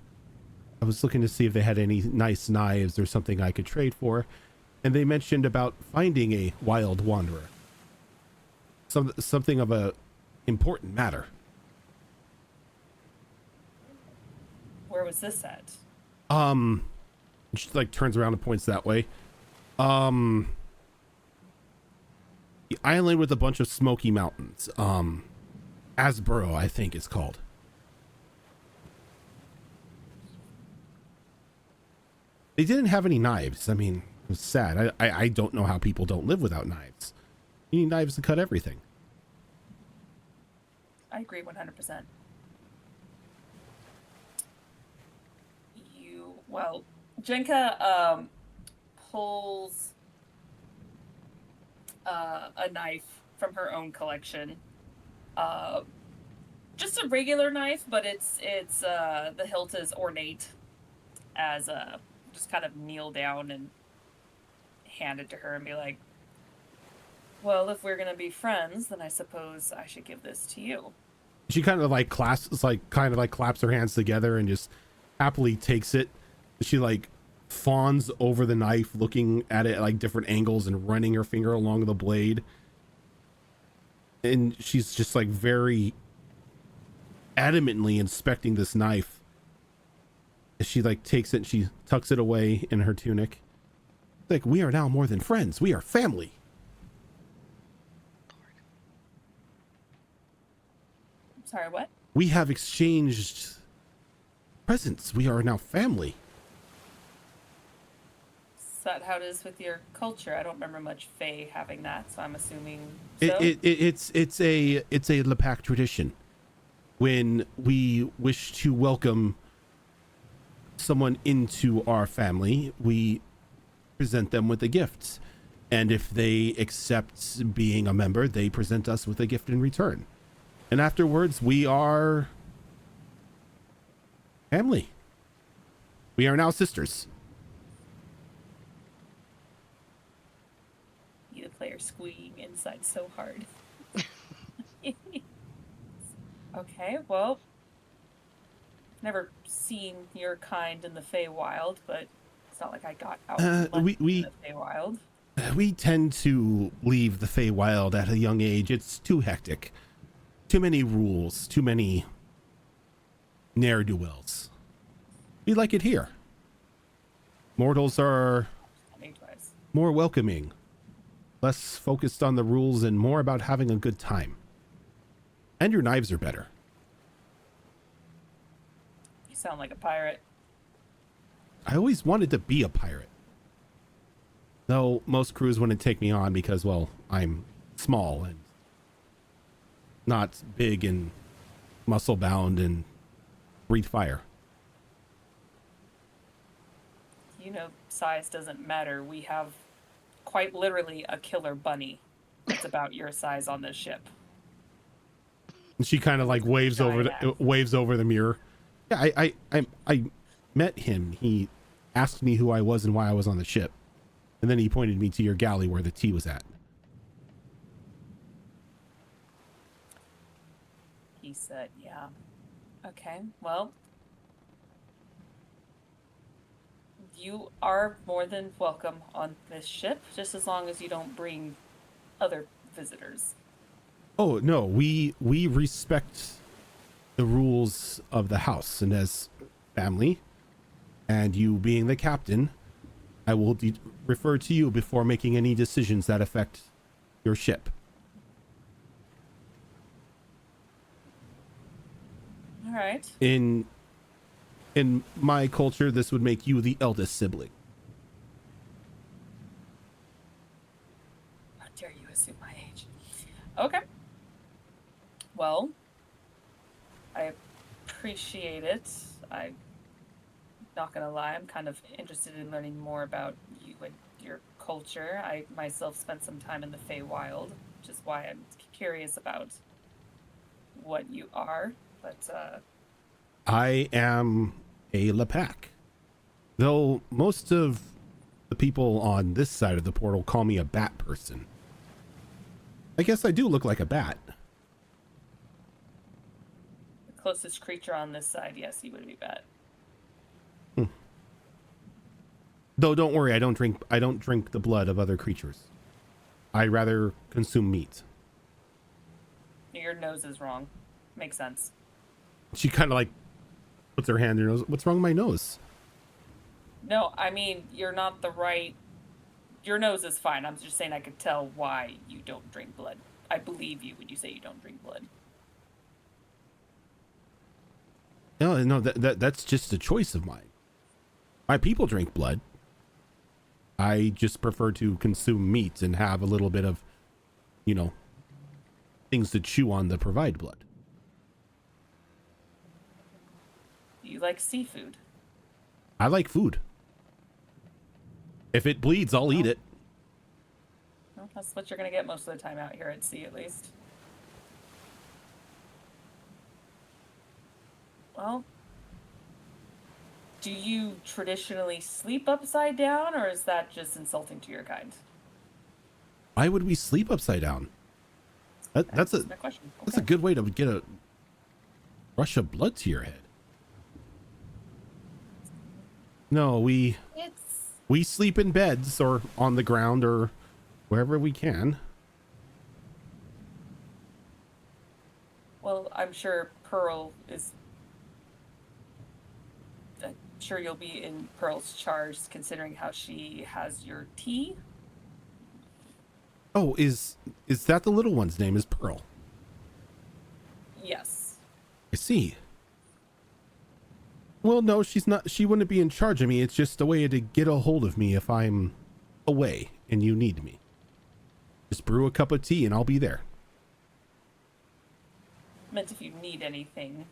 I was looking to see if they had any nice knives or something I could trade for. and they mentioned about finding a wild wanderer. Something of a important matter. Where was this at? She like turns around and points that way. The island with a bunch of smoky mountains. Asborough, I think it's called. They didn't have any knives. I mean, it was sad. I don't know how people don't live without knives. You need knives to cut everything. I agree 100%. Well, Jenka pulls a knife from her own collection. Just a regular knife, but it's the hilt is ornate, as just kind of kneel down and hand it to her and be like, well, if we're gonna be friends, then I suppose I should give this to you. She kind of like claps her hands together and just happily takes it. She like fawns over the knife, looking at it at like different angles and running her finger along the blade. And she's just like very adamantly inspecting this knife. She like takes it and she tucks it away in her tunic. Like, we are now more than friends. We are family. Sorry, what? We have exchanged presents. We are now family. Is that how it is with your culture? I don't remember much Fae having that, so I'm assuming so. It's a Lepak tradition. When we wish to welcome someone into our family, we present them with a gift. And if they accept being a member, they present us with a gift in return. And afterwards, we are family. We are now sisters. You, the player, squeeing inside so hard. Okay, well, never seen your kind in the Feywild, but it's not like I got out in the Feywild. We tend to leave the Feywild at a young age. It's too hectic. Too many rules, too many ne'er-do-wells. We like it here. Mortals are more welcoming, less focused on the rules, and more about having a good time. And your knives are better. You sound like a pirate. I always wanted to be a pirate. Though most crews wouldn't take me on because, well, I'm small and not big and muscle bound and breathe fire. You know, size doesn't matter. We have quite literally a killer bunny that's about your size on this ship. And she kind of like waves over the mirror. Yeah, I met him. He asked me who I was and why I was on the ship. And then he pointed me to your galley where the tea was at. He said, yeah. Okay, well, you are more than welcome on this ship, just as long as you don't bring other visitors. Oh, no, we respect the rules of the house, and as family, and you being the captain, I will refer to you before making any decisions that affect your ship. All right. In my culture, this would make you the eldest sibling. How dare you assume my age? Okay. Well, I appreciate it. I'm not gonna lie, I'm kind of interested in learning more about you and your culture. I myself spent some time in the Feywild, which is why I'm curious about what you are. But I am a Lepak. Though most of the people on this side of the portal call me a bat person. I guess I do look like a bat. the closest creature on this side, yes, he would be bat. Though don't worry, I don't drink the blood of other creatures. I rather consume meat. Your nose is wrong. Makes sense. She kind of like puts her hand in her nose. What's wrong with my nose? No, I mean, you're not the right... Your nose is fine. I'm just saying I could tell why you don't drink blood. I believe you when you say you don't drink blood. No, that's just a choice of mine. My people drink blood. I just prefer to consume meat and have a little bit of, you know, things to chew on that provide blood. Do you like seafood? I like food. If it bleeds, I'll eat it. Well, that's what you're going to get most of the time out here at sea, at least. Well, do you traditionally sleep upside down, or is that just insulting to your kind? Why would we sleep upside down? That's my question. That's a good way to get a rush of blood to your head. No, we sleep in beds or on the ground or wherever we can. Well, I'm sure Pearl is... I'm sure you'll be in Pearl's charge, considering how she has your tea. Oh, is that the little one's name is Pearl? Yes. I see. Well, no, she's not. She wouldn't be in charge of me. It's just a way to get a hold of me if I'm away and you need me. Just brew a cup of tea and I'll be there. Meant if you need anything,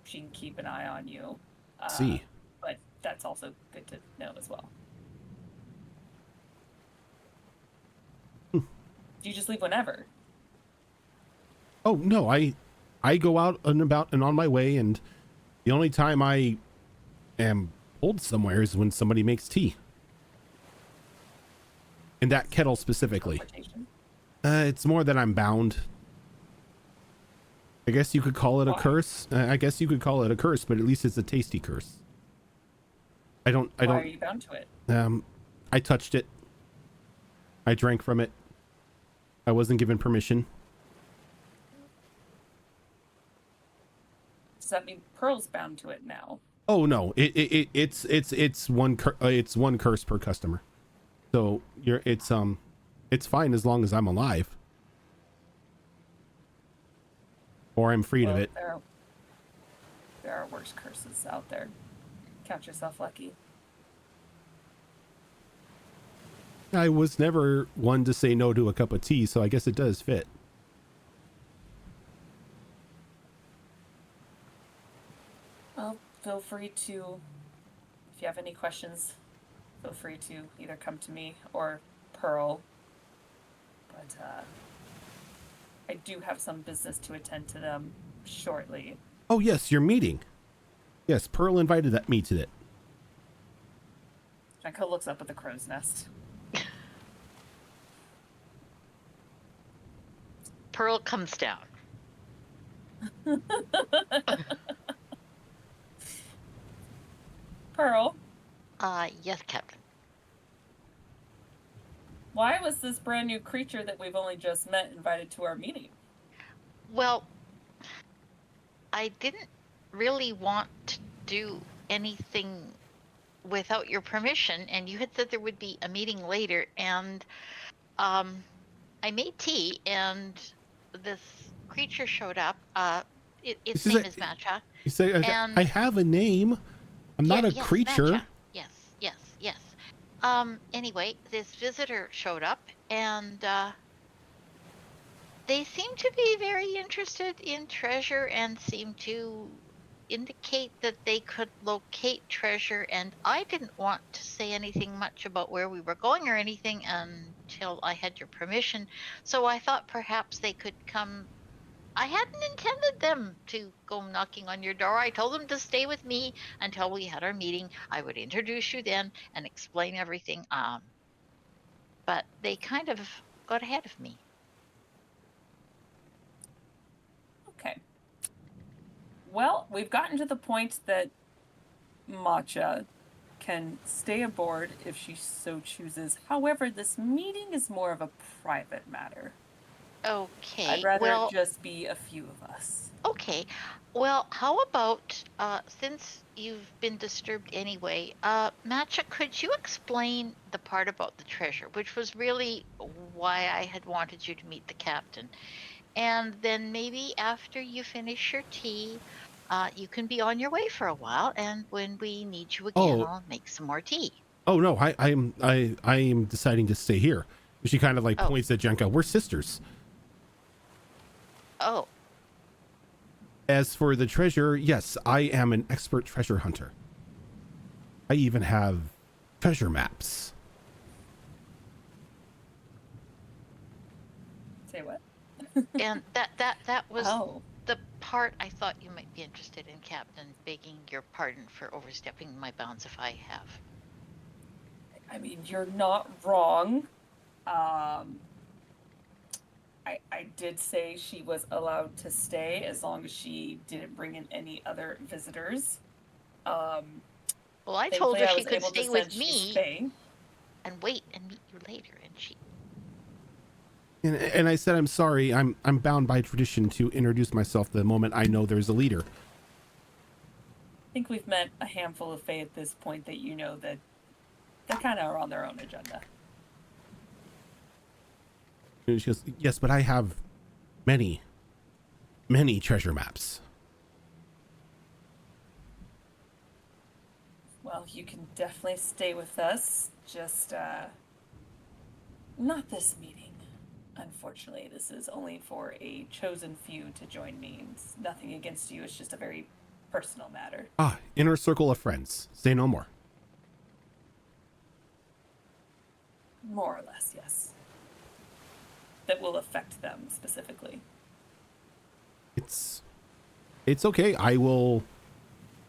she can keep an eye on you. See. But that's also good to know as well. Do you just leave whenever? Oh, no, I go out and about and on my way, and the only time I am pulled somewhere is when somebody makes tea. In that kettle specifically. It's more that I'm bound. I guess you could call it a curse. I guess you could call it a curse, but at least it's a tasty curse. Why are you bound to it? I touched it. I drank from it. I wasn't given permission. Does that mean Pearl's bound to it now? Oh no, it's one curse per customer. So it's fine as long as I'm alive. Or I'm freed of it. There are worse curses out there. Count yourself lucky. I was never one to say no to a cup of tea, so I guess it does fit. Well, feel free to, if you have any questions, feel free to either come to me or Pearl. But I do have some business to attend to them shortly. Oh yes, your meeting. Yes, Pearl invited me to it. Janko looks up at the crow's nest. Pearl comes down. Pearl, Yes, Captain. why was this brand new creature that we've only just met invited to our meeting? Well, I didn't really want to do anything without your permission, and you had said there would be a meeting later, and I made tea, and this creature showed up. Its name is Matcha. You say I have a name. I'm not a creature. Matcha. Yes. Anyway, this visitor showed up, and they seem to be very interested in treasure and seem to indicate that they could locate treasure, and I didn't want to say anything much about where we were going or anything until I had your permission, so I thought perhaps they could come. I hadn't intended them to go knocking on your door. I told them to stay with me until we had our meeting. I would introduce you then and explain everything. But they kind of got ahead of me. Okay. Well, we've gotten to the point that Matcha can stay aboard if she so chooses. However, this meeting is more of a private matter. Okay. I'd rather well, it just be a few of us. Okay. Well, how about since you've been disturbed anyway, Matcha, could you explain the part about the treasure, which was really why I had wanted you to meet the captain? And then maybe after you finish your tea, you can be on your way for a while, and when we need you again, Oh, I'll make some more tea. oh no, I am deciding to stay here. She kind of like Oh, points at Jenka. We're sisters. oh, As for the treasure, yes, I am an expert treasure hunter. I even have treasure maps. Say what? and that was Oh, the part I thought you might be interested in, Captain, begging your pardon for overstepping my bounds if I have. I mean, you're not wrong. I did say she was allowed to stay as long as she didn't bring in any other visitors. Well, I told Thankfully, her I she was could able to stay with sense she's me staying. and wait and meet you later, and she. And I said, I'm sorry, I'm bound by tradition to introduce myself the moment I know there's a leader. I think we've met a handful of Fae at this point that you know that they kind of are on their own agenda. And she goes, yes, but I have many, many treasure maps. Well, you can definitely stay with us. Just, not this meeting. Unfortunately, this is only for a chosen few to join me. It's nothing against you. It's just a very personal matter. Ah, inner circle of friends. Say no more. More or less, yes. That will affect them specifically. It's okay. I will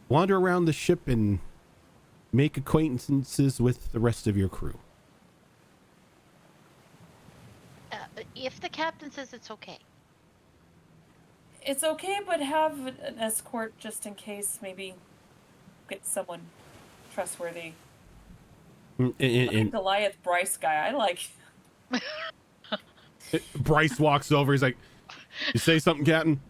wander around the ship and make acquaintances with the rest of your crew. If the captain says it's okay. It's okay, but have an escort just in case. Maybe get someone trustworthy. And Goliath Bryce guy, I like. Bryce walks over. He's like, you say something, Captain?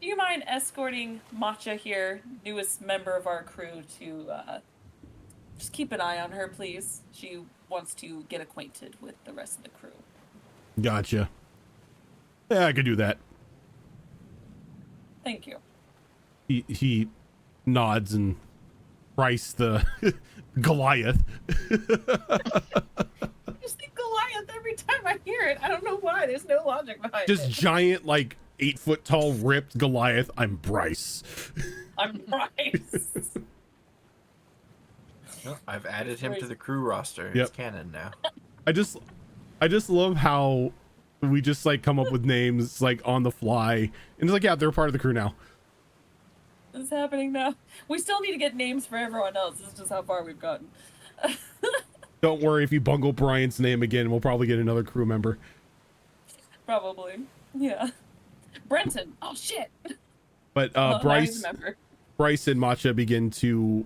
Do you mind escorting Matcha here, newest member of our crew, to just keep an eye on her, please? She wants to get acquainted with the rest of the crew. Gotcha. Yeah, I could do that. Thank you. He nods, and Bryce the Goliath. I just think Goliath every time I hear it. I don't know why. There's no logic behind Just it. giant, like 8 foot tall, ripped Goliath. I'm Bryce. I'm Bryce. Well, I've added him to the crew roster. Yep. It's canon now. I just love how we just like come up with names like on the fly, and it's like, yeah, they're part of the crew now. What's happening now? We still need to get names for everyone else. This is just how far we've gotten. Don't worry, if you bungle Brian's name again, we'll probably get another crew member. Probably. Yeah. Brenton. Oh shit. But Now he's a Bryce member. and Matcha begin to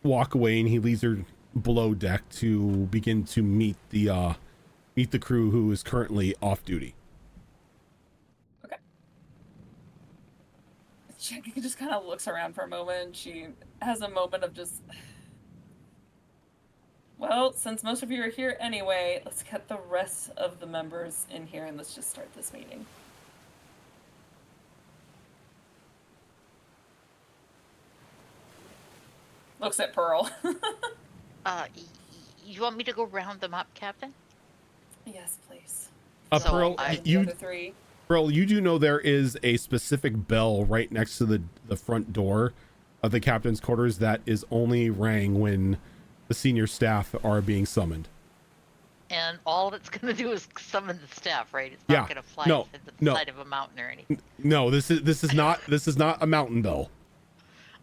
walk away, and he leads her below deck to begin to meet the crew who is currently off duty. Okay. Jackie just kind of looks around for a moment. She has a moment of just, well, since most of you are here anyway, let's get the rest of the members in here and let's just start this meeting. Looks at Pearl. You want me to go round them up, Captain? Yes, please. So Pearl, I- The other three. Pearl, you do know there is a specific bell right next to the front door of the captain's quarters that is only rang when the senior staff are being summoned. And all it's going to do is summon the staff, right? It's Yeah, not going to fly no, to the no. side of a mountain or anything. No, this is not a mountain bell.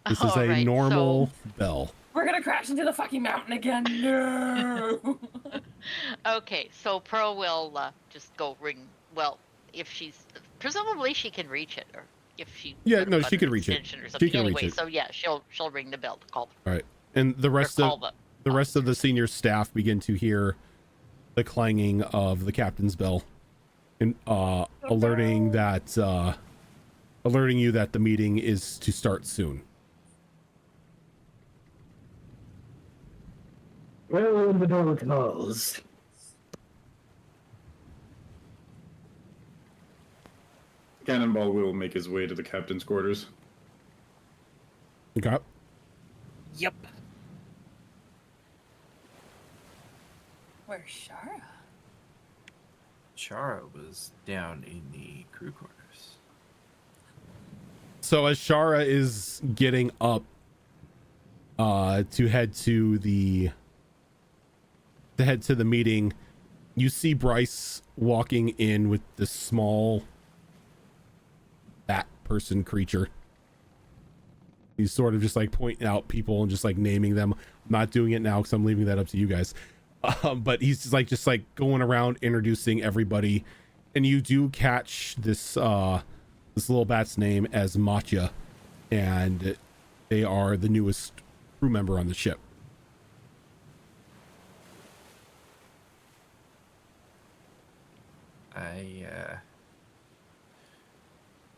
This is All a right, normal bell. We're gonna crash into the fucking mountain again. No. Okay, so Pearl will just go ring. Well, if she's presumably she can reach it, or if she Yeah, would have no, got she an could reach it. extension or She something. can reach Anyway, it. so yeah, she'll ring the bell to call All right, and the rest call of the rest of the senior staff begin to hear the clanging of the captain's bell, and alerting you that the meeting is to start soon. Well, the door calls. Cannonball will make his way to the captain's quarters. Okay. Yep. Where's Shara? Chara was down in the crew quarters. So as Shara is getting up to head to the meeting, you see Bryce walking in with this small bat person creature. He's sort of just like pointing out people and just like naming them. I'm not doing it now because I'm leaving that up to you guys. But he's just like going around introducing everybody, and you do catch this this little bat's name as Matya, and they are the newest crew member on the ship. I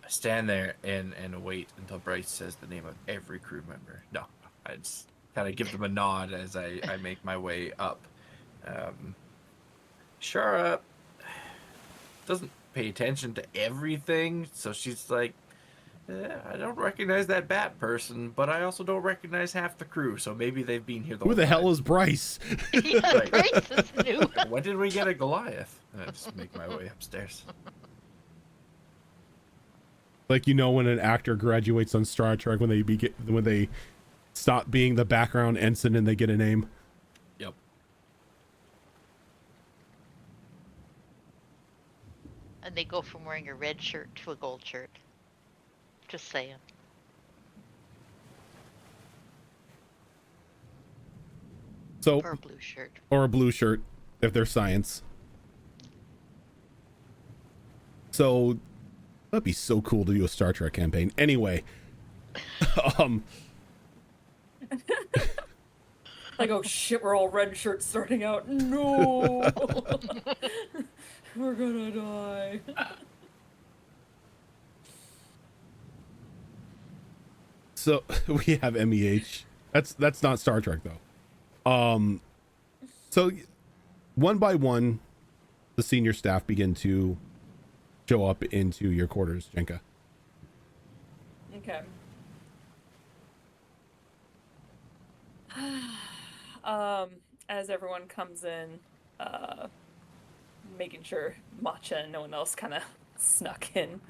stand there and wait until Bryce says the name of every crew member. No, I just kind of give them a nod as I make my way up. Shara doesn't pay attention to everything, so she's like, I don't recognize that bat person, but I also don't recognize half the crew, so maybe they've been here the whole Who the time. hell is Bryce? Yeah, Right. Bryce is new. When did we get a Goliath? And I just make my way upstairs. Like, you know, when an actor graduates on Star Trek, when they stop being the background ensign and they get a name. Yep. And they go from wearing a red shirt to a gold shirt. Just saying. So, Or a blue shirt. or a blue shirt if they're science. So that'd be so cool to do a Star Trek campaign. Anyway, Like, oh shit, we're all red shirts starting out. No, we're gonna die. so we have MEH. That's not Star Trek though. So one by one, the senior staff begin to show up into your quarters, Jenka. Okay. As everyone comes in, making sure Matcha and no one else kind of snuck in,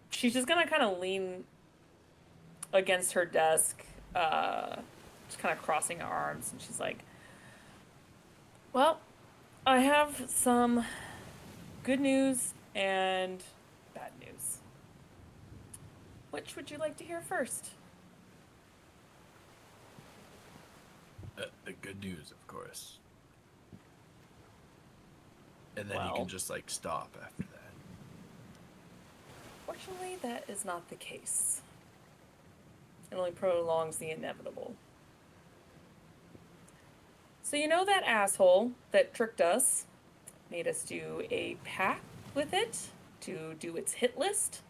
she's just gonna kind of lean against her desk, just kind of crossing her arms, and she's like, well, I have some good news and bad news. Which would you like to hear first? The good news, of course. And then you Well. can just like stop after that. Fortunately, that is not the case. It only prolongs the inevitable. So you know that asshole that tricked us, made us do a pact with it to do its hit list?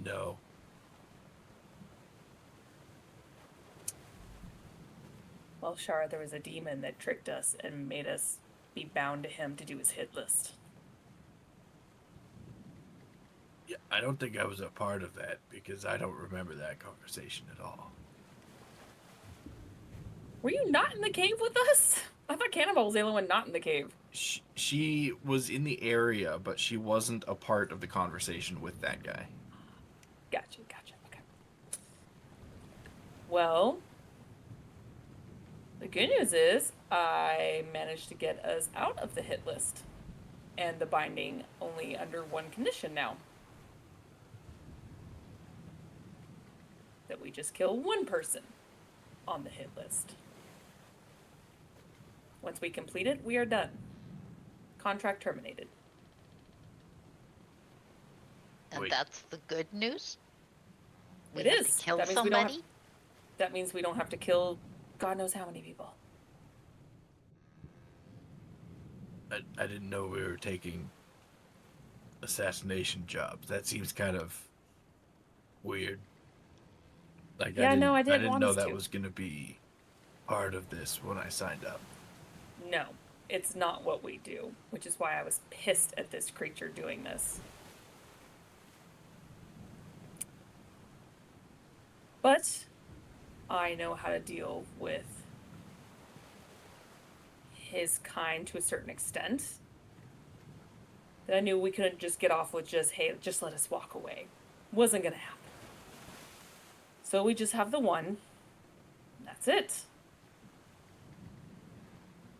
No. Well, Shara, there was a demon that tricked us and made us be bound to him to do his hit list. Yeah, I don't think I was a part of that because I don't remember that conversation at all. Were you not in the cave with us? I thought Cannonball was the only one not in the cave. She was in the area, but she wasn't a part of the conversation with that guy. Gotcha. Okay. Well, the good news is I managed to get us out of the hit list and the binding only under one condition now. That we just kill one person on the hit list. Once we complete it, we are done. Contract terminated. And Wait. that's the good news? We It have is. to kill That means we don't somebody? That means we don't have to kill God knows how many people. I didn't know we were taking assassination jobs. That seems kind of weird. Like Yeah, no, I I didn't didn't want know us that to. was gonna be part of this when I signed up. No, it's not what we do, which is why I was pissed at this creature doing this. But I know how to deal with his kind to a certain extent. That I knew we couldn't just get off with just, hey, just let us walk away. Wasn't gonna happen. So we just have the one. That's it.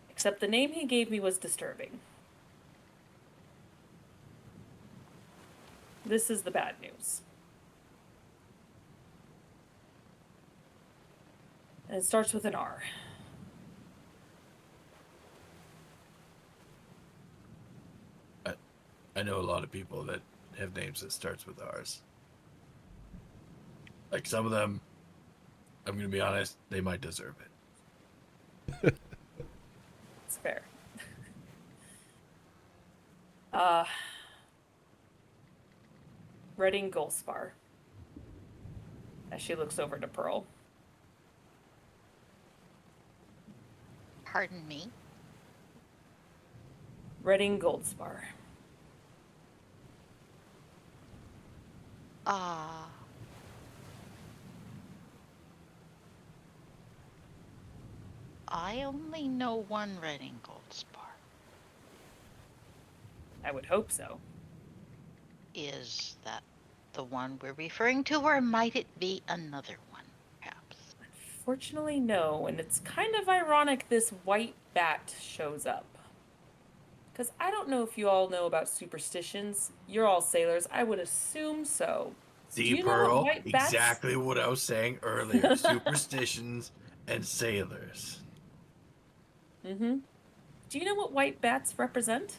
Except the name he gave me was disturbing. This is the bad news. And it starts with an R. I know a lot of people that have names that starts with R's. Like some of them, I'm gonna be honest, they might deserve it. It's fair. Reading Gulspar. As she looks over to Pearl. Pardon me? Reading Goldspar. I only know one Reading Goldspar. I would hope so. Is that the one we're referring to, or might it be another one, perhaps? Unfortunately, no. And it's kind of ironic this white bat shows up. Because I don't know if you all know about superstitions. You're all sailors. I would assume so. See, Do you know what Pearl, white bats... exactly what I was saying earlier. Superstitions and sailors. Mm-hmm. Do you know what white bats represent?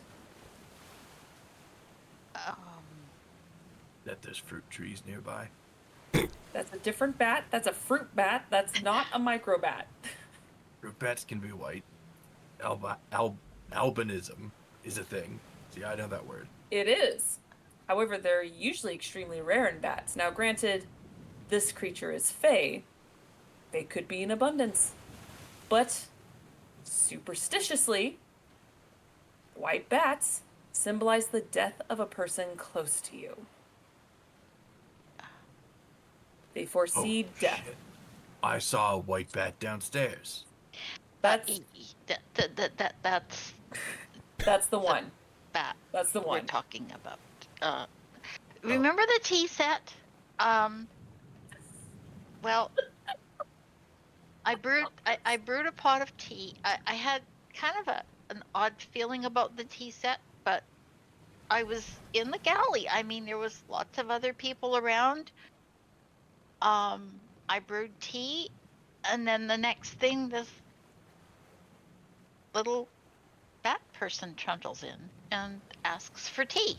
That there's fruit trees nearby. That's a different bat. That's a fruit bat. That's not a micro bat. Fruit bats can be white. Albinism is a thing. See, I know that word. It is. However, they're usually extremely rare in bats. Now, granted, this creature is fey. They could be in abundance. But, superstitiously, white bats symbolize the death of a person close to you. They foresee death. Shit. I saw a white bat downstairs. That's That's the one. bat That's the we're one. talking about. Remember the tea set? Well, I brewed a pot of tea. I had kind of an odd feeling about the tea set, but I was in the galley. I mean, there was lots of other people around. I brewed tea, and then the next thing, this little bat person trundles in and asks for tea.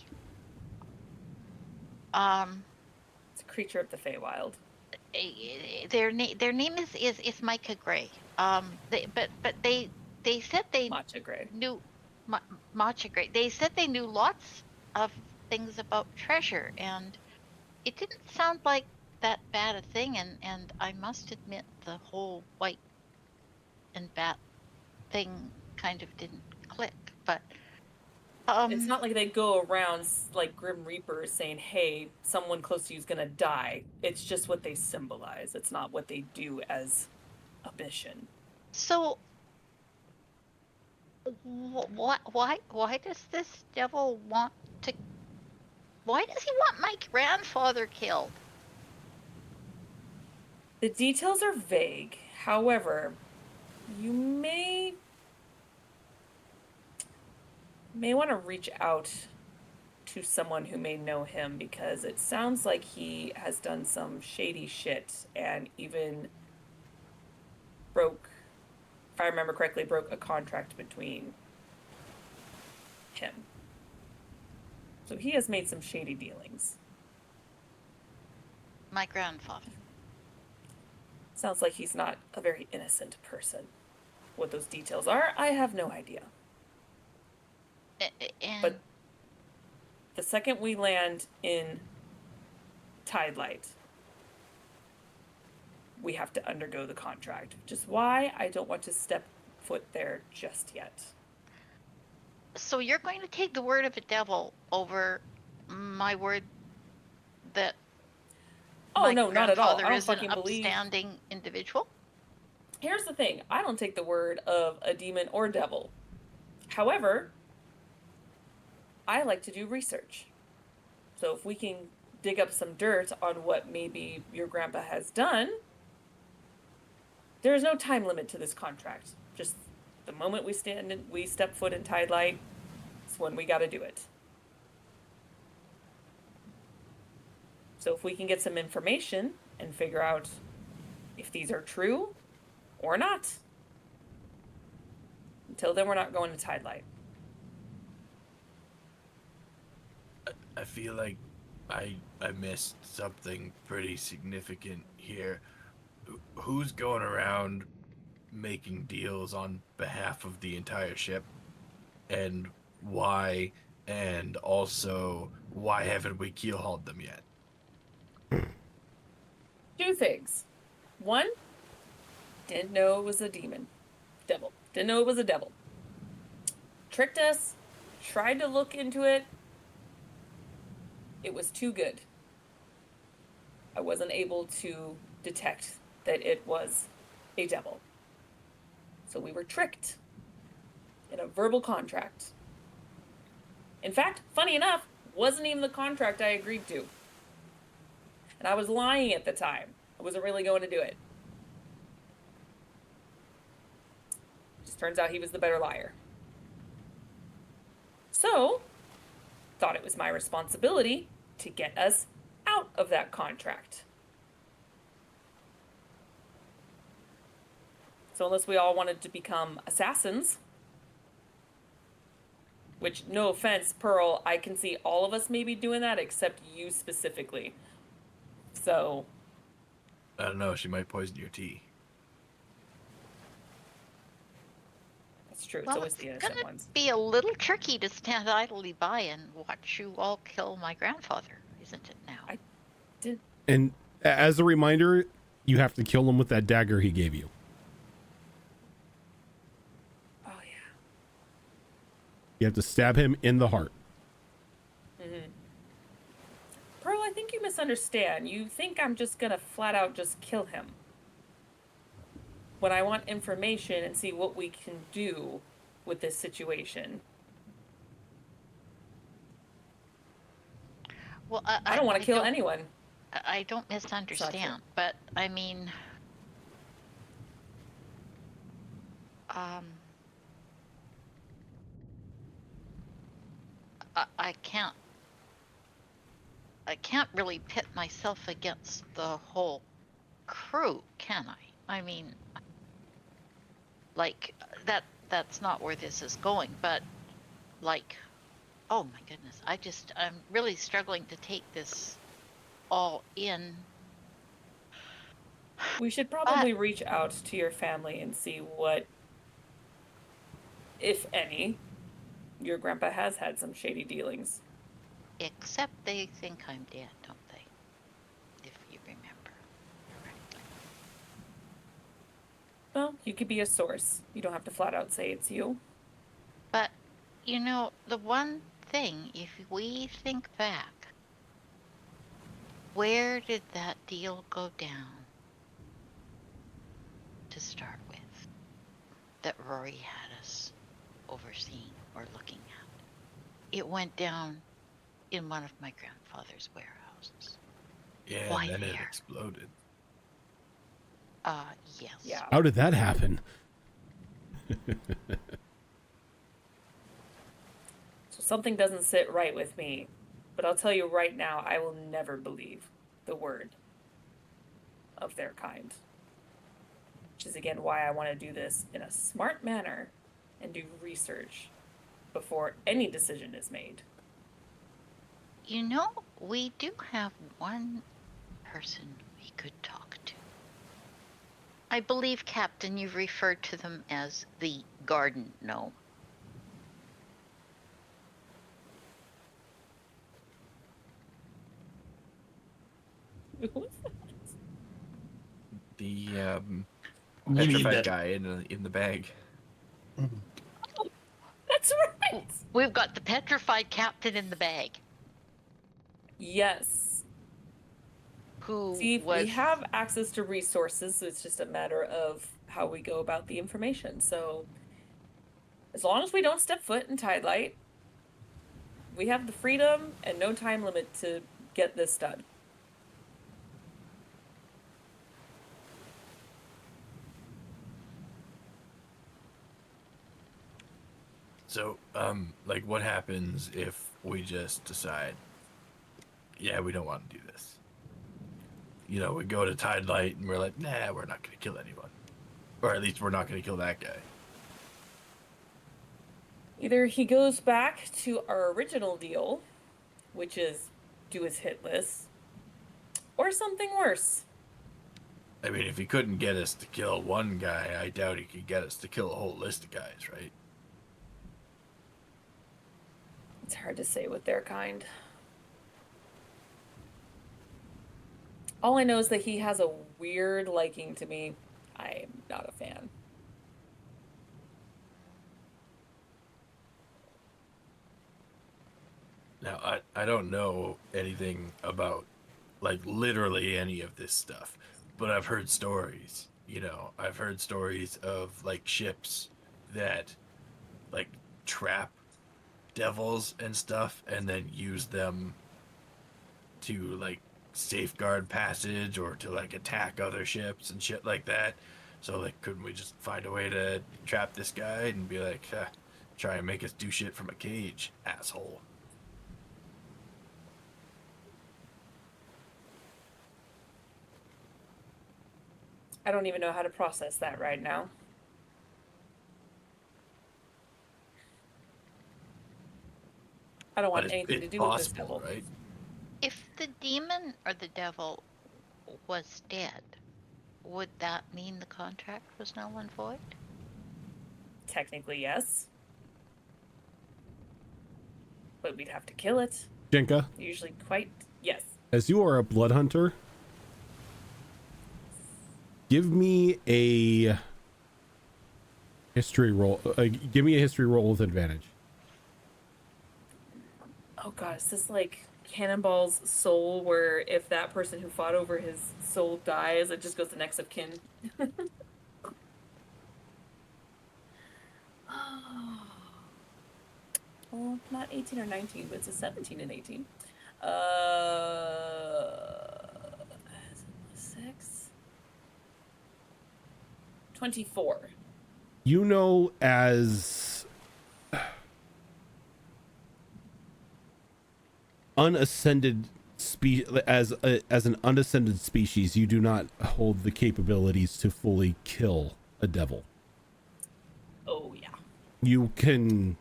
It's a creature of the Feywild. Their name is Micah Gray. They said they Matcha Gray. knew Matcha Gray. They said they knew lots of things about treasure, and it didn't sound like that bad a thing. And I must admit, the whole white and bat thing kind of didn't click. But It's not like they go around like Grim Reapers saying, hey, someone close to you is going to die. It's just what they symbolize. It's not what they do as a mission. So why does this devil want to... Why does he want my grandfather killed? The details are vague. However, you may want to reach out to someone who may know him, because it sounds like he has done some shady shit and even broke, if I remember correctly, broke a contract between him. So he has made some shady dealings. my grandfather. Sounds like he's not a very innocent person. What those details are, I have no idea. And But the second we land in Tide Light, we have to undergo the contract, which is why I don't want to step foot there just yet. so you're going to take the word of a devil over my word that Oh, my no, not at all. grandfather I don't is an fucking believe. upstanding individual? Here's the thing. I don't take the word of a demon or devil. However, I like to do research. So if we can dig up some dirt on what maybe your grandpa has done, there is no time limit to this contract. Just the moment we step foot in Tide Light, it's when we got to do it. So if we can get some information and figure out if these are true or not, until then we're not going to Tide Light. I feel like I missed something pretty significant here. Who's going around making deals on behalf of the entire ship? And why? And also, why haven't we keelhauled them yet? Two things. One, didn't know it was a devil. Didn't know it was a devil. Tricked us, tried to look into it. It was too good. I wasn't able to detect that it was a devil. So we were tricked in a verbal contract. In fact, funny enough, wasn't even the contract I agreed to. And I was lying at the time. I wasn't really going to do it. Just turns out he was the better liar. So, thought it was my responsibility to get us out of that contract. So unless we all wanted to become assassins, which, no offense, Pearl, I can see all of us maybe doing that except you specifically. So, I don't know. She might poison your tea. that's true. It's Well, always it's the innocent gonna ones. be a little tricky to stand idly by and watch you all kill my grandfather, isn't it now? And as a reminder, you have to kill him with that dagger he gave you. Oh, yeah. You have to stab him in the heart. Pearl, I think you misunderstand. You think I'm just gonna flat out just kill him. When I want information and see what we can do with this situation. Well, I don't want to kill anyone. I don't misunderstand, but I mean, I can't really pit myself against the whole crew, can I? I mean, like that's not where this is going, but like, oh my goodness, I'm really struggling to take this all in. We should probably reach out to your family and see what, if any, your grandpa has had some shady dealings. Except they think I'm dead, don't they? If you remember correctly. Well, you could be a source. You don't have to flat out say it's you. But, you know, the one thing, if we think back, where did that deal go down to start with that Rory had us overseeing or looking at? It went down in one of my grandfather's warehouses. Yeah, Why and then it there? exploded. Yes. Yeah. How did that happen? So something doesn't sit right with me. But I'll tell you right now, I will never believe the word of their kind. Which is again why I want to do this in a smart manner and do research before any decision is made. You know, we do have one person we could talk to. I believe, Captain, you referred to them as the garden gnome. The mean petrified that- guy in the bag. That's right. We've got the petrified captain in the bag, Yes. who See, was we have access to resources, so it's just a matter of how we go about the information. So, as long as we don't step foot in Tidelight, we have the freedom and no time limit to get this done. So, like, what happens if we just decide, yeah, we don't want to do this? You know, we go to Tidelight and we're like, nah, we're not going to kill anyone. Or at least we're not going to kill that guy. Either he goes back to our original deal, which is do his hit list, or something worse. I mean, if he couldn't get us to kill one guy, I doubt he could get us to kill a whole list of guys, right? It's hard to say with their kind. All I know is that he has a weird liking to me. I'm not a fan. Now, I don't know anything about, like, literally any of this stuff, but I've heard stories, you know, I've heard stories of, like, ships that, like, trap devils and stuff and then use them to, like, safeguard passage or to, like, attack other ships and shit like that. So, like, couldn't we just find a way to trap this guy and be like, try and make us do shit from a cage, asshole? I don't even know how to process that right now. I don't want But anything to it's do with this possible, devil. right? if the demon or the devil was dead, would that mean the contract was null and void? Technically, yes. But we'd have to kill it. Jenka, Usually quite... Yes. as you are a blood hunter, give me a history roll. Give me a history roll with advantage. Oh god, is this like Cannonball's soul, where if that person who fought over his soul dies, it just goes to next of kin? Well, not 18 or 19, but it's a 17 and 18. 6? 24. You know, as unascended as an unascended species, you do not hold the capabilities to fully kill a devil. Oh yeah. You can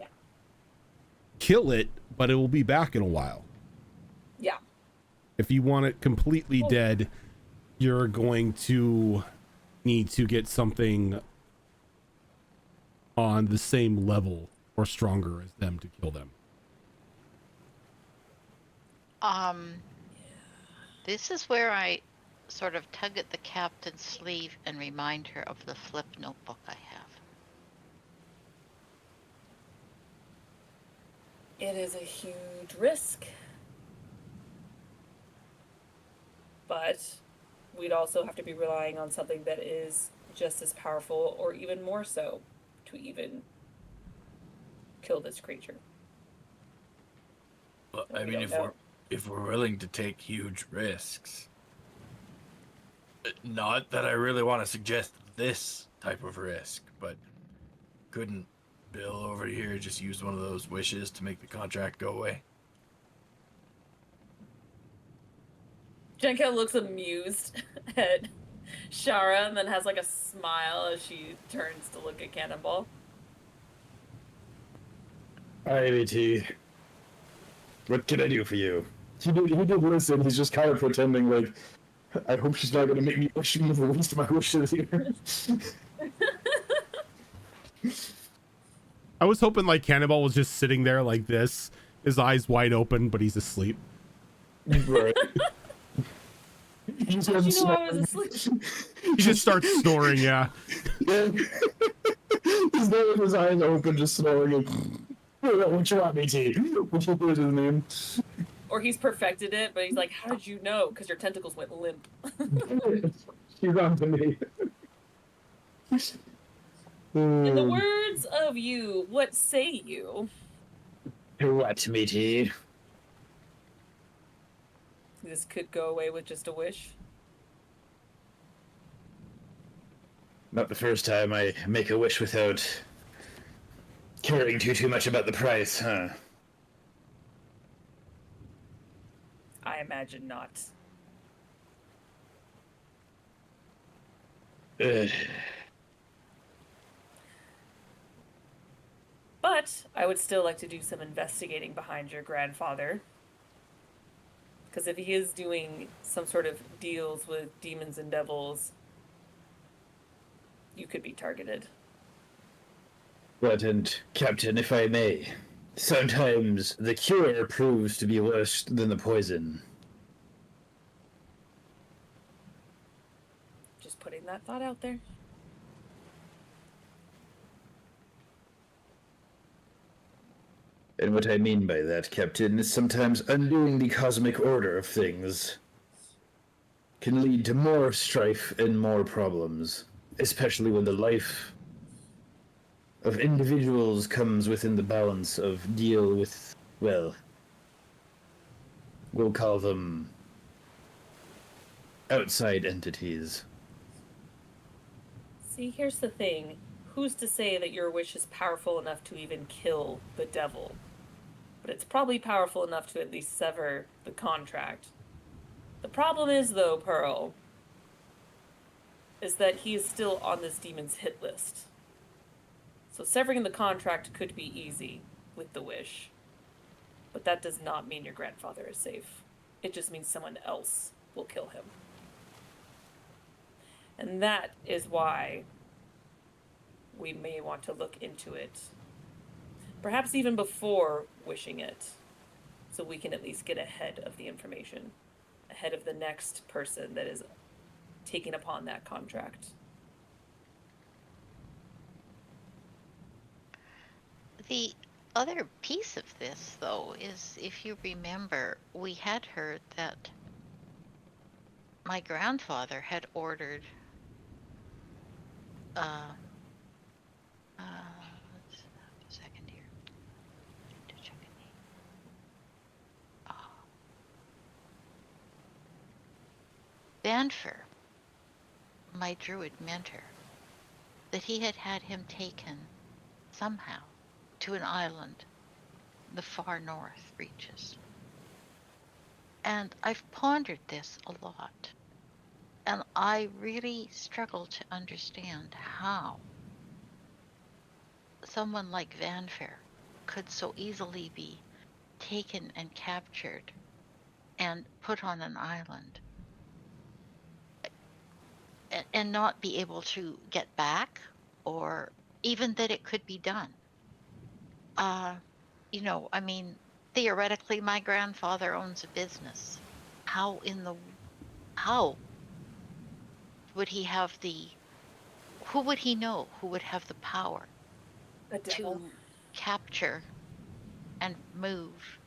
kill it, but it will be back in a while. Yeah. If you want it completely dead, you're going to need to get something on the same level or stronger as them to kill them. This is where I sort of tug at the captain's sleeve and remind her of the flip notebook I have. It is a huge risk. But we'd also have to be relying on something that is just as powerful, or even more so, to even kill this creature. Well, And I we mean, don't if know. we're willing to take huge risks, not that I really want to suggest this type of risk, but couldn't Bill over here just use one of those wishes to make the contract go away? Jenka looks amused at Shara and then has like a smile as she turns to look at Cannonball. Hi, ABT. What can I do for you? He did listen. He's just kind of pretending like I hope she's not gonna make me wish me the least of my wishes here. I was hoping like Cannonball was just sitting there like this, his eyes wide open, but he's asleep. Right. He's Did you know I was asleep? He just starts snoring, yeah. Yeah. He's there with his eyes open, just snoring. What you want me to? What was his name? Or he's perfected it, but he's like, how did you know? Because your tentacles went limp. She's on to me. In the words of you, what say you? What, matey? This could go away with just a wish. Not the first time I make a wish without caring too much about the price, huh? I imagine not. Ugh. But I would still like to do some investigating behind your grandfather. Because if he is doing some sort of deals with demons and devils, you could be targeted. But, and, Captain, if I may, sometimes the cure proves to be worse than the poison. Just putting that thought out there. And what I mean by that, Captain, is sometimes undoing the cosmic order of things can lead to more strife and more problems, especially when the life of individuals comes within the balance of deal with, well, we'll call them outside entities. See, here's the thing. Who's to say that your wish is powerful enough to even kill the devil? But it's probably powerful enough to at least sever the contract. The problem is, though, Pearl, is that he is still on this demon's hit list. So severing the contract could be easy with the wish. But that does not mean your grandfather is safe. It just means someone else will kill him. And that is why we may want to look into it. Perhaps even before wishing it. So we can at least get ahead of the information. Ahead of the next person that is taking upon that contract. The other piece of this, though, is if you remember, we had heard that my grandfather had ordered let's have a second here. To check it. Banfer, my druid mentor, that he had had him taken somehow to an island, the far north reaches. And I've pondered this a lot. And I really struggle to understand how someone like Vanfair could so easily be taken and captured and put on an island and not be able to get back, or even that it could be done. I mean, theoretically, my grandfather owns a business. How would he have who would he know who would have the power A devil. to capture and move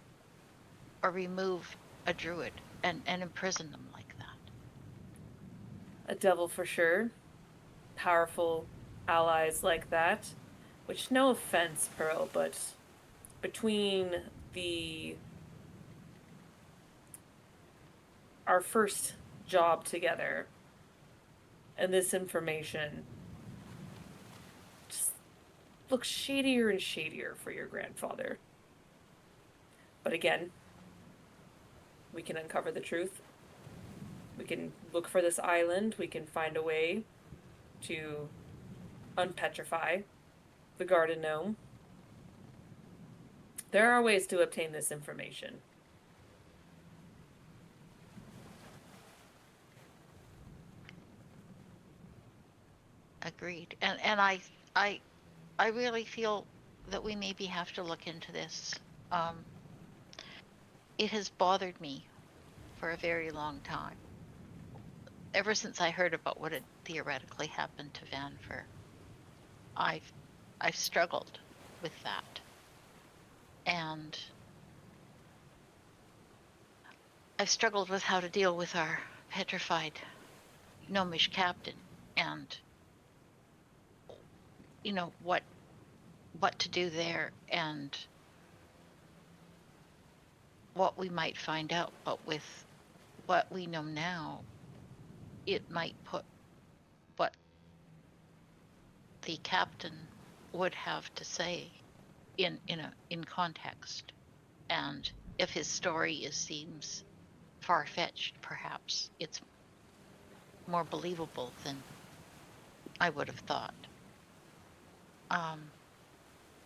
or remove a druid and imprison them like that? A devil for sure. Powerful allies like that. Which, no offense, Pearl, but between our first job together and this information just looks shadier and shadier for your grandfather. But again, we can uncover the truth. We can look for this island. We can find a way to unpetrify the garden gnome. There are ways to obtain this information. agreed. And I I really feel that we maybe have to look into this. Um, it has bothered me for a very long time. Ever since I heard about what had theoretically happened to Vanfer, I've I've struggled with that. And I've struggled with how to deal with our petrified gnomish captain and what to do there and what we might find out. But with what we know now, it might put what the captain would have to say in context. And if his story seems far-fetched, perhaps it's more believable than I would have thought.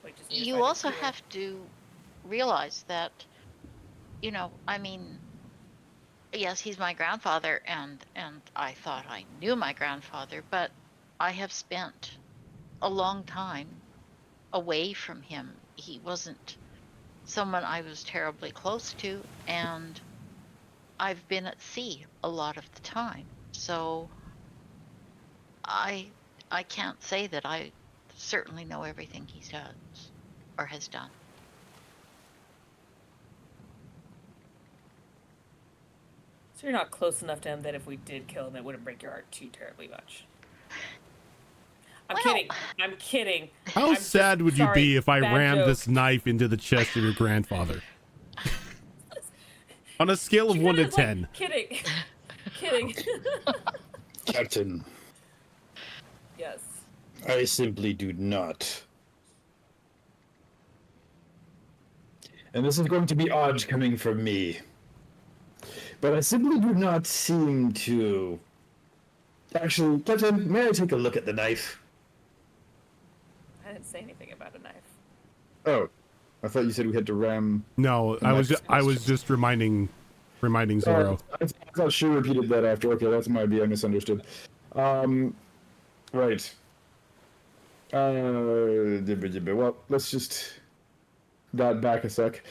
We just need to You find a also cure. have to realize that, I mean, yes, he's my grandfather, and I thought I knew my grandfather, but I have spent a long time away from him. He wasn't someone I was terribly close to, and I've been at sea a lot of the time. So I I can't say that I certainly know everything he does or has done. So you're not close enough to him that if we did kill him, it wouldn't break your heart too terribly much. I'm Well, kidding. I'm kidding. How I'm sad just, would you sorry, be if I bad rammed joke. this knife into the chest of your grandfather? On a scale of You 1 to gotta, like, 10. kidding. Kidding. Captain, Yes. I simply do not. And this is going to be odd coming from me. But I simply do not seem to. Actually, Captain, may I take a look at the knife? I didn't say anything about a knife. Oh, I thought you said we had to ram. No, the I was next I was question. just reminding Zoro. I thought she repeated that after. Okay, that's my be. I misunderstood. Right. Well, let's just that back a sec.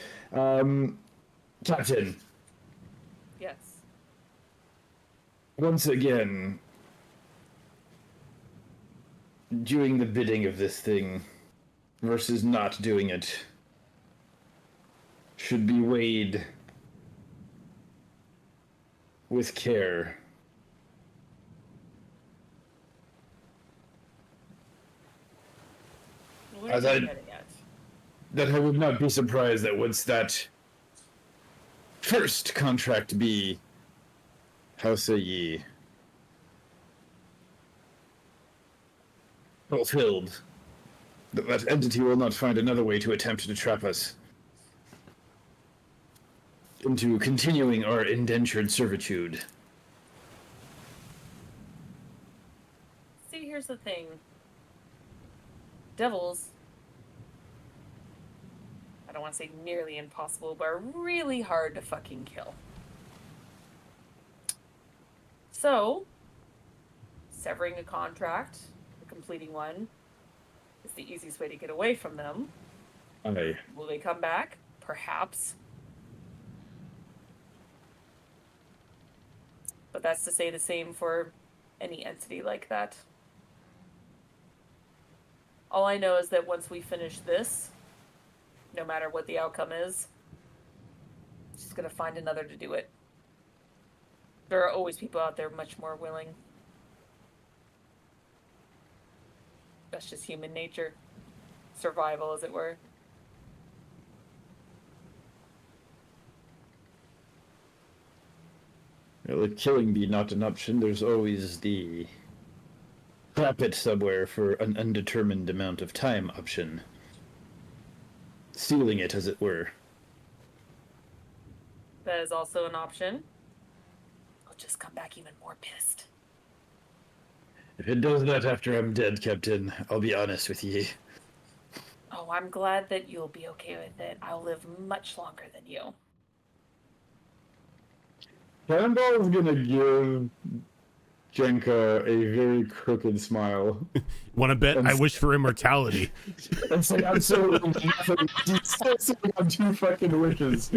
Captain, Yes. once again, doing the bidding of this thing versus not doing it should be weighed with care. What As are I- you getting at? That I would not be surprised that once that first contract be, how say ye, fulfilled, that entity will not find another way to attempt to trap us into continuing our indentured servitude. See, here's the thing. Devils, I don't want to say nearly impossible, but are really hard to fucking kill. So, severing a contract, or completing one, is the easiest way to get away from them. Aye. Will they come back? Perhaps. But that's to say the same for any entity like that. All I know is that once we finish this, no matter what the outcome is, she's gonna find another to do it. There are always people out there much more willing. That's just human nature. Survival, as it were. Well, if killing be not an option, there's always the trap it somewhere for an undetermined amount of time option. Sealing it, as it were. That is also an option. I'll just come back even more pissed. If it does that after I'm dead, Captain, I'll be honest with ye. Oh, I'm glad that you'll be okay with it. I'll live much longer than you. Cannonball's gonna give Jenka a very crooked smile. Want to bet? And I wish for immortality. and say absolutely nothing. He's still sitting on 2 fucking wishes.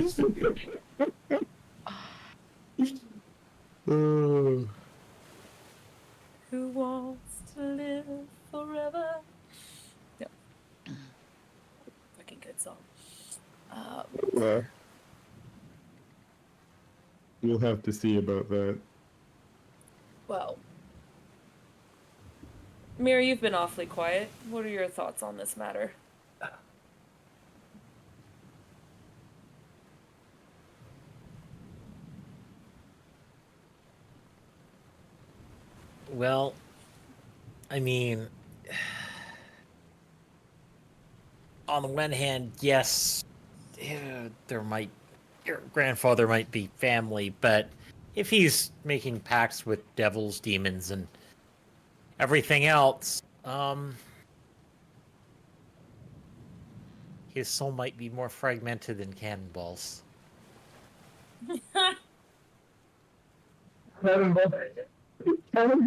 Oh. Who wants to live forever? Yep. Fucking good song. We'll have to see about that. Well, Mira, you've been awfully quiet. What are your thoughts on this matter? Well, I mean, on the one hand, yes, your grandfather might be family, but if he's making pacts with devils, demons, and everything else, his soul might be more fragmented than cannonballs. Cannonball on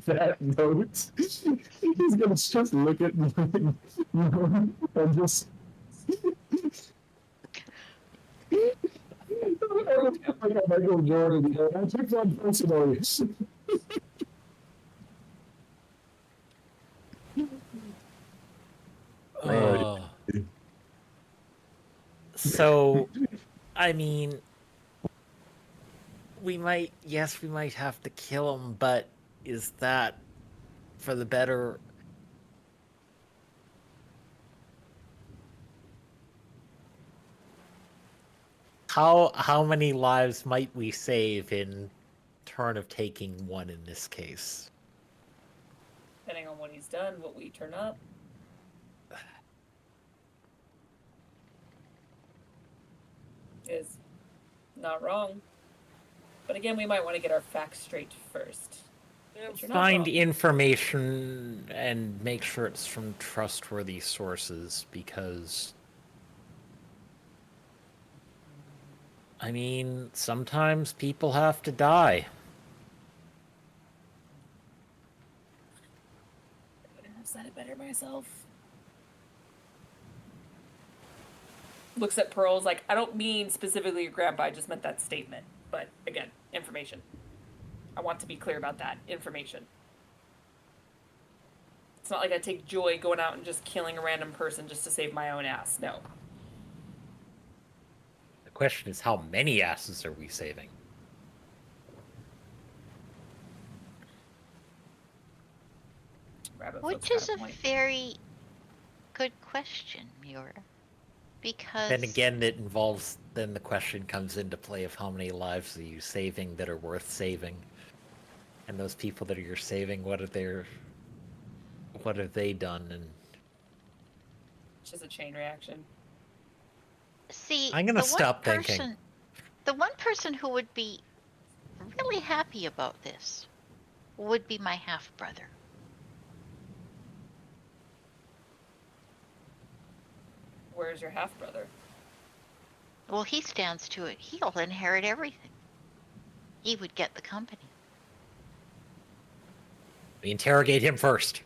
that note, he's gonna just look at me and just. Like a Michael Jordan, you know, I took that personally. So, I mean, we might have to kill him, but is that for the better? How many lives might we save in turn of taking one in this case? Depending on what he's done, what we turn up. Is not wrong. But again, we might want to get our facts straight first. Find information and make sure it's from trustworthy sources, because I mean, sometimes people have to die. I couldn't have said it better myself. Looks at Pearl's like, I don't mean specifically your grandpa, I just meant that statement. But again, information. I want to be clear about that. Information. It's not like I take joy going out and just killing a random person just to save my own ass. No. The question is, how many asses are we saving? Which is a very good question, Mura. Because Then again, then the question comes into play of how many lives are you saving that are worth saving? And those people that you're saving, what have they done? And It's just a chain reaction. see, I'm gonna stop thinking. The one person who would be really happy about this would be my half brother. Where's your half brother? Well, he stands to it. He'll inherit everything. He would get the company. We interrogate him first.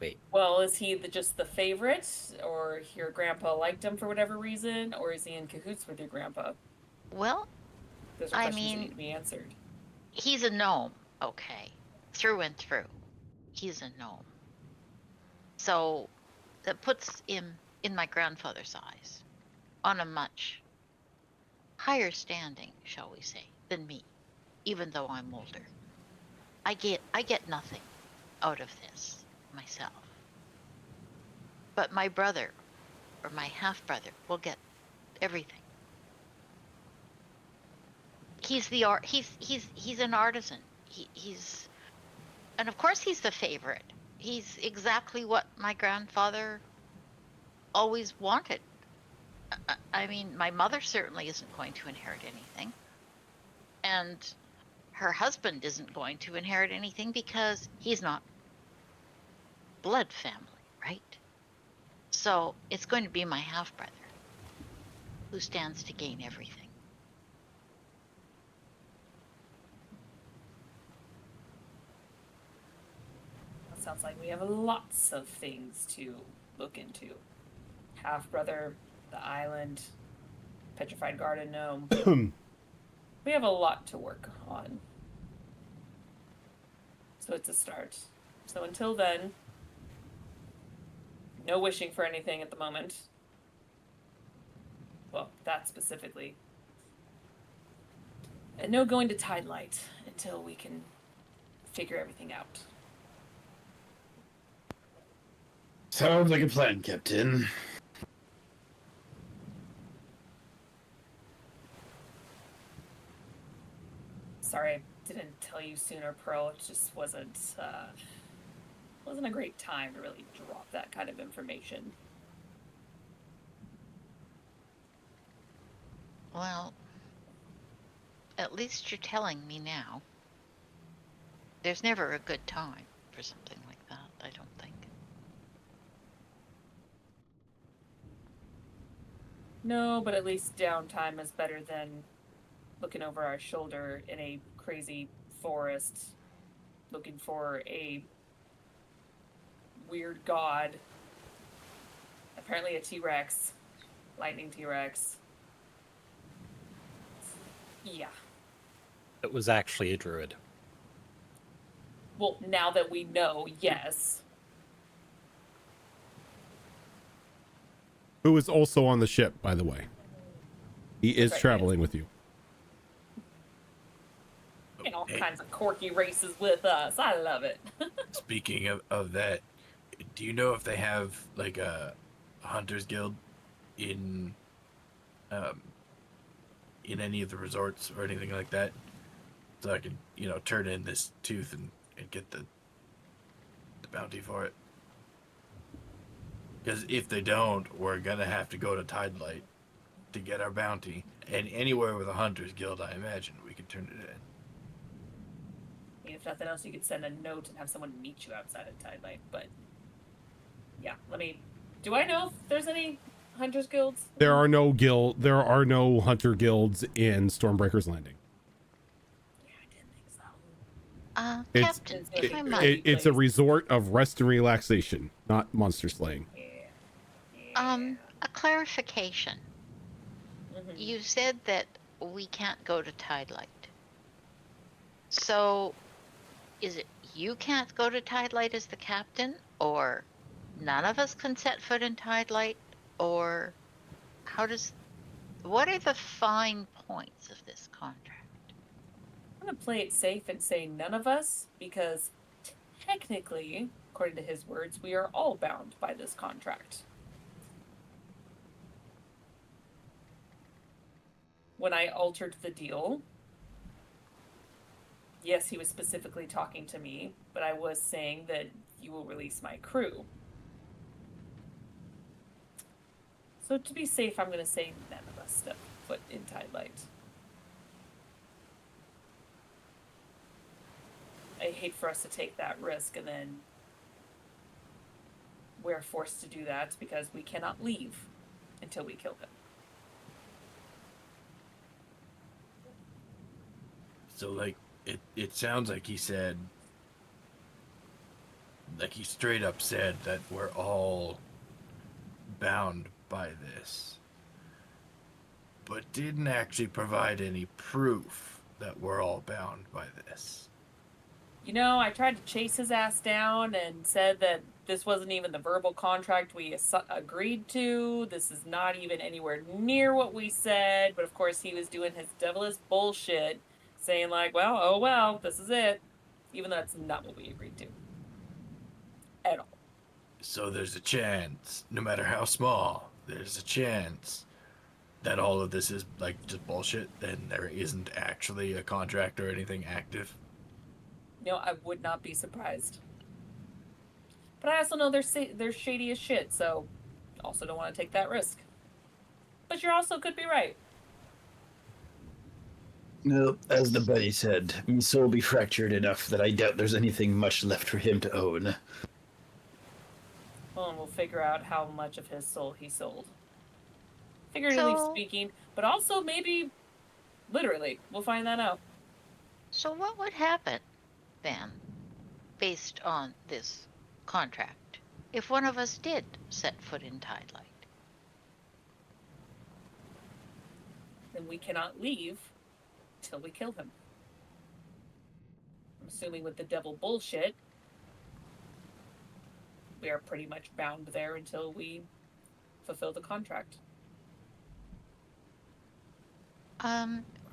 Wait. Well, is he just the favorite, or your grandpa liked him for whatever reason, or is he in cahoots with your grandpa? Well, Those are questions that need to be answered. He's a gnome, okay, through and through. He's a gnome. So that puts him in my grandfather's eyes on a much higher standing, shall we say, than me, even though I'm older. I get nothing out of this myself. But my brother, or my half brother, will get everything. He's an artisan. He's and of course he's the favorite. He's exactly what my grandfather always wanted. I mean, my mother certainly isn't going to inherit anything. And her husband isn't going to inherit anything because he's not blood family, right? So it's going to be my half-brother who stands to gain everything. Sounds like we have lots of things to look into. Half-brother, the island, petrified garden gnome. We have a lot to work on. So it's a start. So until then, no wishing for anything at the moment. Well, that specifically. And no going to Tide Light until we can figure everything out. Sounds like a plan, Captain. Sorry I didn't tell you sooner, Pearl. It just wasn't a great time to really drop that kind of information. Well, at least you're telling me now. There's never a good time for something like that, I don't think. No, but at least downtime is better than looking over our shoulder in a crazy forest looking for a weird god. Apparently a T-Rex. Lightning T-Rex. Yeah. It was actually a druid. Well, now that we know, yes. Who is also on the ship, by the way. He is Right, traveling with you. And all Hey, kinds of quirky races with us. I love it. speaking of that, do you know if they have like a hunters guild in any of the resorts or anything like that, so I can turn in this tooth and get the bounty for it? Because if they don't, we're gonna have to go to Tide Light to get our bounty, and anywhere with a hunters guild, I imagine we can turn it in. If nothing else, you could send a note and have someone meet you outside of Tide Light. But yeah, do I know if there's any hunters guilds? There are no hunter guilds in Stormbreaker's Landing. Yeah, I didn't think so. It's- Captain, if I might, It's a resort of rest and relaxation, not monster slaying. Yeah. a clarification. Mhm. You said that we can't go to Tide Light. So, is it you can't go to Tide Light as the captain, or none of us can set foot in Tide Light, or what are the fine points of this contract? I'm gonna play it safe and say none of us, because technically, according to his words, we are all bound by this contract. When I altered the deal, yes, he was specifically talking to me, but I was saying that you will release my crew. So to be safe, I'm going to say none of us step foot in Tide Light. I hate for us to take that risk and then we're forced to do that because we cannot leave until we kill him. So like it sounds like he said, like he straight up said that we're all bound by this, but didn't actually provide any proof that we're all bound by this. I tried to chase his ass down and said that this wasn't even the verbal contract we agreed to. This is not even anywhere near what we said. But of course, he was doing his devilish bullshit, saying like, well, oh well, this is it. Even though that's not what we agreed to. At all. So there's a chance, no matter how small, there's a chance that all of this is like just bullshit and there isn't actually a contract or anything active. I would not be surprised. But I also know they're shady as shit, so also don't want to take that risk. But you also could be right. No, as the buddy said, my soul be fractured enough that I doubt there's anything much left for him to own. Well, and we'll figure out how much of his soul he sold. Figuratively speaking, but also maybe literally. We'll find that out. So what would happen then, based on this contract if one of us did set foot in Tidelight? Then we cannot leave till we kill him. I'm assuming with the devil bullshit, we are pretty much bound there until we fulfill the contract.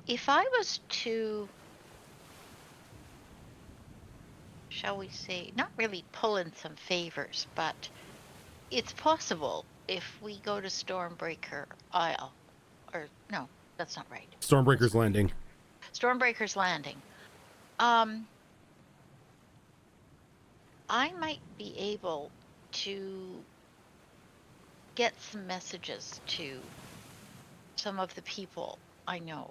If I was to, shall we say, not really pull in some favors, but it's possible if we go to Stormbreaker Isle, or no, that's not right. Stormbreaker's Landing. Stormbreaker's Landing. I might be able to get some messages to some of the people I know,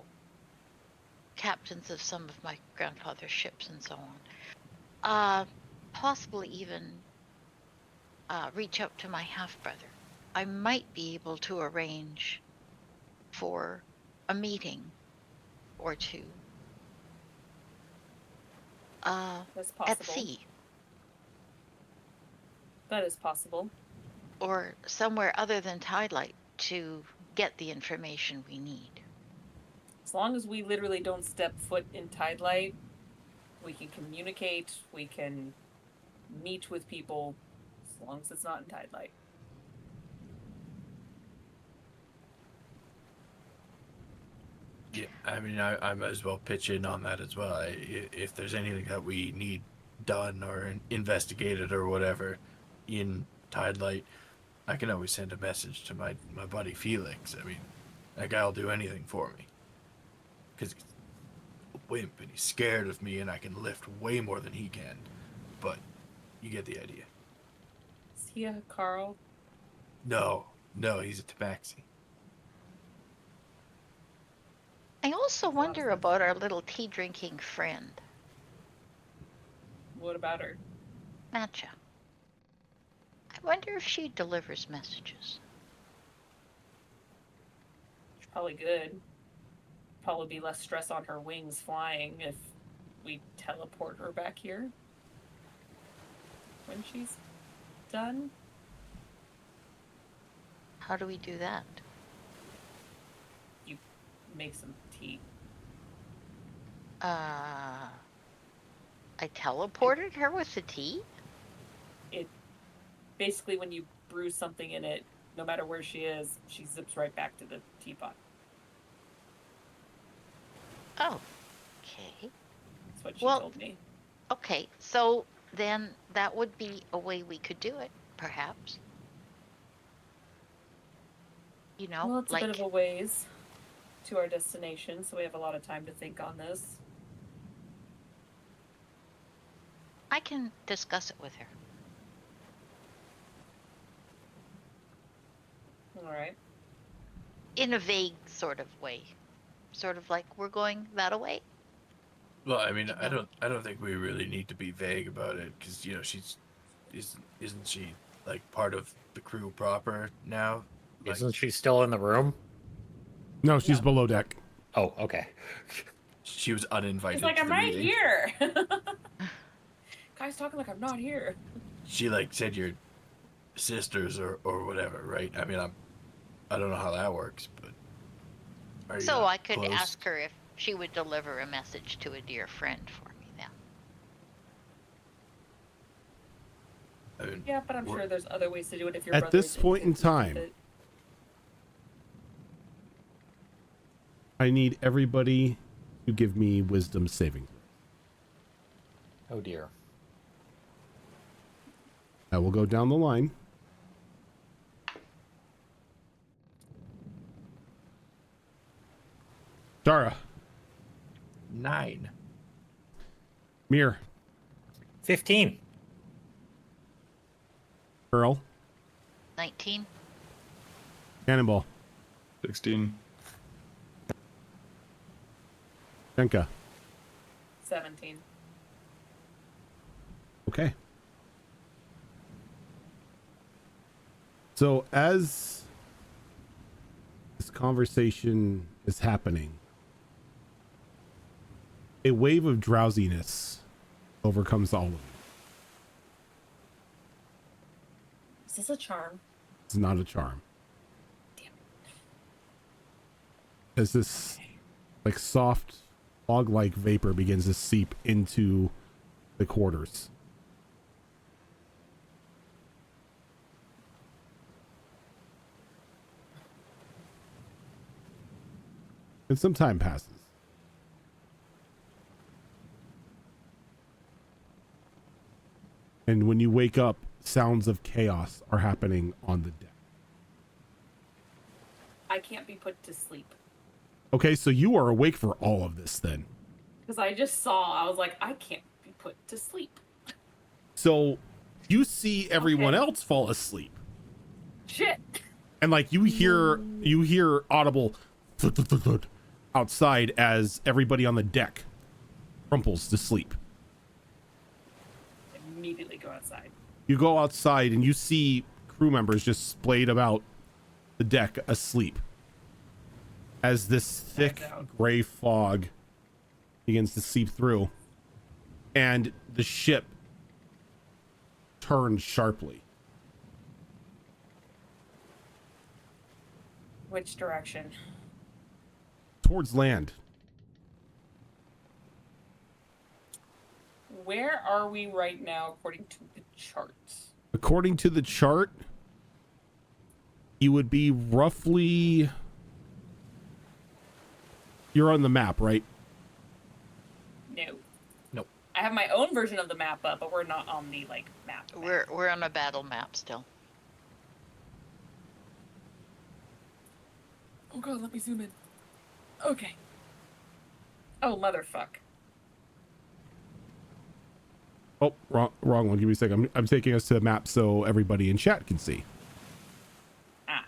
captains of some of my grandfather's ships and so on. Possibly even reach out to my half-brother. I might be able to arrange for a meeting or two That's possible. at sea That is possible. or somewhere other than Tidelight to get the information we need. As long as we literally don't step foot in Tidelight, we can communicate, we can meet with people, as long as it's not in Tidelight. Yeah, I mean, I might as well pitch in on that as well. If there's anything that we need done or investigated or whatever in Tidelight, I can always send a message to my buddy Felix. I mean, that guy'll do anything for me. Because he's a wimp and he's scared of me and I can lift way more than he can. But you get the idea. Is he a Carl? No, he's a Tabaxi. I also wonder about our little tea-drinking friend, What about her? Matcha. I wonder if she delivers messages. She's probably good. Probably be less stress on her wings flying if we teleport her back here when she's done. How do we do that? You make some tea. I teleported her with the tea? It basically, when you brew something in it, no matter where she is, she zips right back to the teapot. Oh, okay. That's what she Well, told me. Okay, so then that would be a way we could do it, perhaps. You know, Well, it's like a bit of a ways to our destination, so we have a lot of time to think on this. I can discuss it with her. All right. In a vague sort of way. Sort of like we're going that away. Well, I mean, I don't think we really need to be vague about it because isn't she like part of the crew proper now? Like, Isn't she still in the room? No, she's No. below deck. Oh, okay. she was uninvited. He's like, to I'm the right meeting. here. Guy's talking like I'm not here. She like said your sisters or whatever, right? I mean, I don't know how that works, but are So you I could close? ask her if she would deliver a message to a dear friend for me then. I mean, Yeah, but I'm we're- sure there's other ways to do it if your At brother this is point in interested time, with it. I need everybody to give me wisdom saving. Oh dear. I will go down the line. Dara, 9. Mir, 15. Earl, 19? Cannonball, 16. Shenka. 17. Okay. So as this conversation is happening, a wave of drowsiness overcomes all of you. this a charm? It's not a charm. Damn it. As this like soft fog-like vapor begins to seep into the quarters. And some time passes. And when you wake up, sounds of chaos are happening on the deck. I can't be put to sleep. Okay, so you are awake for all of this then. Because I just saw, I was like, I can't be put to sleep. So you see everyone Okay. else fall asleep. Shit. And like you hear audible thud, thud, thud, thud outside as everybody on the deck crumples to sleep. Immediately go outside. You go outside and you see crew members just splayed about the deck asleep as this thick gray fog begins to seep through and the ship turns sharply. Which direction? Towards land. Where are we right now according to the charts? According to the chart, you would be roughly... You're on the map, right? No. Nope. I have my own version of the map up, but we're not on the like map. We're on a battle map still. Oh god, let me zoom in. Okay. Oh motherfuck. Oh, wrong one. Give me a second. I'm taking us to the map so everybody in chat can see. Ah.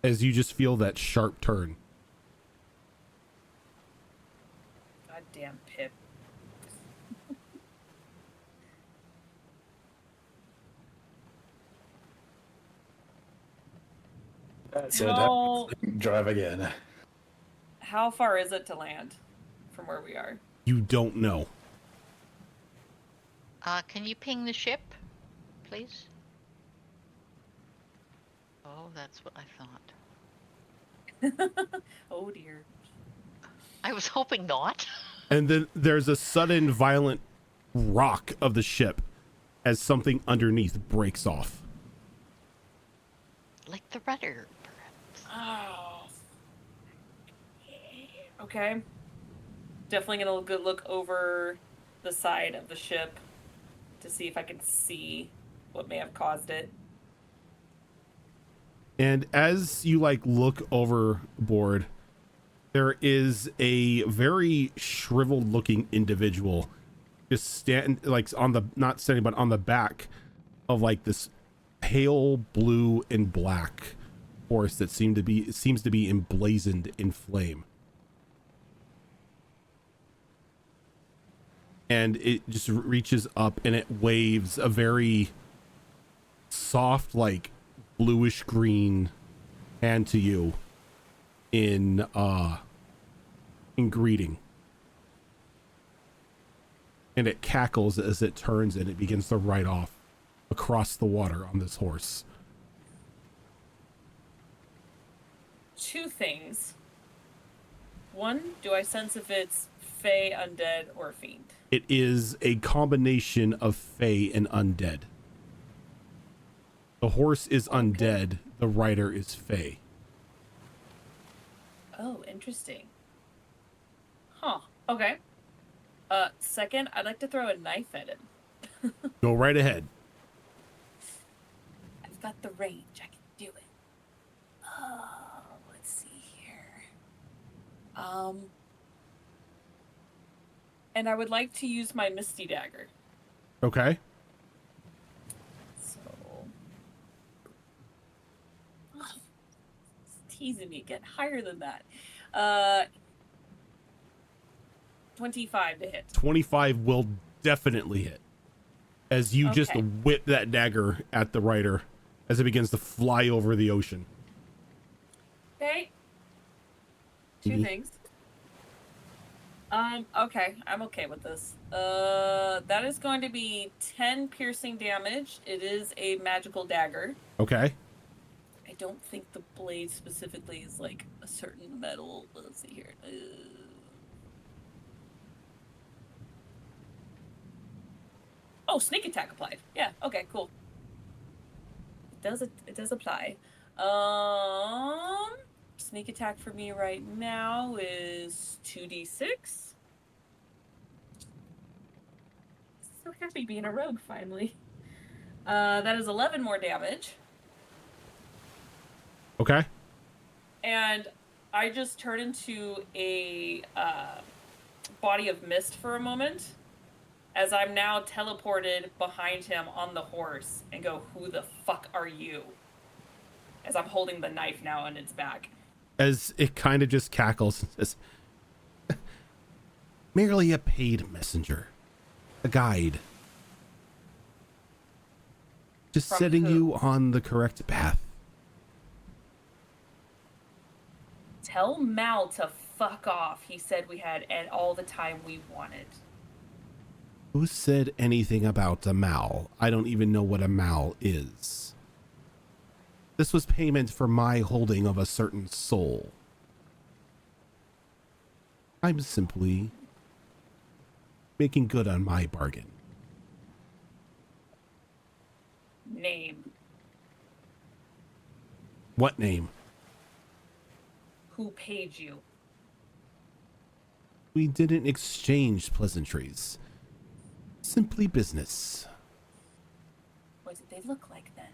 As you just feel that sharp turn. Goddamn Pip. That's it. How, Drive again. how far is it to land from where we are? You don't know. Can you ping the ship, please? Oh, that's what I thought. Oh dear. I was hoping not. And then there's a sudden violent rock of the ship as something underneath breaks off. Like the rudder, perhaps. Oh. Okay. Definitely gonna good look over the side of the ship to see if I can see what may have caused it. And as you like look overboard, there is a very shriveled looking individual just on the, not standing, but on the back of like this pale blue and black horse that seems to be emblazoned in flame. And it just reaches up and it waves a very soft, like bluish green hand to you in greeting. And it cackles as it turns and it begins to ride off across the water on this horse. Two things. One, do I sense if it's Fey, undead, or fiend? It is a combination of Fey and undead. The horse is undead, the rider is Fey. Oh, interesting. Huh. Okay. Second, I'd like to throw a knife at him. Go right ahead. I've got the range. I can do it. Let's see here. And I would like to use my Misty Dagger. Okay. So... It's teasing me. Get higher than that. 25 to hit. 25 will definitely hit. As you just Okay. whip that dagger at the rider as it begins to fly over the ocean. Okay. Two Mhm. things. Okay, I'm okay with this. That is going to be 10 piercing damage. It is a magical dagger. Okay. I don't think the blade specifically is like a certain metal. Let's see here. Oh, sneak attack applied. Yeah. Okay. Cool. It does apply. Sneak attack for me right now is 2d6. So happy being a rogue finally. That is 11 more damage. Okay. And I just turn into a body of mist for a moment, as I'm now teleported behind him on the horse and go, "Who the fuck are you?" As I'm holding the knife now on its back. As it kind of just cackles and says, merely a paid messenger, a guide. Just From setting who? you on the correct path. Tell Mal to fuck off. He said we had all the time we wanted. Who said anything about a mal? I don't even know what a mal is. This was payment for my holding of a certain soul. I'm simply making good on my bargain. Name. What name? Who paid you? We didn't exchange pleasantries. Simply business. What did they look like then?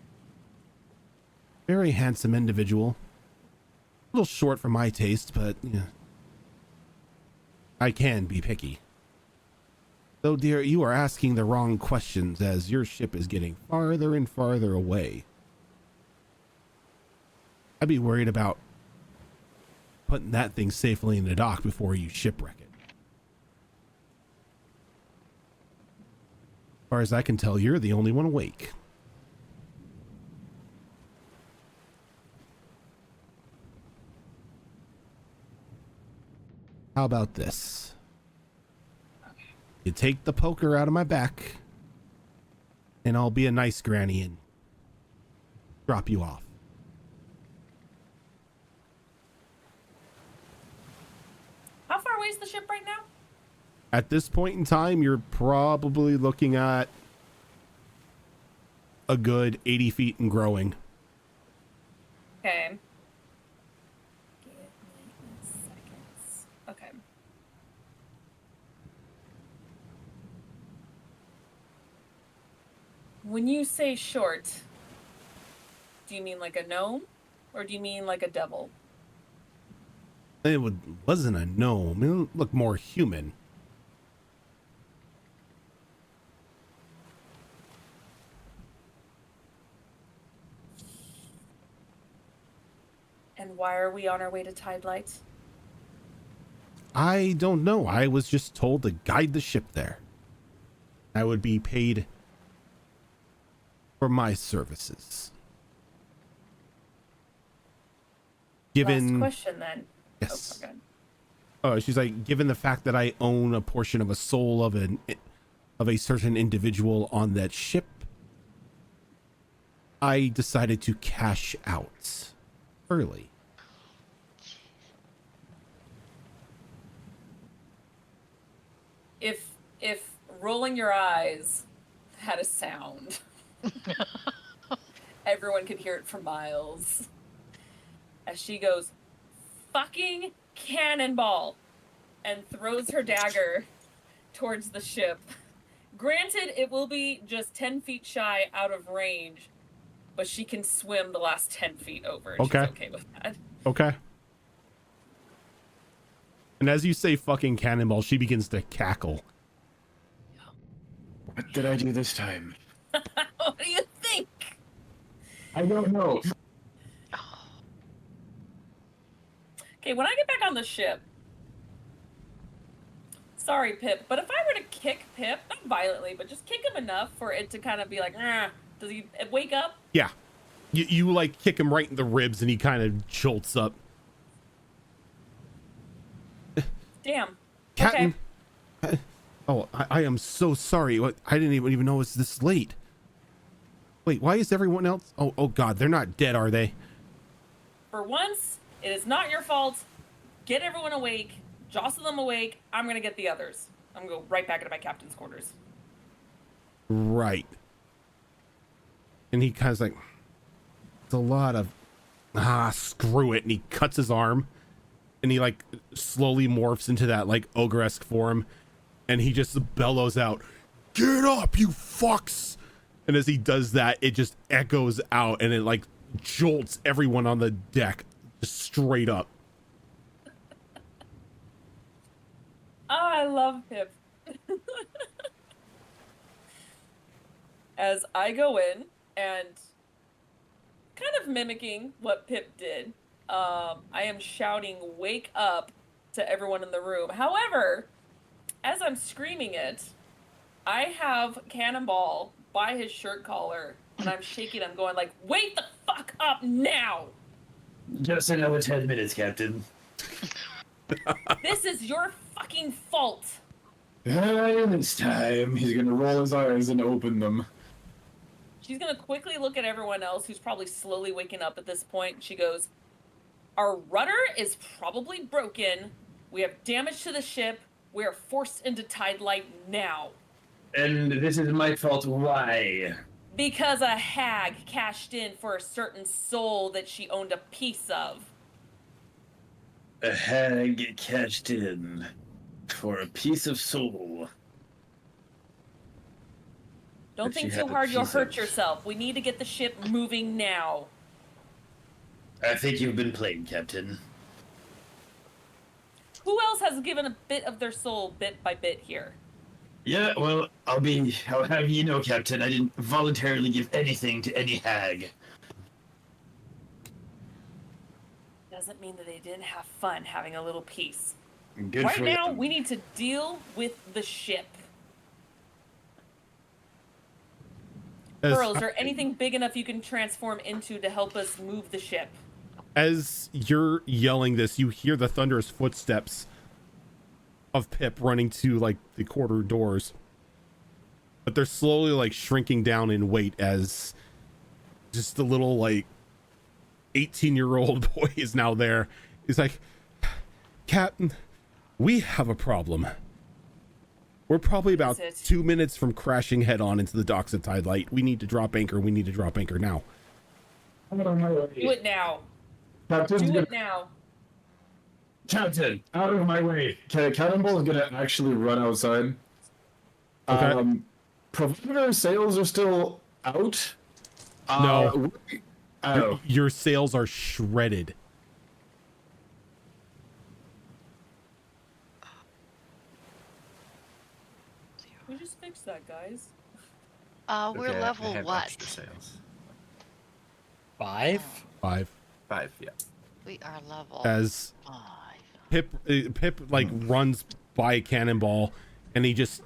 Very handsome individual. A little short for my taste, but yeah. I can be picky. Though, dear, you are asking the wrong questions as your ship is getting farther and farther away. I'd be worried about putting that thing safely in the dock before you shipwreck it. As far as I can tell, you're the only one awake. How about this? You take the poker out of my back, and I'll be a nice granny and drop you off. How far away is the ship right now? At this point in time, you're probably looking at a good 80 feet and growing. Okay. Give me seconds. Okay. When you say short, do you mean like a gnome? Or do you mean like a devil? Wasn't a gnome. It looked more human. And why are we on our way to Tide Lights? I don't know. I was just told to guide the ship there. I would be paid for my services. Given, Last question then. yes. Oh, okay. Oh, she's like, given the fact that I own a portion of a soul of a certain individual on that ship, I decided to cash out early. If rolling your eyes had a sound, everyone could hear it for miles. As she goes, "Fucking cannonball," and throws her dagger towards the ship. Granted, it will be just 10 feet shy out of range, but she can swim the last 10 feet over, and Okay. she's okay with that. Okay. And as you say fucking cannonball, she begins to cackle. What did I do this time? What do you think? I don't know. Okay, when I get back on the ship, sorry, Pip, but if I were to kick Pip, not violently, but just kick him enough for it to kind of be like, does he wake up? Yeah. You like kick him right in the ribs and he kind of jolts up. Damn. Captain. Okay. Oh, I am so sorry. I didn't even know it was this late. Wait, why is everyone else? Oh God, they're not dead, are they? For once, it is not your fault. Get everyone awake. Jostle them awake. I'm going to get the others. I'm going to go right back into my captain's quarters. Right. And he kind of like, it's a lot of, screw it. And he cuts his arm and he like slowly morphs into that like ogre-esque form. And he just bellows out, "Get up, you fucks." And as he does that, it just echoes out and it like jolts everyone on the deck just straight up. Oh, I love Pip. As I go in and kind of mimicking what Pip did, I am shouting, "Wake up," to everyone in the room. However, as I'm screaming it, I have Cannonball by his shirt collar and I'm shaking him, going like, "Wake the fuck up now! Just another 10 minutes, Captain. This is your fucking fault." This time, he's gonna roll his eyes and open them. She's gonna quickly look at everyone else who's probably slowly waking up at this point. She goes, "Our rudder is probably broken. We have damage to the ship. We are forced into tide light now. And this is my fault. Why? Because a hag cashed in for a certain soul that she owned a piece of." A hag cashed in for a piece of soul. Don't That she think had too a hard, you'll piece hurt of. yourself. We need to get the ship moving now. I think you've been played, Captain. Who else has given a bit of their soul bit by bit here? Yeah, well, I'll have you know, Captain, I didn't voluntarily give anything to any hag. Doesn't mean that they didn't have fun having a little piece. Good Right for now, them. we need to deal with the ship. Pearl, is there anything big enough you can transform into to help us move the ship? As you're yelling this, you hear the thunderous footsteps of Pip running to like the quarter doors, but they're slowly like shrinking down in weight as just a little like 18-year-old boy is now there. He's like, "Captain, we have a problem. We're probably about Is it? 2 minutes from crashing head on into the docks at Tide Light. We need to drop anchor. We need to drop anchor now." Out of my way. Do it now. Captain's Do gonna, it now. Captain, out of my way. Okay, Cannonball is gonna actually run outside. Okay. Provided our sails are still out. No. Oh. Your sails are shredded. We just fixed that, guys. We're Okay, I level have what? extra sails. 5? 5. 5, yeah. We are level As 5. Pip like runs by Cannonball and he just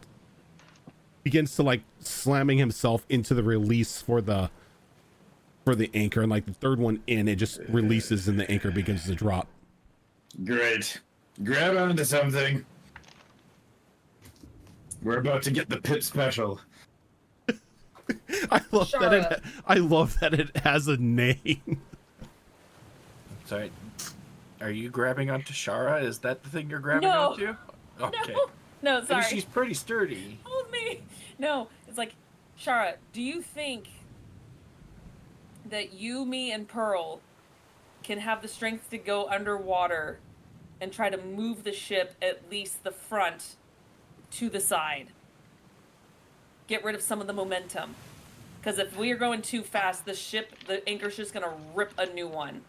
begins to like slamming himself into the release for the anchor, and like the third one in, it just releases and the anchor begins to drop. Great. Grab onto something. We're about to get the Pip special. I love Shara. that it has a name. Sorry. Are you grabbing onto Shara? Is that the thing you're grabbing No. onto? Okay. No, I mean, sorry. she's pretty sturdy. Hold me. No, it's like, Shara, do you think that you, me, and Pearl can have the strength to go underwater and try to move the ship, at least the front, to the side? Get rid of some of the momentum. Because if we are going too fast, the anchor's just going to rip a new one.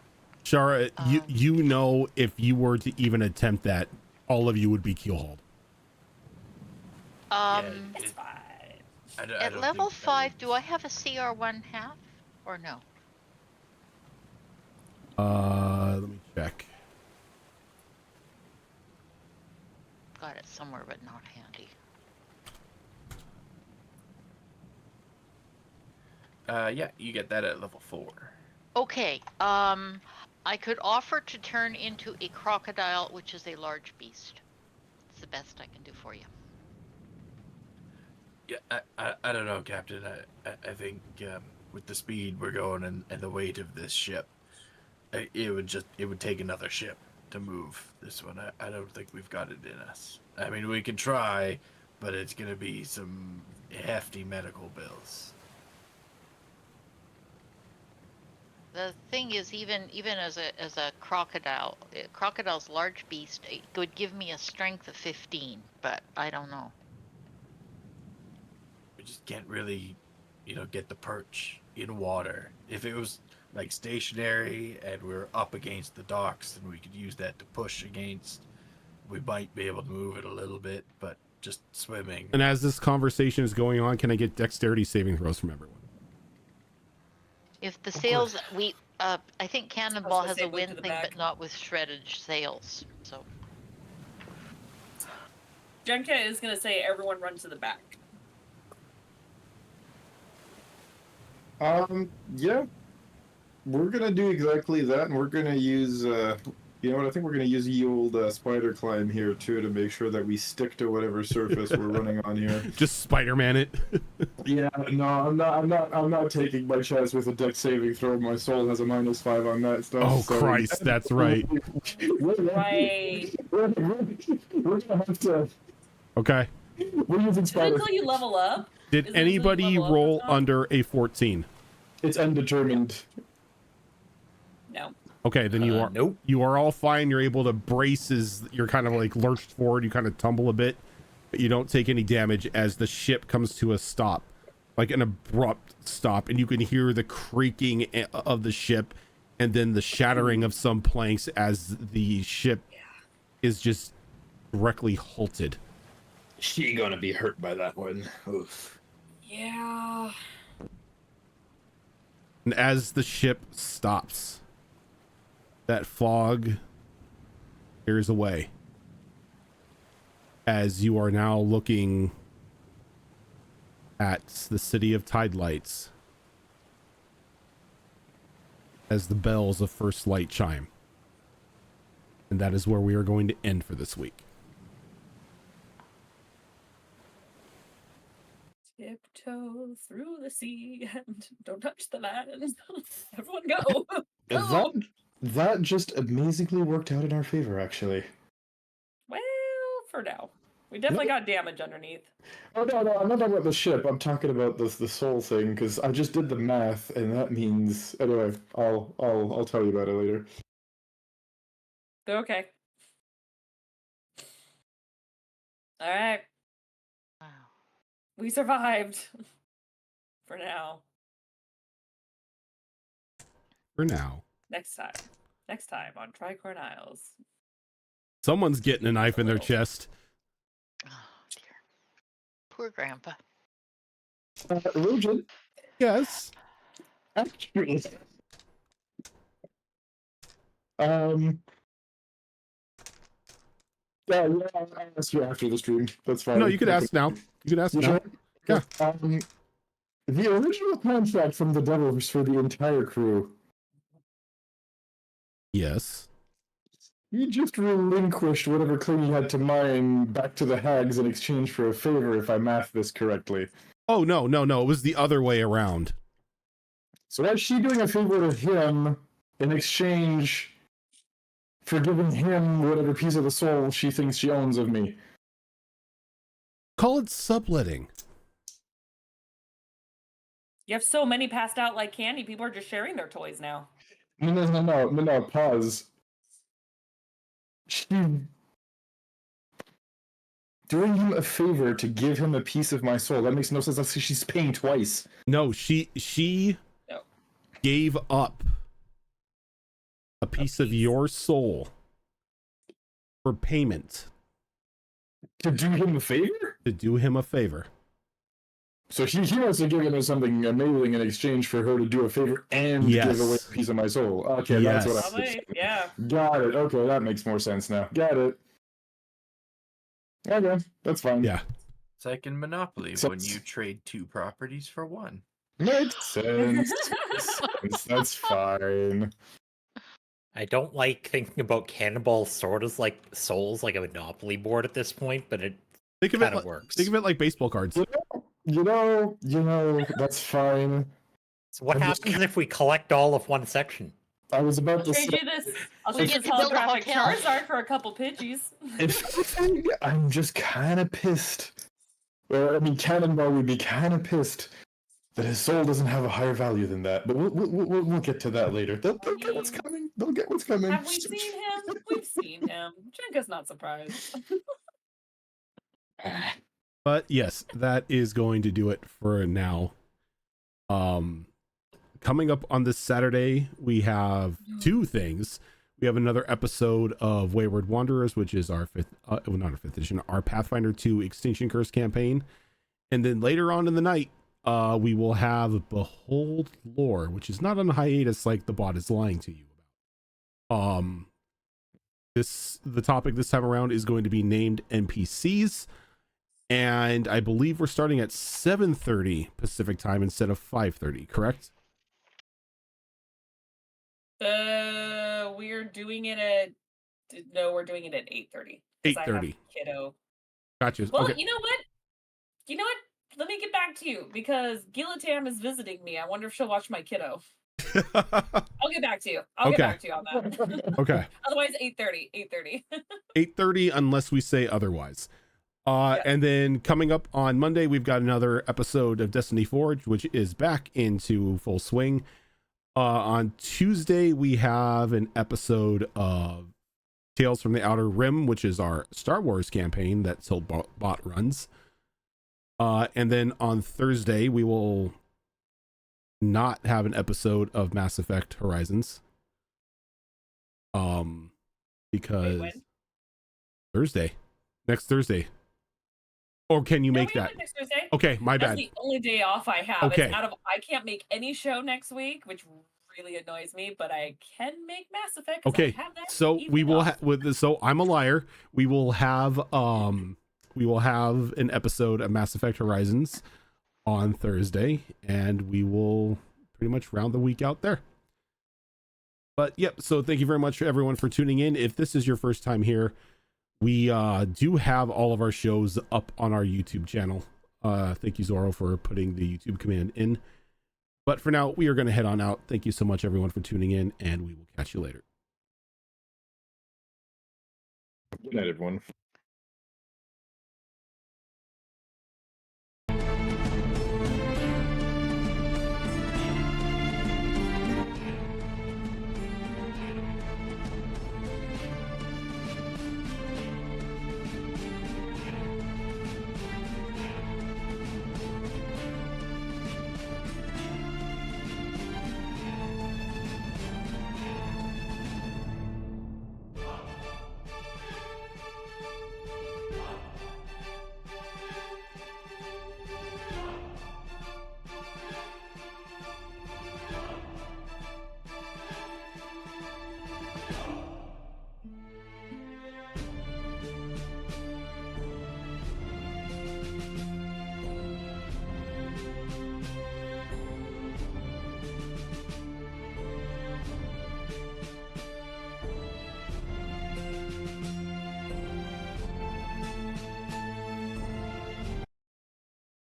Shara, you know, if you were to even attempt that, all of you would be keelhauled. It's fine. I At don't level think that 5, would- do I have a CR1 half or no? Let me check. Got it somewhere, but not handy. Yeah, you get that at level 4. Okay, I could offer to turn into a crocodile, which is a large beast. the best I can do for you. Yeah, I don't know, Captain. I think with the speed we're going and the weight of this ship, it would take another ship to move this one. I don't think we've got it in us. I mean, we can try, but it's gonna be some hefty medical bills. The thing is, even as a crocodile, crocodile's large beast, it would give me a strength of 15, but I don't know. We just can't really, get the perch in water. If it was like stationary and we're up against the docks, then we could use that to push against. We might be able to move it a little bit, but just swimming. And as this conversation is going on, can I get dexterity saving throws from everyone? If the sails, I think Cannonball has say a move wind to the thing, back. but not with shredded sails. So Jenka is going to say everyone run to the back. Yeah. We're gonna do exactly that, and we're gonna use, you know what, I think we're gonna use the old spider climb here, too, to make sure that we stick to whatever surface we're running on here. Just Spider-Man it. Yeah, no, I'm not taking my chance with a dex saving throw. My soul has a -5 on that stuff. Oh, so Christ, that's right. Right. We're gonna have to. Okay. We're using Is it spider. until you level up? Did Is it until you anybody level up, roll Tom? under a 14? It's undetermined. No. Okay, then you are Nope. you are all fine. You're able to brace as you're kind of like lurched forward. You kind of tumble a bit, but you don't take any damage as the ship comes to a stop, like an abrupt stop, and you can hear the creaking of the ship and then the shattering of some planks as the ship is just directly halted. She gonna be hurt by that one. Oof. Yeah. And as the ship stops, that fog clears away as you are now looking at the city of Tide Lights as the bells of first light chime. And that is where we are going to end for this week. Tiptoe through the sea and don't touch the land. Everyone go. That just amazingly worked out in our favor, actually. Well, for now. We definitely got damage underneath. Oh no, I'm not talking about the ship. I'm talking about the soul thing, because I just did the math, and that means anyway. I'll tell you about it later. Okay. All right. wow. We survived. For now. For now. Next time on Tricorn Isles. Someone's getting a knife in their chest. Oh dear. Poor Grandpa. Rojan, Yes. actually, yeah, I'll ask you after the stream. That's fine. No, you could ask now. You could ask You now. sure? Yeah. The original contract from the devil was for the entire crew. Yes. You just relinquished whatever claim you had to mine back to the hags in exchange for a favor, if I math this correctly. Oh, no. It was the other way around. So is she doing a favor to him in exchange for giving him whatever piece of the soul she thinks she owns of me? Call it subletting. You have so many passed out like candy. People are just sharing their toys now. No, pause. She doing him a favor to give him a piece of my soul. That makes no sense. That's she's paying twice. No, she No. gave up a piece of your soul for payment To do him a favor? to do him a favor. So he must have given her something amazing in exchange for her to do a favor and give away a piece of my soul. Okay, Yes. that's what I Probably, yeah. got it. Okay, that makes more sense now. Got it. Okay, that's fine. Yeah. It's like in Monopoly So- when you trade 2 properties for 1. Makes sense. That's fine. I don't like thinking about Cannonball Sword as like Souls like a Monopoly board at this point, but it Think of kind it of works. think of it like baseball cards. That's fine. So what I'm just- happens if we collect all of one section? I was about I'll to trade say, you this. I'll We trade you get this to build a holographic hotel. Charizard for a couple Pidgeys. if anything, I'm just kind of pissed. Well, I mean, Cannonball would be kind of pissed that his soul doesn't have a higher value than that. But we'll get to that later. They'll get what's coming. They'll get what's coming. Have we seen him? We've seen him. Jenka's not surprised. But yes, that is going to do it for now. Coming up on this Saturday, we have two things. We have another episode of Wayward Wanderers, which is our not our fifth edition, our Pathfinder 2 Extinction Curse campaign. And then later on in the night, we will have Behold Lore, which is not on hiatus like the bot is lying to you about. The topic this time around is going to be named NPCs. And I believe we're starting at 7:30 Pacific time instead of 5:30, correct? We're doing it at we're doing it at 8:30. 8:30. Kiddo. Gotcha. Well, Okay. you know what? Let me get back to you because Gilatam is visiting me. I wonder if she'll watch my kiddo. I'll get back to you. I'll get back to you on that. Okay. Otherwise, 8:30. 8:30. 8:30 unless we say otherwise. And then coming up on Monday, we've got another episode of Destiny Forge, which is back into full swing. On Tuesday, we have an episode of Tales from the Outer Rim, which is our Star Wars campaign that Siltbot runs. And then on Thursday, we will not have an episode of Mass Effect Horizons. Because when? Thursday, next Thursday. Or can you No, make we have that? it next Thursday. Okay, my That's bad. the only day off I have. Okay. It's I can't make any show next week, which really annoys me, but I can make Mass Effect. Okay, I have that so we evening will off. have with this. So I'm a liar. We will have an episode of Mass Effect Horizons on Thursday, and we will pretty much round the week out there. But yep. So thank you very much, everyone, for tuning in. If this is your first time here, we do have all of our shows up on our YouTube channel. Thank you, Zorro, for putting the YouTube command in. But for now, we are going to head on out. Thank you so much, everyone, for tuning in, and we will catch you later. Good night, everyone.